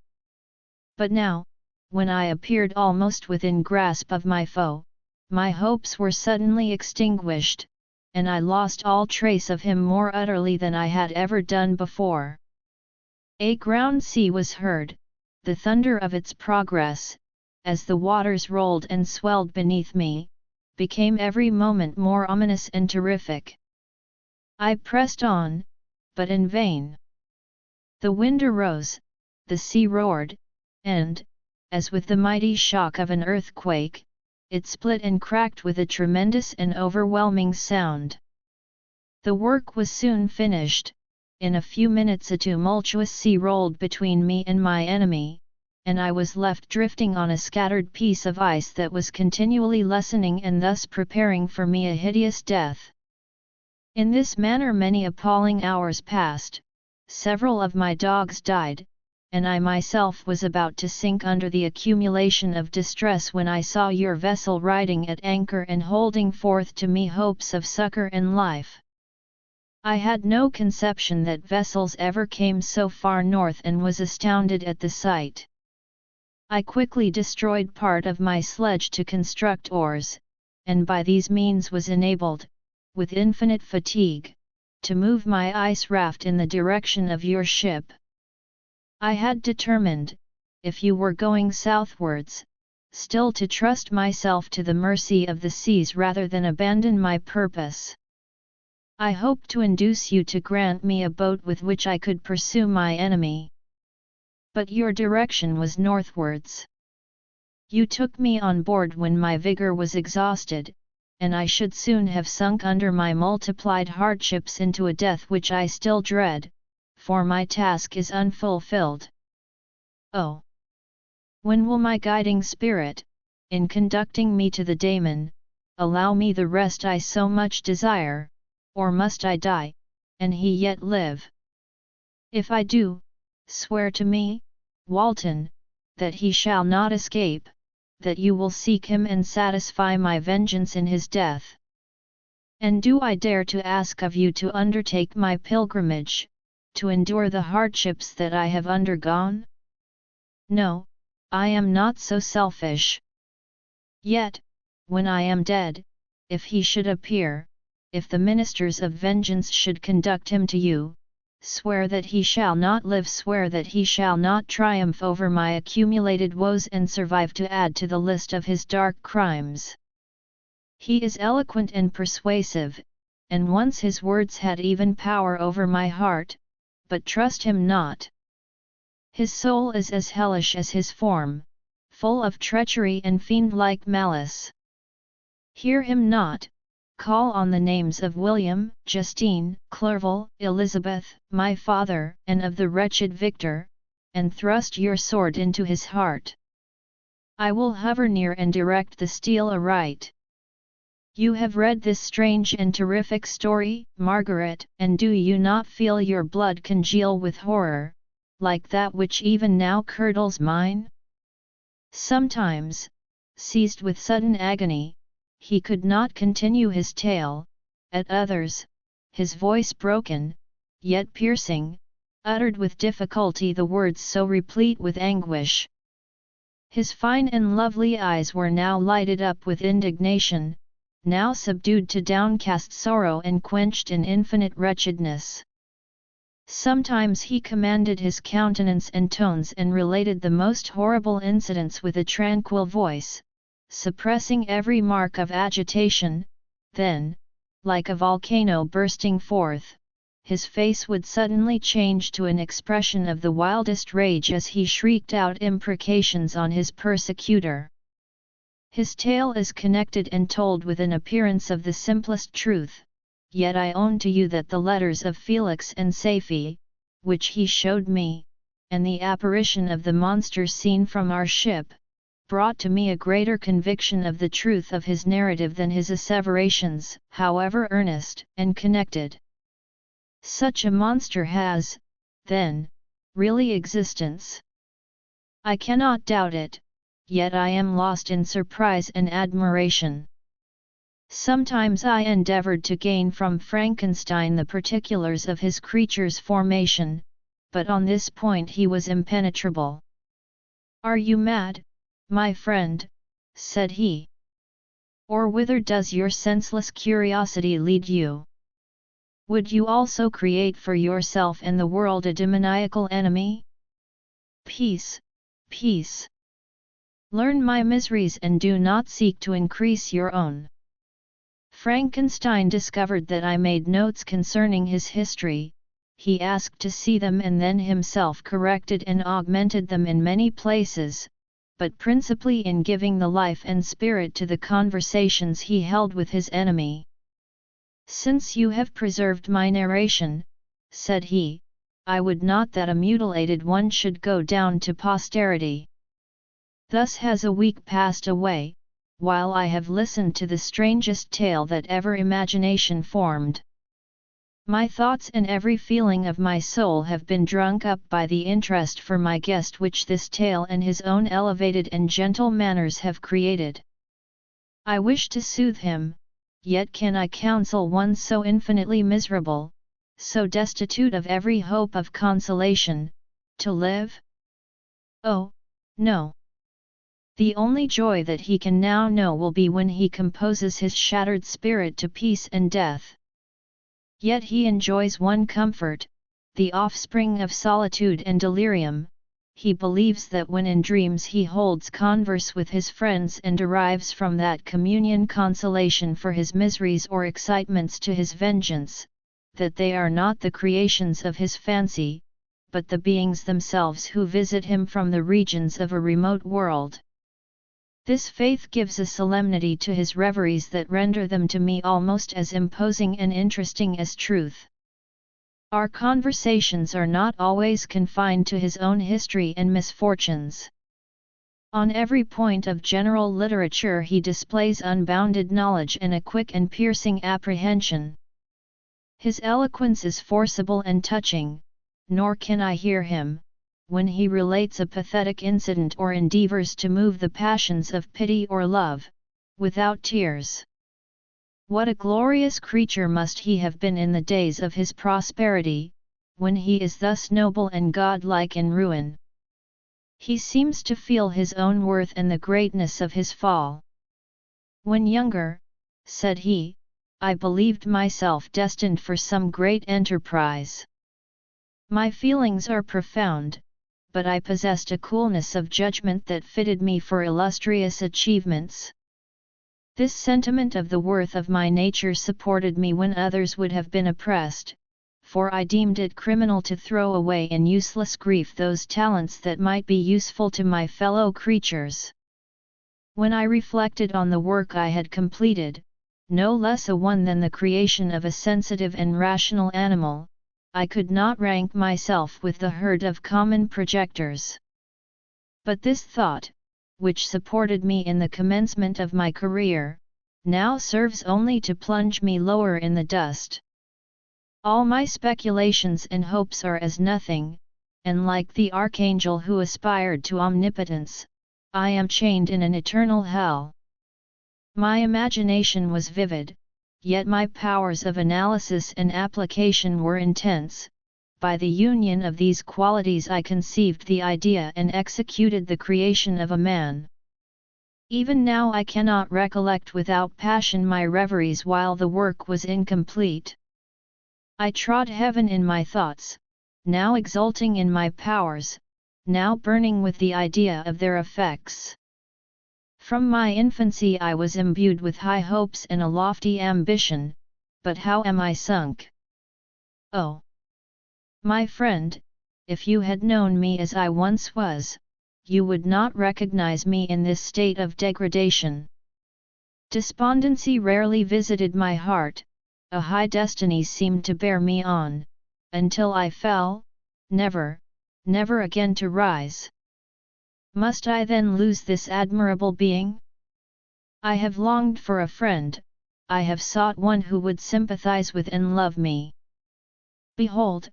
S1: But now, when I appeared almost within grasp of my foe, my hopes were suddenly extinguished, and I lost all trace of him more utterly than I had ever done before. A ground sea was heard, the thunder of its progress, as the waters rolled and swelled beneath me, became every moment more ominous and terrific. I pressed on, but in vain. The wind arose, the sea roared, and, as with the mighty shock of an earthquake, it split and cracked with a tremendous and overwhelming sound. The work was soon finished. In a few minutes a tumultuous sea rolled between me and my enemy, and I was left drifting on a scattered piece of ice that was continually lessening and thus preparing for me a hideous death. In this manner many appalling hours passed, several of my dogs died, and I myself was about to sink under the accumulation of distress when I saw your vessel riding at anchor and holding forth to me hopes of succor and life. I had no conception that vessels ever came so far north and was astounded at the sight. I quickly destroyed part of my sledge to construct oars, and by these means was enabled, with infinite fatigue, to move my ice raft in the direction of your ship. I had determined, if you were going southwards, still to trust myself to the mercy of the seas rather than abandon my purpose. I hoped to induce you to grant me a boat with which I could pursue my enemy. But your direction was northwards. You took me on board when my vigour was exhausted, and I should soon have sunk under my multiplied hardships into a death which I still dread, for my task is unfulfilled. Oh! When will my guiding spirit, in conducting me to the daemon, allow me the rest I so much desire, or must I die, and he yet live? If I do, swear to me, Walton, that he shall not escape, that you will seek him and satisfy my vengeance in his death. And do I dare to ask of you to undertake my pilgrimage, to endure the hardships that I have undergone? No, I am not so selfish. Yet, when I am dead, if he should appear, if the ministers of vengeance should conduct him to you, swear that he shall not live, swear that he shall not triumph over my accumulated woes and survive to add to the list of his dark crimes. He is eloquent and persuasive, and once his words had even power over my heart, but trust him not. His soul is as hellish as his form, full of treachery and fiend-like malice. Hear him not. Call on the names of William, Justine, Clerval, Elizabeth, my father, and of the wretched Victor, and thrust your sword into his heart. I will hover near and direct the steel aright. You have read this strange and terrific story, Margaret, and do you not feel your blood congeal with horror, like that which even now curdles mine? Sometimes, seized with sudden agony, he could not continue his tale; at others, his voice broken, yet piercing, uttered with difficulty the words so replete with anguish. His fine and lovely eyes were now lighted up with indignation, now subdued to downcast sorrow and quenched in infinite wretchedness. Sometimes he commanded his countenance and tones and related the most horrible incidents with a tranquil voice, suppressing every mark of agitation; then, like a volcano bursting forth, his face would suddenly change to an expression of the wildest rage as he shrieked out imprecations on his persecutor. His tale is connected and told with an appearance of the simplest truth, yet I own to you that the letters of Felix and Safie, which he showed me, and the apparition of the monster seen from our ship, brought to me a greater conviction of the truth of his narrative than his asseverations, however earnest and connected. Such a monster has, then, really existence. I cannot doubt it, yet I am lost in surprise and admiration. Sometimes I endeavored to gain from Frankenstein the particulars of his creature's formation, but on this point he was impenetrable. "Are you mad, my friend?" said he. "Or whither does your senseless curiosity lead you? Would you also create for yourself and the world a demoniacal enemy? Peace, peace! Learn my miseries and do not seek to increase your own." Frankenstein discovered that I made notes concerning his history. He asked to see them and then himself corrected and augmented them in many places, but principally in giving the life and spirit to the conversations he held with his enemy. "Since you have preserved my narration," said he, "I would not that a mutilated one should go down to posterity. Thus has a week passed away, while I have listened to the strangest tale that ever imagination formed. My thoughts and every feeling of my soul have been drunk up by the interest for my guest which this tale and his own elevated and gentle manners have created. I wish to soothe him, yet can I counsel one so infinitely miserable, so destitute of every hope of consolation, to live? Oh, no! The only joy that he can now know will be when he composes his shattered spirit to peace and death. Yet he enjoys one comfort, the offspring of solitude and delirium. He believes that when in dreams he holds converse with his friends and derives from that communion consolation for his miseries or excitements to his vengeance, that they are not the creations of his fancy, but the beings themselves who visit him from the regions of a remote world. This faith gives a solemnity to his reveries that render them to me almost as imposing and interesting as truth. Our conversations are not always confined to his own history and misfortunes. On every point of general literature he displays unbounded knowledge and a quick and piercing apprehension. His eloquence is forcible and touching, nor can I hear him, when he relates a pathetic incident or endeavors to move the passions of pity or love, without tears. What a glorious creature must he have been in the days of his prosperity, when he is thus noble and godlike in ruin. He seems to feel his own worth and the greatness of his fall. "When younger," said he, "I believed myself destined for some great enterprise. My feelings are profound, but I possessed a coolness of judgment that fitted me for illustrious achievements. This sentiment of the worth of my nature supported me when others would have been oppressed, for I deemed it criminal to throw away in useless grief those talents that might be useful to my fellow creatures. When I reflected on the work I had completed, no less a one than the creation of a sensitive and rational animal, I could not rank myself with the herd of common projectors. But this thought, which supported me in the commencement of my career, now serves only to plunge me lower in the dust. All my speculations and hopes are as nothing, and like the archangel who aspired to omnipotence, I am chained in an eternal hell. My imagination was vivid, yet my powers of analysis and application were intense. By the union of these qualities I conceived the idea and executed the creation of a man. Even now I cannot recollect without passion my reveries while the work was incomplete. I trod heaven in my thoughts, now exulting in my powers, now burning with the idea of their effects. From my infancy I was imbued with high hopes and a lofty ambition, but how am I sunk? Oh! My friend, if you had known me as I once was, you would not recognize me in this state of degradation. Despondency rarely visited my heart, a high destiny seemed to bear me on, until I fell, never, never again to rise. Must I then lose this admirable being? I have longed for a friend, I have sought one who would sympathize with and love me. Behold,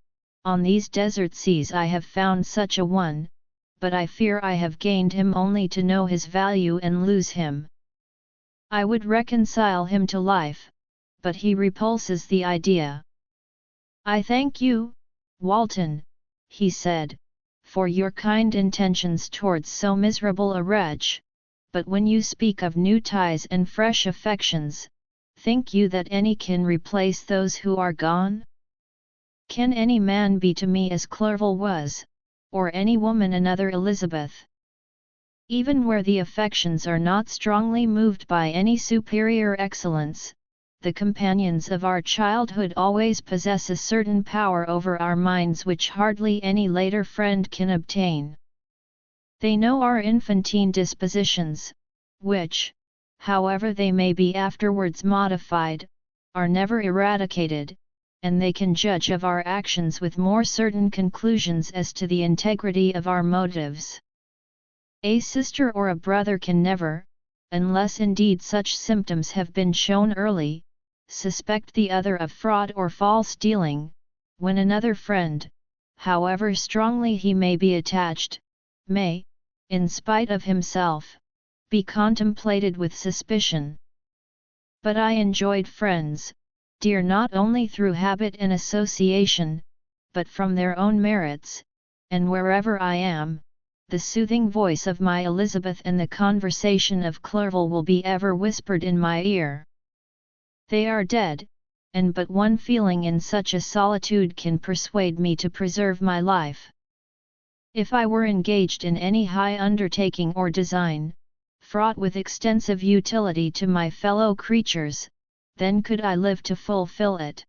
S1: on these desert seas I have found such a one, but I fear I have gained him only to know his value and lose him. I would reconcile him to life, but he repulses the idea. I thank you, Walton, he said, for your kind intentions towards so miserable a wretch, but when you speak of new ties and fresh affections, think you that any can replace those who are gone? Can any man be to me as Clerval was, or any woman another Elizabeth? Even where the affections are not strongly moved by any superior excellence, the companions of our childhood always possess a certain power over our minds which hardly any later friend can obtain. They know our infantine dispositions, which, however they may be afterwards modified, are never eradicated, and they can judge of our actions with more certain conclusions as to the integrity of our motives. A sister or a brother can never, unless indeed such symptoms have been shown early, suspect the other of fraud or false dealing, when another friend, however strongly he may be attached, may, in spite of himself, be contemplated with suspicion. But I enjoyed friends, dear not only through habit and association, but from their own merits, and wherever I am, the soothing voice of my Elizabeth and the conversation of Clerval will be ever whispered in my ear. They are dead, and but one feeling in such a solitude can persuade me to preserve my life. If I were engaged in any high undertaking or design, fraught with extensive utility to my fellow creatures, then could I live to fulfill it.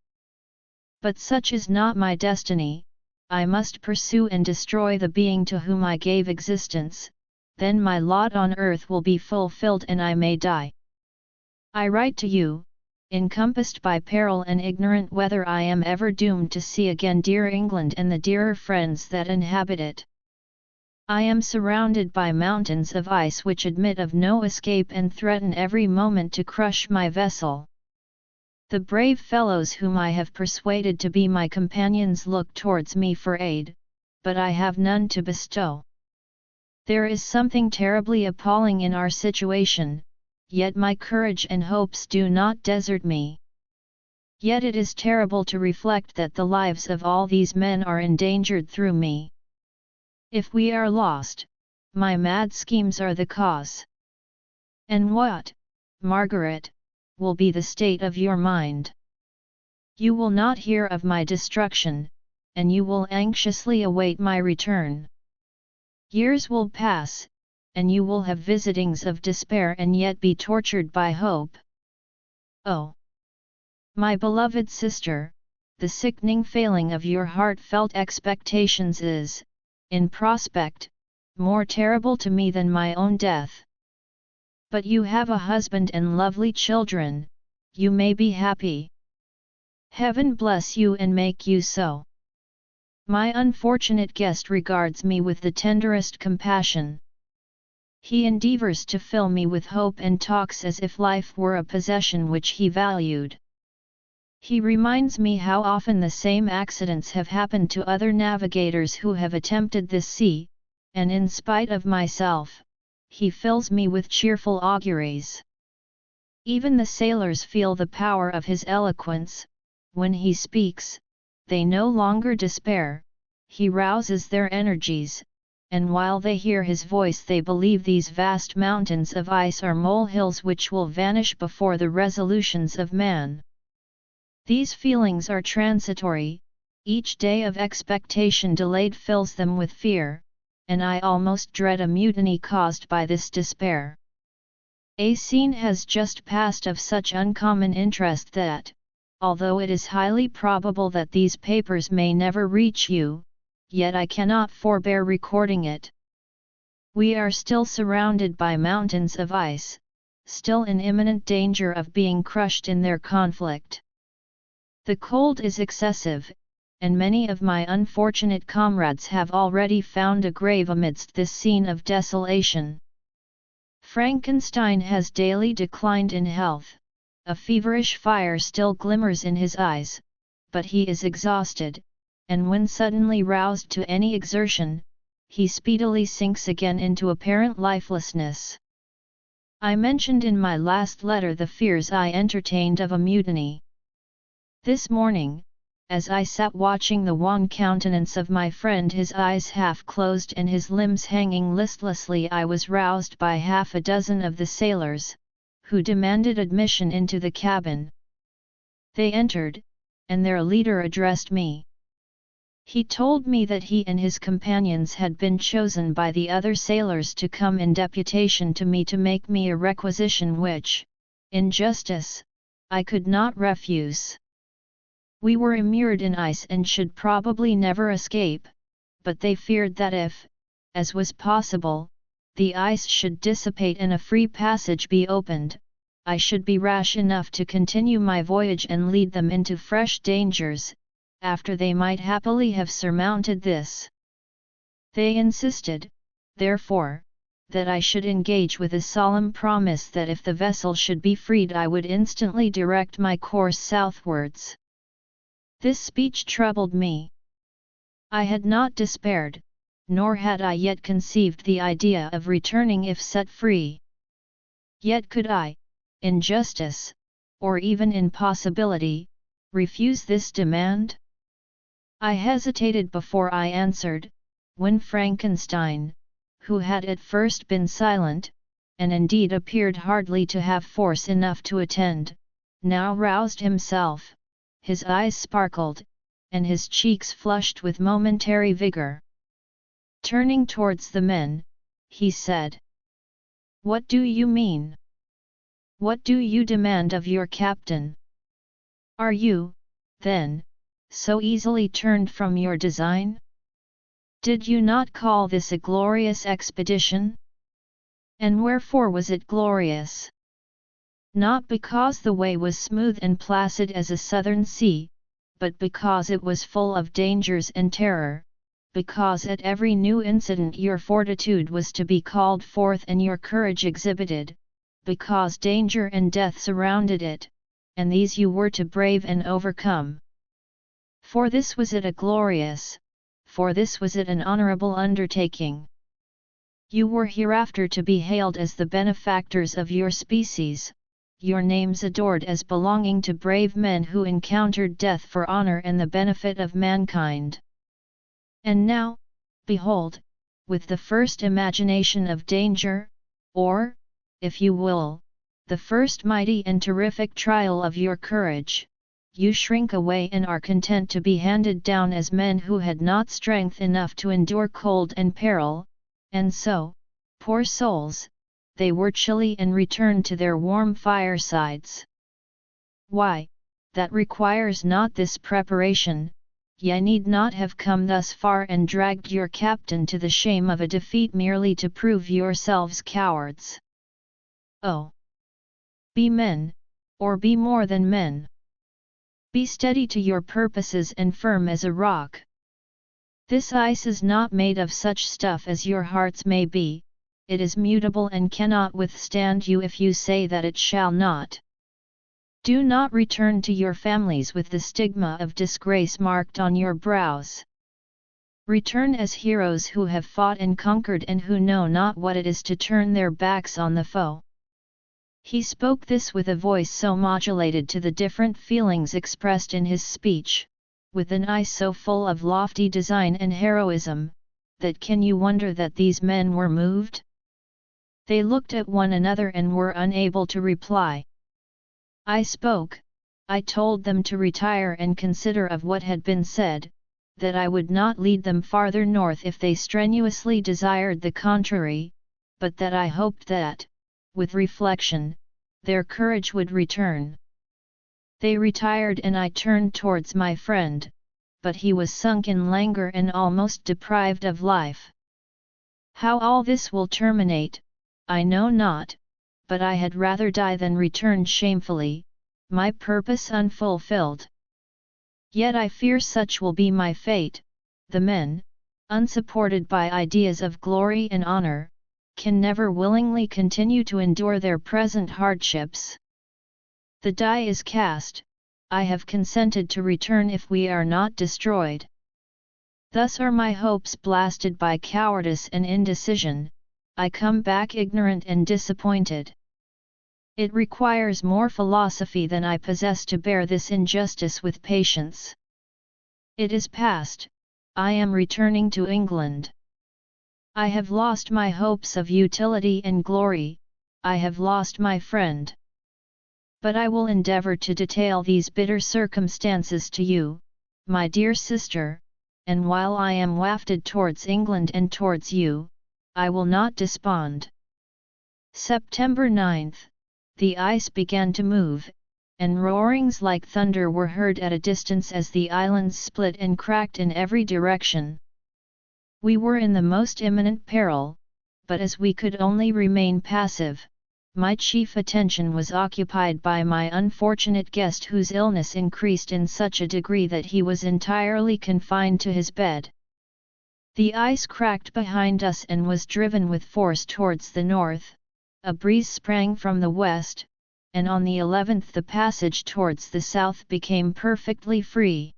S1: But such is not my destiny. I must pursue and destroy the being to whom I gave existence, then my lot on earth will be fulfilled and I may die. I write to you, encompassed by peril and ignorant whether I am ever doomed to see again dear England and the dearer friends that inhabit it. I am surrounded by mountains of ice which admit of no escape and threaten every moment to crush my vessel. The brave fellows whom I have persuaded to be my companions look towards me for aid, but I have none to bestow. There is something terribly appalling in our situation, yet my courage and hopes do not desert me. Yet it is terrible to reflect that the lives of all these men are endangered through me. If we are lost, my mad schemes are the cause. And what, Margaret, will be the state of your mind? You will not hear of my destruction, and you will anxiously await my return. Years will pass, and you will have visitings of despair and yet be tortured by hope. Oh! My beloved sister, the sickening failing of your heartfelt expectations is, in prospect, more terrible to me than my own death. But you have a husband and lovely children, you may be happy. Heaven bless you and make you so. My unfortunate guest regards me with the tenderest compassion. He endeavors to fill me with hope and talks as if life were a possession which he valued. He reminds me how often the same accidents have happened to other navigators who have attempted this sea, and in spite of myself, he fills me with cheerful auguries. Even the sailors feel the power of his eloquence. When he speaks, they no longer despair, he rouses their energies, and while they hear his voice they believe these vast mountains of ice are molehills which will vanish before the resolutions of man. These feelings are transitory, each day of expectation delayed fills them with fear, and I almost dread a mutiny caused by this despair. A scene has just passed of such uncommon interest that, although it is highly probable that these papers may never reach you, yet I cannot forbear recording it. We are still surrounded by mountains of ice, still in imminent danger of being crushed in their conflict. The cold is excessive, and many of my unfortunate comrades have already found a grave amidst this scene of desolation. Frankenstein has daily declined in health, a feverish fire still glimmers in his eyes, but he is exhausted, and when suddenly roused to any exertion, he speedily sinks again into apparent lifelessness. I mentioned in my last letter the fears I entertained of a mutiny. This morning, as I sat watching the wan countenance of my friend, his eyes half closed and his limbs hanging listlessly, I was roused by half a dozen of the sailors, who demanded admission into the cabin. They entered, and their leader addressed me. He told me that he and his companions had been chosen by the other sailors to come in deputation to me to make me a requisition which, in justice, I could not refuse. We were immured in ice and should probably never escape, but they feared that if, as was possible, the ice should dissipate and a free passage be opened, I should be rash enough to continue my voyage and lead them into fresh dangers, after they might happily have surmounted this. They insisted, therefore, that I should engage with a solemn promise that if the vessel should be freed I would instantly direct my course southwards. This speech troubled me. I had not despaired, nor had I yet conceived the idea of returning if set free. Yet could I, in justice, or even in possibility, refuse this demand? I hesitated before I answered, when Frankenstein, who had at first been silent, and indeed appeared hardly to have force enough to attend, now roused himself. His eyes sparkled, and his cheeks flushed with momentary vigor. Turning towards the men, he said, "What do you mean? What do you demand of your captain? Are you, then, so easily turned from your design? Did you not call this a glorious expedition? And wherefore was it glorious? Not because the way was smooth and placid as a southern sea, but because it was full of dangers and terror, because at every new incident your fortitude was to be called forth and your courage exhibited, because danger and death surrounded it, and these you were to brave and overcome. For this was it a glorious, for this was it an honourable undertaking. You were hereafter to be hailed as the benefactors of your species, your names adored as belonging to brave men who encountered death for honour and the benefit of mankind. And now, behold, with the first imagination of danger, or, if you will, the first mighty and terrific trial of your courage, you shrink away and are content to be handed down as men who had not strength enough to endure cold and peril, and so, poor souls, they were chilly and returned to their warm firesides. Why, that requires not this preparation. Ye need not have come thus far and dragged your captain to the shame of a defeat merely to prove yourselves cowards. Oh! Be men, or be more than men. Be steady to your purposes and firm as a rock. This ice is not made of such stuff as your hearts may be, it is mutable and cannot withstand you if you say that it shall not. Do not return to your families with the stigma of disgrace marked on your brows. Return as heroes who have fought and conquered and who know not what it is to turn their backs on the foe." He spoke this with a voice so modulated to the different feelings expressed in his speech, with an eye so full of lofty design and heroism, that can you wonder that these men were moved? They looked at one another and were unable to reply. I spoke. I told them to retire and consider of what had been said, that I would not lead them farther north if they strenuously desired the contrary, but that I hoped that, with reflection, their courage would return. They retired and I turned towards my friend, but he was sunk in languor and almost deprived of life. How all this will terminate, I know not, but I had rather die than return shamefully, my purpose unfulfilled. Yet I fear such will be my fate. The men, unsupported by ideas of glory and honor, can never willingly continue to endure their present hardships. The die is cast. I have consented to return if we are not destroyed. Thus are my hopes blasted by cowardice and indecision. I come back ignorant and disappointed. It requires more philosophy than I possess to bear this injustice with patience. It is past. I am returning to England. I have lost my hopes of utility and glory, I have lost my friend. But I will endeavour to detail these bitter circumstances to you, my dear sister, and while I am wafted towards England and towards you, I will not despond. September 9th. The ice began to move, and roarings like thunder were heard at a distance as the islands split and cracked in every direction. We were in the most imminent peril, but as we could only remain passive, my chief attention was occupied by my unfortunate guest whose illness increased in such a degree that he was entirely confined to his bed. The ice cracked behind us and was driven with force towards the north. A breeze sprang from the west, and on the 11th the passage towards the south became perfectly free.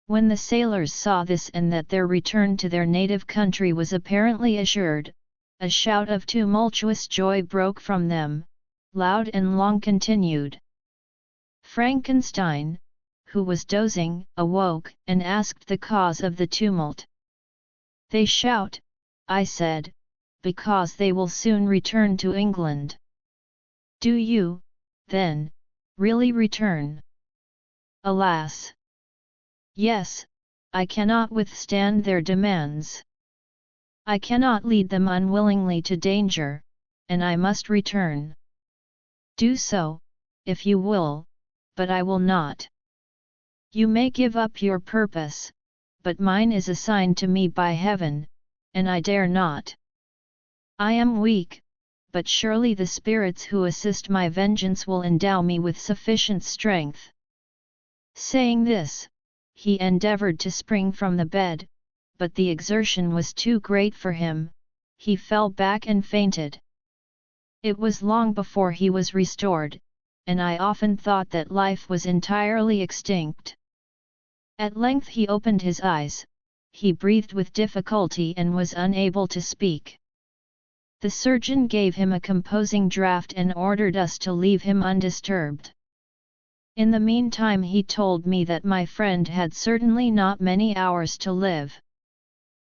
S1: When the sailors saw this and that their return to their native country was apparently assured, a shout of tumultuous joy broke from them, loud and long continued. Frankenstein, who was dozing, awoke and asked the cause of the tumult. "They shout," I said, "because they will soon return to England." "Do you, then, really return?" "Alas! Yes, I cannot withstand their demands. I cannot lead them unwillingly to danger, and I must return." "Do so, if you will, but I will not." "You may give up your purpose, but mine is assigned to me by heaven, and I dare not. I am weak, but surely the spirits who assist my vengeance will endow me with sufficient strength." Saying this, he endeavoured to spring from the bed, but the exertion was too great for him, he fell back and fainted. It was long before he was restored, and I often thought that life was entirely extinct. At length he opened his eyes, he breathed with difficulty and was unable to speak. The surgeon gave him a composing draught and ordered us to leave him undisturbed. In the meantime he told me that my friend had certainly not many hours to live.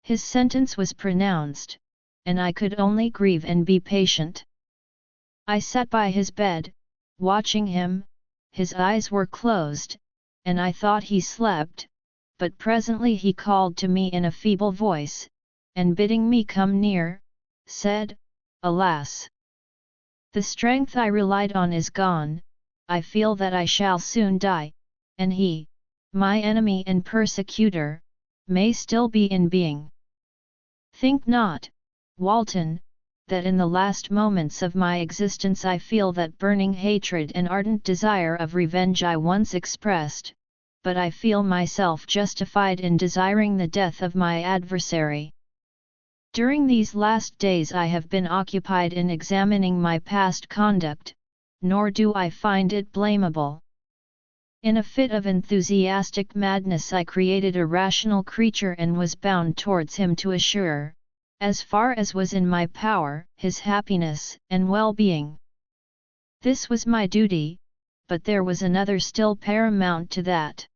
S1: His sentence was pronounced, and I could only grieve and be patient. I sat by his bed, watching him. His eyes were closed, and I thought he slept, but presently he called to me in a feeble voice, and bidding me come near, said, "Alas! The strength I relied on is gone, I feel that I shall soon die, and he, my enemy and persecutor, may still be in being. Think not, Walton, that in the last moments of my existence I feel that burning hatred and ardent desire of revenge I once expressed, but I feel myself justified in desiring the death of my adversary. During these last days I have been occupied in examining my past conduct, nor do I find it blamable. In a fit of enthusiastic madness I created a rational creature and was bound towards him to assure, as far as was in my power, his happiness and well-being. This was my duty, but there was another still paramount to that.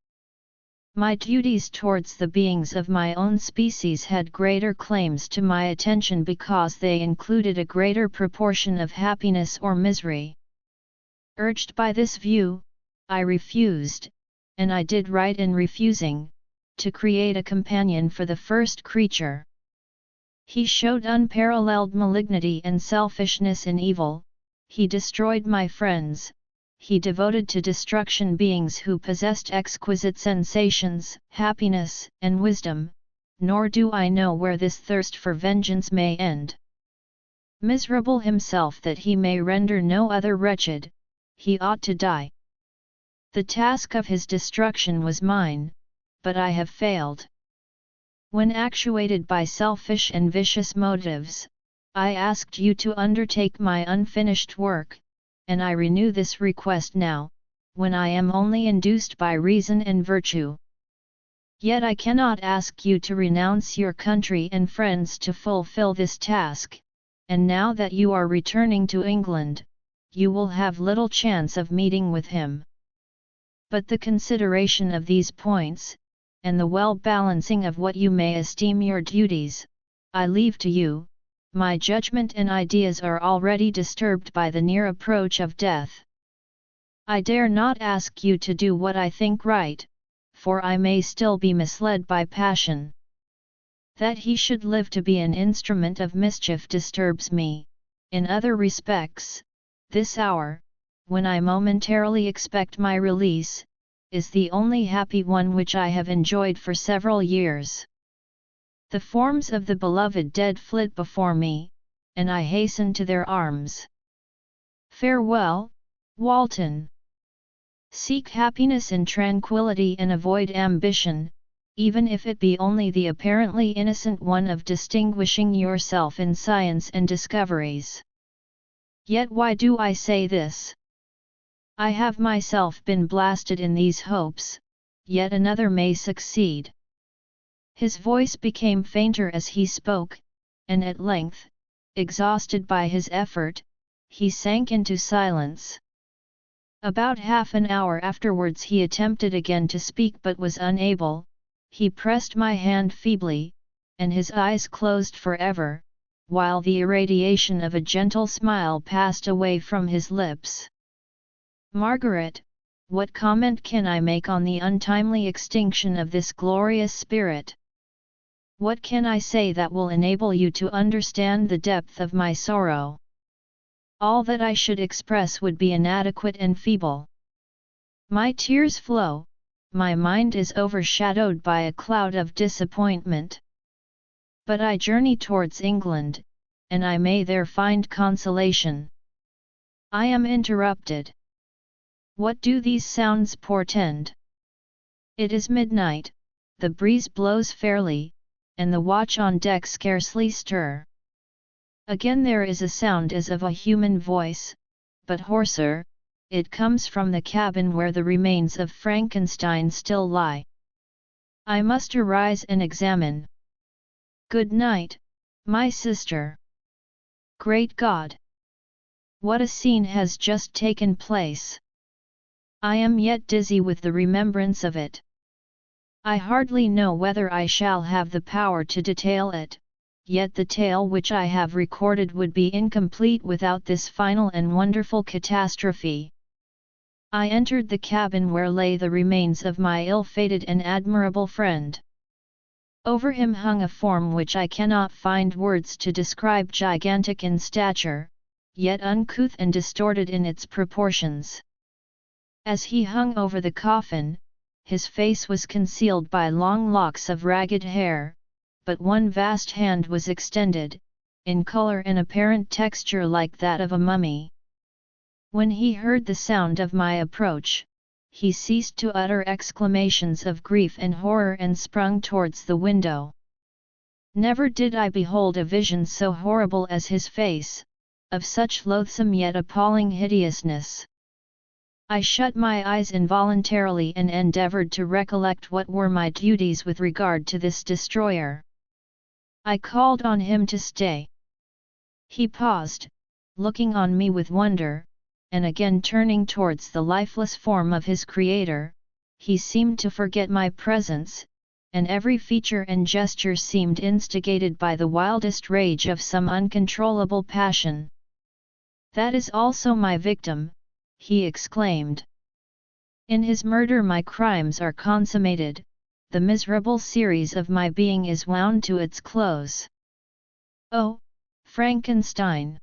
S1: My duties towards the beings of my own species had greater claims to my attention because they included a greater proportion of happiness or misery. Urged by this view, I refused, and I did right in refusing, to create a companion for the first creature. He showed unparalleled malignity and selfishness in evil, he destroyed my friends, he devoted to destruction beings who possessed exquisite sensations, happiness, and wisdom, nor do I know where this thirst for vengeance may end. Miserable himself that he may render no other wretched, he ought to die. The task of his destruction was mine, but I have failed. When actuated by selfish and vicious motives, I asked you to undertake my unfinished work, and I renew this request now, when I am only induced by reason and virtue. Yet I cannot ask you to renounce your country and friends to fulfill this task, and now that you are returning to England, you will have little chance of meeting with him. But the consideration of these points, and the well-balancing of what you may esteem your duties, I leave to you. My judgment and ideas are already disturbed by the near approach of death. I dare not ask you to do what I think right, for I may still be misled by passion. That he should live to be an instrument of mischief disturbs me. In other respects, this hour, when I momentarily expect my release, is the only happy one which I have enjoyed for several years. The forms of the beloved dead flit before me, and I hasten to their arms. Farewell, Walton. Seek happiness in tranquility and avoid ambition, even if it be only the apparently innocent one of distinguishing yourself in science and discoveries. Yet why do I say this? I have myself been blasted in these hopes, yet another may succeed. His voice became fainter as he spoke, and at length, exhausted by his effort, he sank into silence. About half an hour afterwards he attempted again to speak but was unable. He pressed my hand feebly, and his eyes closed forever, while the irradiation of a gentle smile passed away from his lips. Margaret, what comment can I make on the untimely extinction of this glorious spirit? What can I say that will enable you to understand the depth of my sorrow? All that I should express would be inadequate and feeble. My tears flow, my mind is overshadowed by a cloud of disappointment. But I journey towards England, and I may there find consolation. I am interrupted. What do these sounds portend? It is midnight, the breeze blows fairly, and the watch on deck scarcely stir. Again there is a sound as of a human voice, but hoarser. It comes from the cabin where the remains of Frankenstein still lie. I must arise and examine. Good night, my sister. Great God! What a scene has just taken place! I am yet dizzy with the remembrance of it. I hardly know whether I shall have the power to detail it, yet the tale which I have recorded would be incomplete without this final and wonderful catastrophe. I entered the cabin where lay the remains of my ill-fated and admirable friend. Over him hung a form which I cannot find words to describe, gigantic in stature, yet uncouth and distorted in its proportions. As he hung over the coffin, his face was concealed by long locks of ragged hair, but one vast hand was extended, in color and apparent texture like that of a mummy. When he heard the sound of my approach, he ceased to utter exclamations of grief and horror and sprung towards the window. Never did I behold a vision so horrible as his face, of such loathsome yet appalling hideousness. I shut my eyes involuntarily and endeavored to recollect what were my duties with regard to this destroyer. I called on him to stay. He paused, looking on me with wonder, and again turning towards the lifeless form of his creator, he seemed to forget my presence, and every feature and gesture seemed instigated by the wildest rage of some uncontrollable passion. "That is also my victim," he exclaimed. "In his murder my crimes are consummated, the miserable series of my being is wound to its close. Oh, Frankenstein!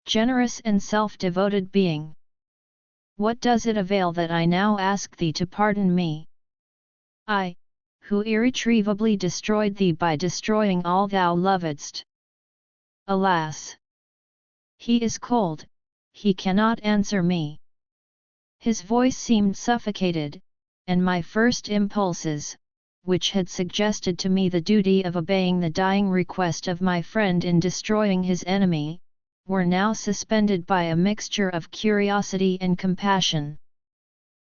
S1: Generous and self-devoted being! What does it avail that I now ask thee to pardon me? I, who irretrievably destroyed thee by destroying all thou lovedst. Alas! He is cold, he cannot answer me." His voice seemed suffocated, and my first impulses, which had suggested to me the duty of obeying the dying request of my friend in destroying his enemy, were now suspended by a mixture of curiosity and compassion.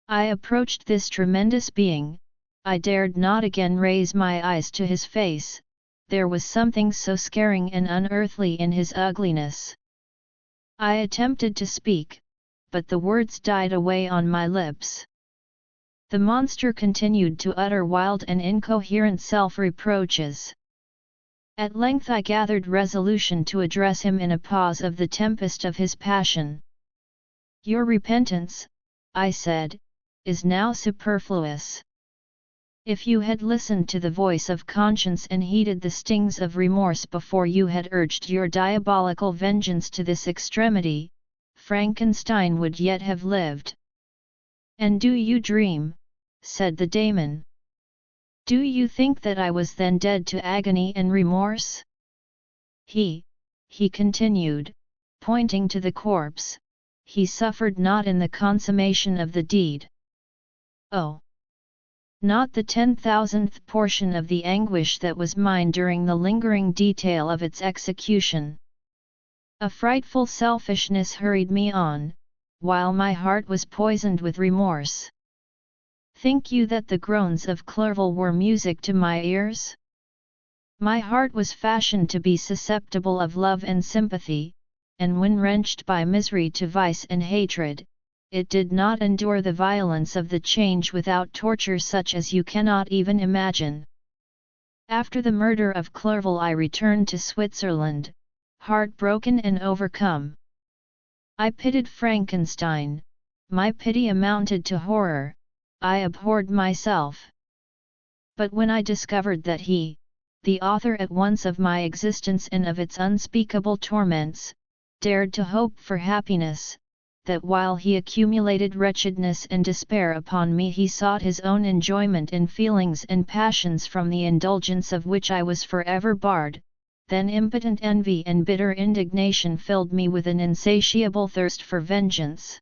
S1: I approached this tremendous being. I dared not again raise my eyes to his face, there was something so scaring and unearthly in his ugliness. I attempted to speak, but the words died away on my lips. The monster continued to utter wild and incoherent self-reproaches. At length I gathered resolution to address him in a pause of the tempest of his passion. "Your repentance," I said, "is now superfluous. If you had listened to the voice of conscience and heeded the stings of remorse before you had urged your diabolical vengeance to this extremity, Frankenstein would yet have lived." "And do you dream?" said the daemon. "Do you think that I was then dead to agony and remorse? He continued, pointing to the corpse, he suffered not in the consummation of the deed. Oh! Not the 10,000th portion of the anguish that was mine during the lingering detail of its execution. A frightful selfishness hurried me on, while my heart was poisoned with remorse. Think you that the groans of Clerval were music to my ears? My heart was fashioned to be susceptible of love and sympathy, and when wrenched by misery to vice and hatred, it did not endure the violence of the change without torture such as you cannot even imagine. After the murder of Clerval I returned to Switzerland, heartbroken and overcome. I pitied Frankenstein, my pity amounted to horror, I abhorred myself. But when I discovered that he, the author at once of my existence and of its unspeakable torments, dared to hope for happiness, that while he accumulated wretchedness and despair upon me he sought his own enjoyment in feelings and passions from the indulgence of which I was forever barred, then impotent envy and bitter indignation filled me with an insatiable thirst for vengeance.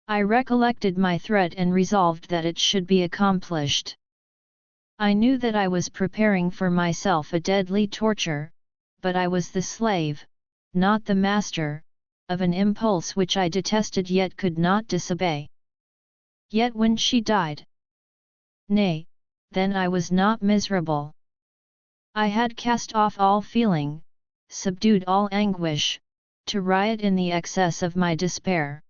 S1: I recollected my threat and resolved that it should be accomplished. I knew that I was preparing for myself a deadly torture, but I was the slave, not the master, of an impulse which I detested yet could not disobey. Yet when she died, nay, then I was not miserable. I had cast off all feeling, subdued all anguish, to riot in the excess of my despair.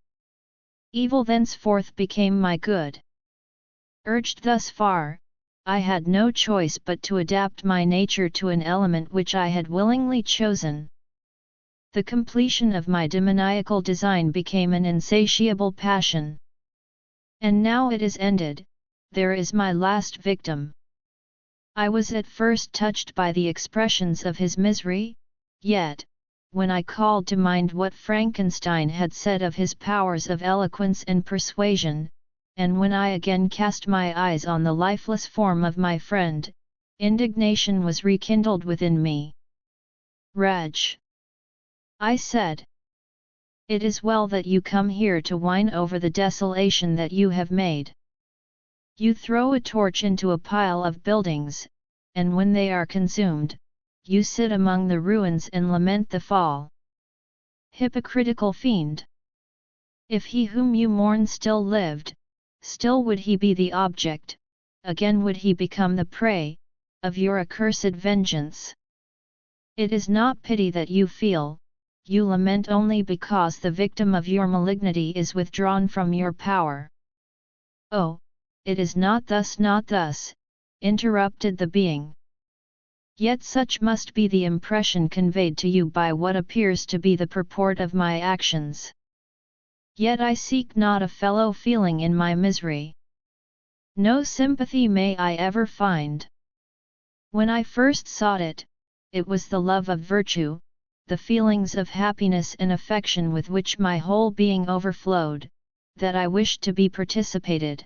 S1: Evil thenceforth became my good. Urged thus far, I had no choice but to adapt my nature to an element which I had willingly chosen. The completion of my demoniacal design became an insatiable passion. And now it is ended, there is my last victim. I was at first touched by the expressions of his misery, yet, when I called to mind what Frankenstein had said of his powers of eloquence and persuasion, and when I again cast my eyes on the lifeless form of my friend, indignation was rekindled within me. "Wretch!" I said. "It is well that you come here to whine over the desolation that you have made. You throw a torch into a pile of buildings, and when they are consumed, you sit among the ruins and lament the fall. Hypocritical fiend! If he whom you mourn still lived, still would he be the object, again would he become the prey, of your accursed vengeance. It is not pity that you feel, you lament only because the victim of your malignity is withdrawn from your power. Oh, it is not thus, interrupted the being. Yet such must be the impression conveyed to you by what appears to be the purport of my actions. Yet I seek not a fellow feeling in my misery. No sympathy may I ever find. When I first sought it, it was the love of virtue, the feelings of happiness and affection with which my whole being overflowed, that I wished to be participated.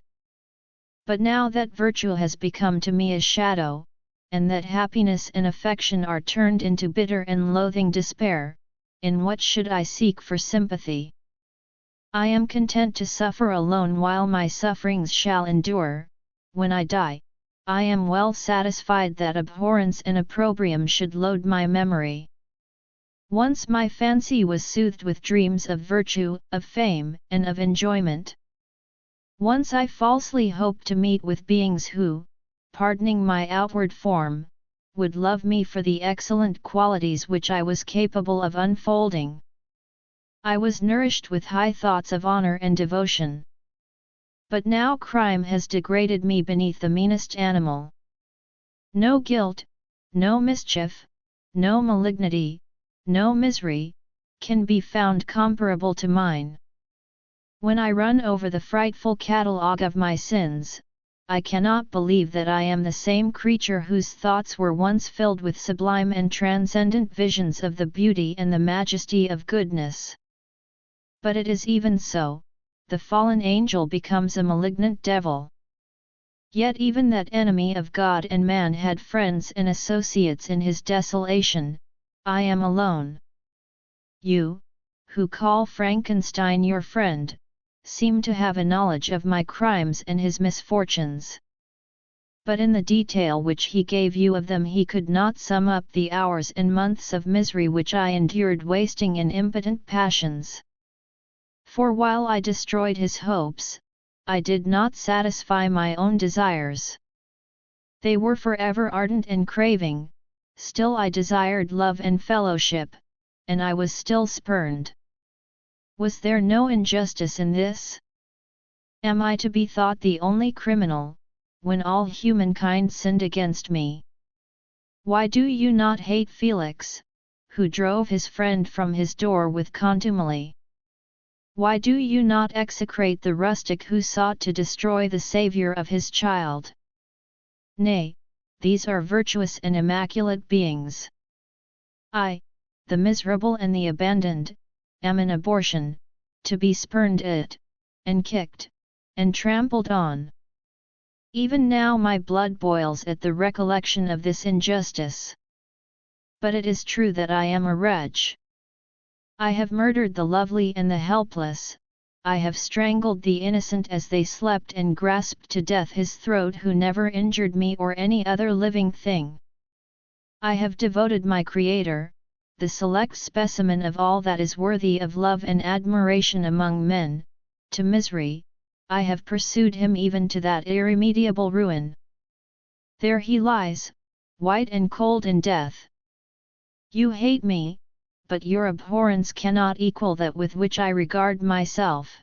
S1: But now that virtue has become to me a shadow, and that happiness and affection are turned into bitter and loathing despair, in what should I seek for sympathy? I am content to suffer alone while my sufferings shall endure. When I die, I am well satisfied that abhorrence and opprobrium should load my memory. Once my fancy was soothed with dreams of virtue, of fame, and of enjoyment. Once I falsely hoped to meet with beings who, pardoning my outward form, would love me for the excellent qualities which I was capable of unfolding. I was nourished with high thoughts of honor and devotion. But now crime has degraded me beneath the meanest animal. No guilt, no mischief, no malignity, no misery, can be found comparable to mine. When I run over the frightful catalogue of my sins, I cannot believe that I am the same creature whose thoughts were once filled with sublime and transcendent visions of the beauty and the majesty of goodness. But it is even so, the fallen angel becomes a malignant devil. Yet even that enemy of God and man had friends and associates in his desolation. I am alone. You, who call Frankenstein your friend, seem to have a knowledge of my crimes and his misfortunes. But in the detail which he gave you of them he could not sum up the hours and months of misery which I endured wasting in impotent passions. For while I destroyed his hopes, I did not satisfy my own desires. They were forever ardent and craving, still I desired love and fellowship, and I was still spurned. Was there no injustice in this? Am I to be thought the only criminal, when all humankind sinned against me? Why do you not hate Felix, who drove his friend from his door with contumely? Why do you not execrate the rustic who sought to destroy the Saviour of his child? Nay, these are virtuous and immaculate beings. I, the miserable and the abandoned, am an abortion, to be spurned at, and kicked, and trampled on. Even now my blood boils at the recollection of this injustice. But it is true that I am a wretch. I have murdered the lovely and the helpless, I have strangled the innocent as they slept and grasped to death his throat who never injured me or any other living thing. I have devoted my Creator, the select specimen of all that is worthy of love and admiration among men, to misery. I have pursued him even to that irremediable ruin. There he lies, white and cold in death. You hate me, but your abhorrence cannot equal that with which I regard myself.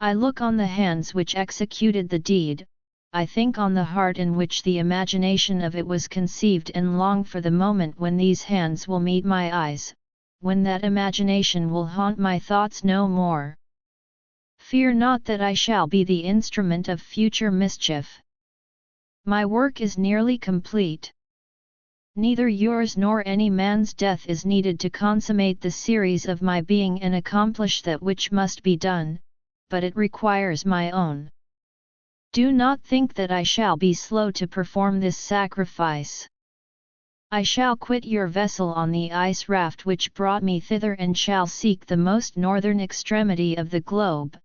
S1: I look on the hands which executed the deed, I think on the heart in which the imagination of it was conceived and long for the moment when these hands will meet my eyes, when that imagination will haunt my thoughts no more. Fear not that I shall be the instrument of future mischief. My work is nearly complete. Neither yours nor any man's death is needed to consummate the series of my being and accomplish that which must be done, but it requires my own. Do not think that I shall be slow to perform this sacrifice. I shall quit your vessel on the ice raft which brought me thither and shall seek the most northern extremity of the globe.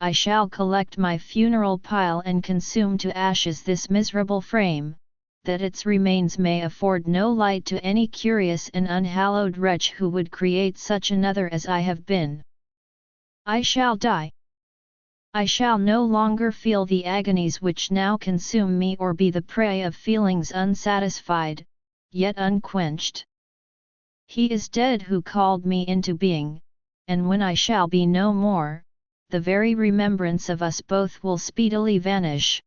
S1: I shall collect my funeral pile and consume to ashes this miserable frame, that its remains may afford no light to any curious and unhallowed wretch who would create such another as I have been. I shall die. I shall no longer feel the agonies which now consume me or be the prey of feelings unsatisfied, yet unquenched. He is dead who called me into being, and when I shall be no more, the very remembrance of us both will speedily vanish.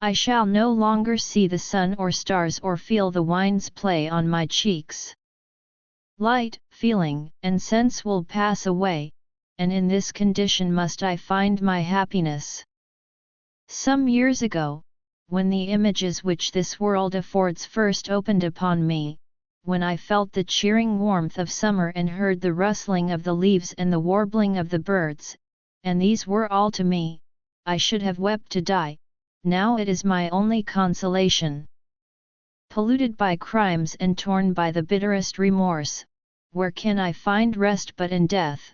S1: I shall no longer see the sun or stars or feel the winds play on my cheeks. Light, feeling, and sense will pass away, and in this condition must I find my happiness. Some years ago, when the images which this world affords first opened upon me, when I felt the cheering warmth of summer and heard the rustling of the leaves and the warbling of the birds, and these were all to me, I should have wept to die. Now it is my only consolation. Polluted by crimes and torn by the bitterest remorse, where can I find rest but in death?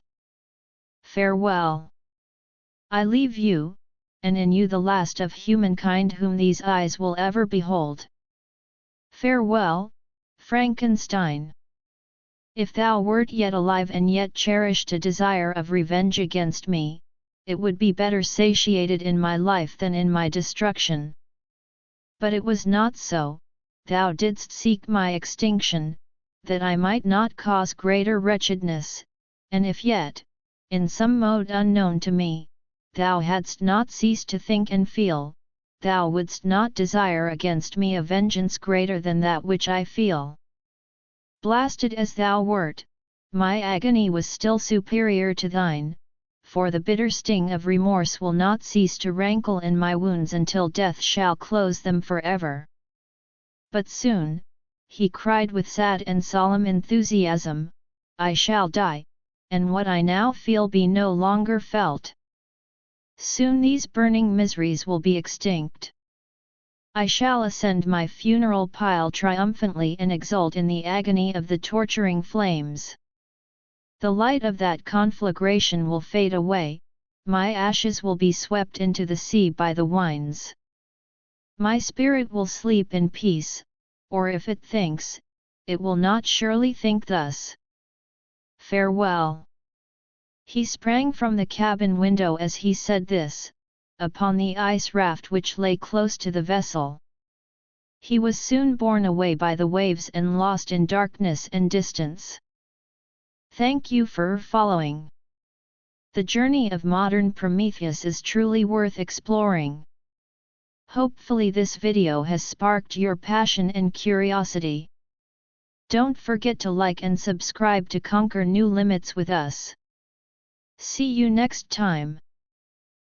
S1: Farewell. I leave you, and in you the last of humankind whom these eyes will ever behold. Farewell, Frankenstein. If thou wert yet alive and yet cherished a desire of revenge against me, it would be better satiated in my life than in my destruction. But it was not so, thou didst seek my extinction, that I might not cause greater wretchedness, and if yet, in some mode unknown to me, thou hadst not ceased to think and feel, thou wouldst not desire against me a vengeance greater than that which I feel. Blasted as thou wert, my agony was still superior to thine, for the bitter sting of remorse will not cease to rankle in my wounds until death shall close them forever. But soon, he cried with sad and solemn enthusiasm, I shall die, and what I now feel be no longer felt. Soon these burning miseries will be extinct. I shall ascend my funeral pile triumphantly and exult in the agony of the torturing flames. The light of that conflagration will fade away, my ashes will be swept into the sea by the winds. My spirit will sleep in peace, or if it thinks, it will not surely think thus. Farewell. He sprang from the cabin window as he said this, upon the ice raft which lay close to the vessel. He was soon borne away by the waves and lost in darkness and distance. Thank you for following. The journey of modern Prometheus is truly worth exploring. Hopefully this video has sparked your passion and curiosity. Don't forget to like and subscribe to conquer new limits with us. See you next time.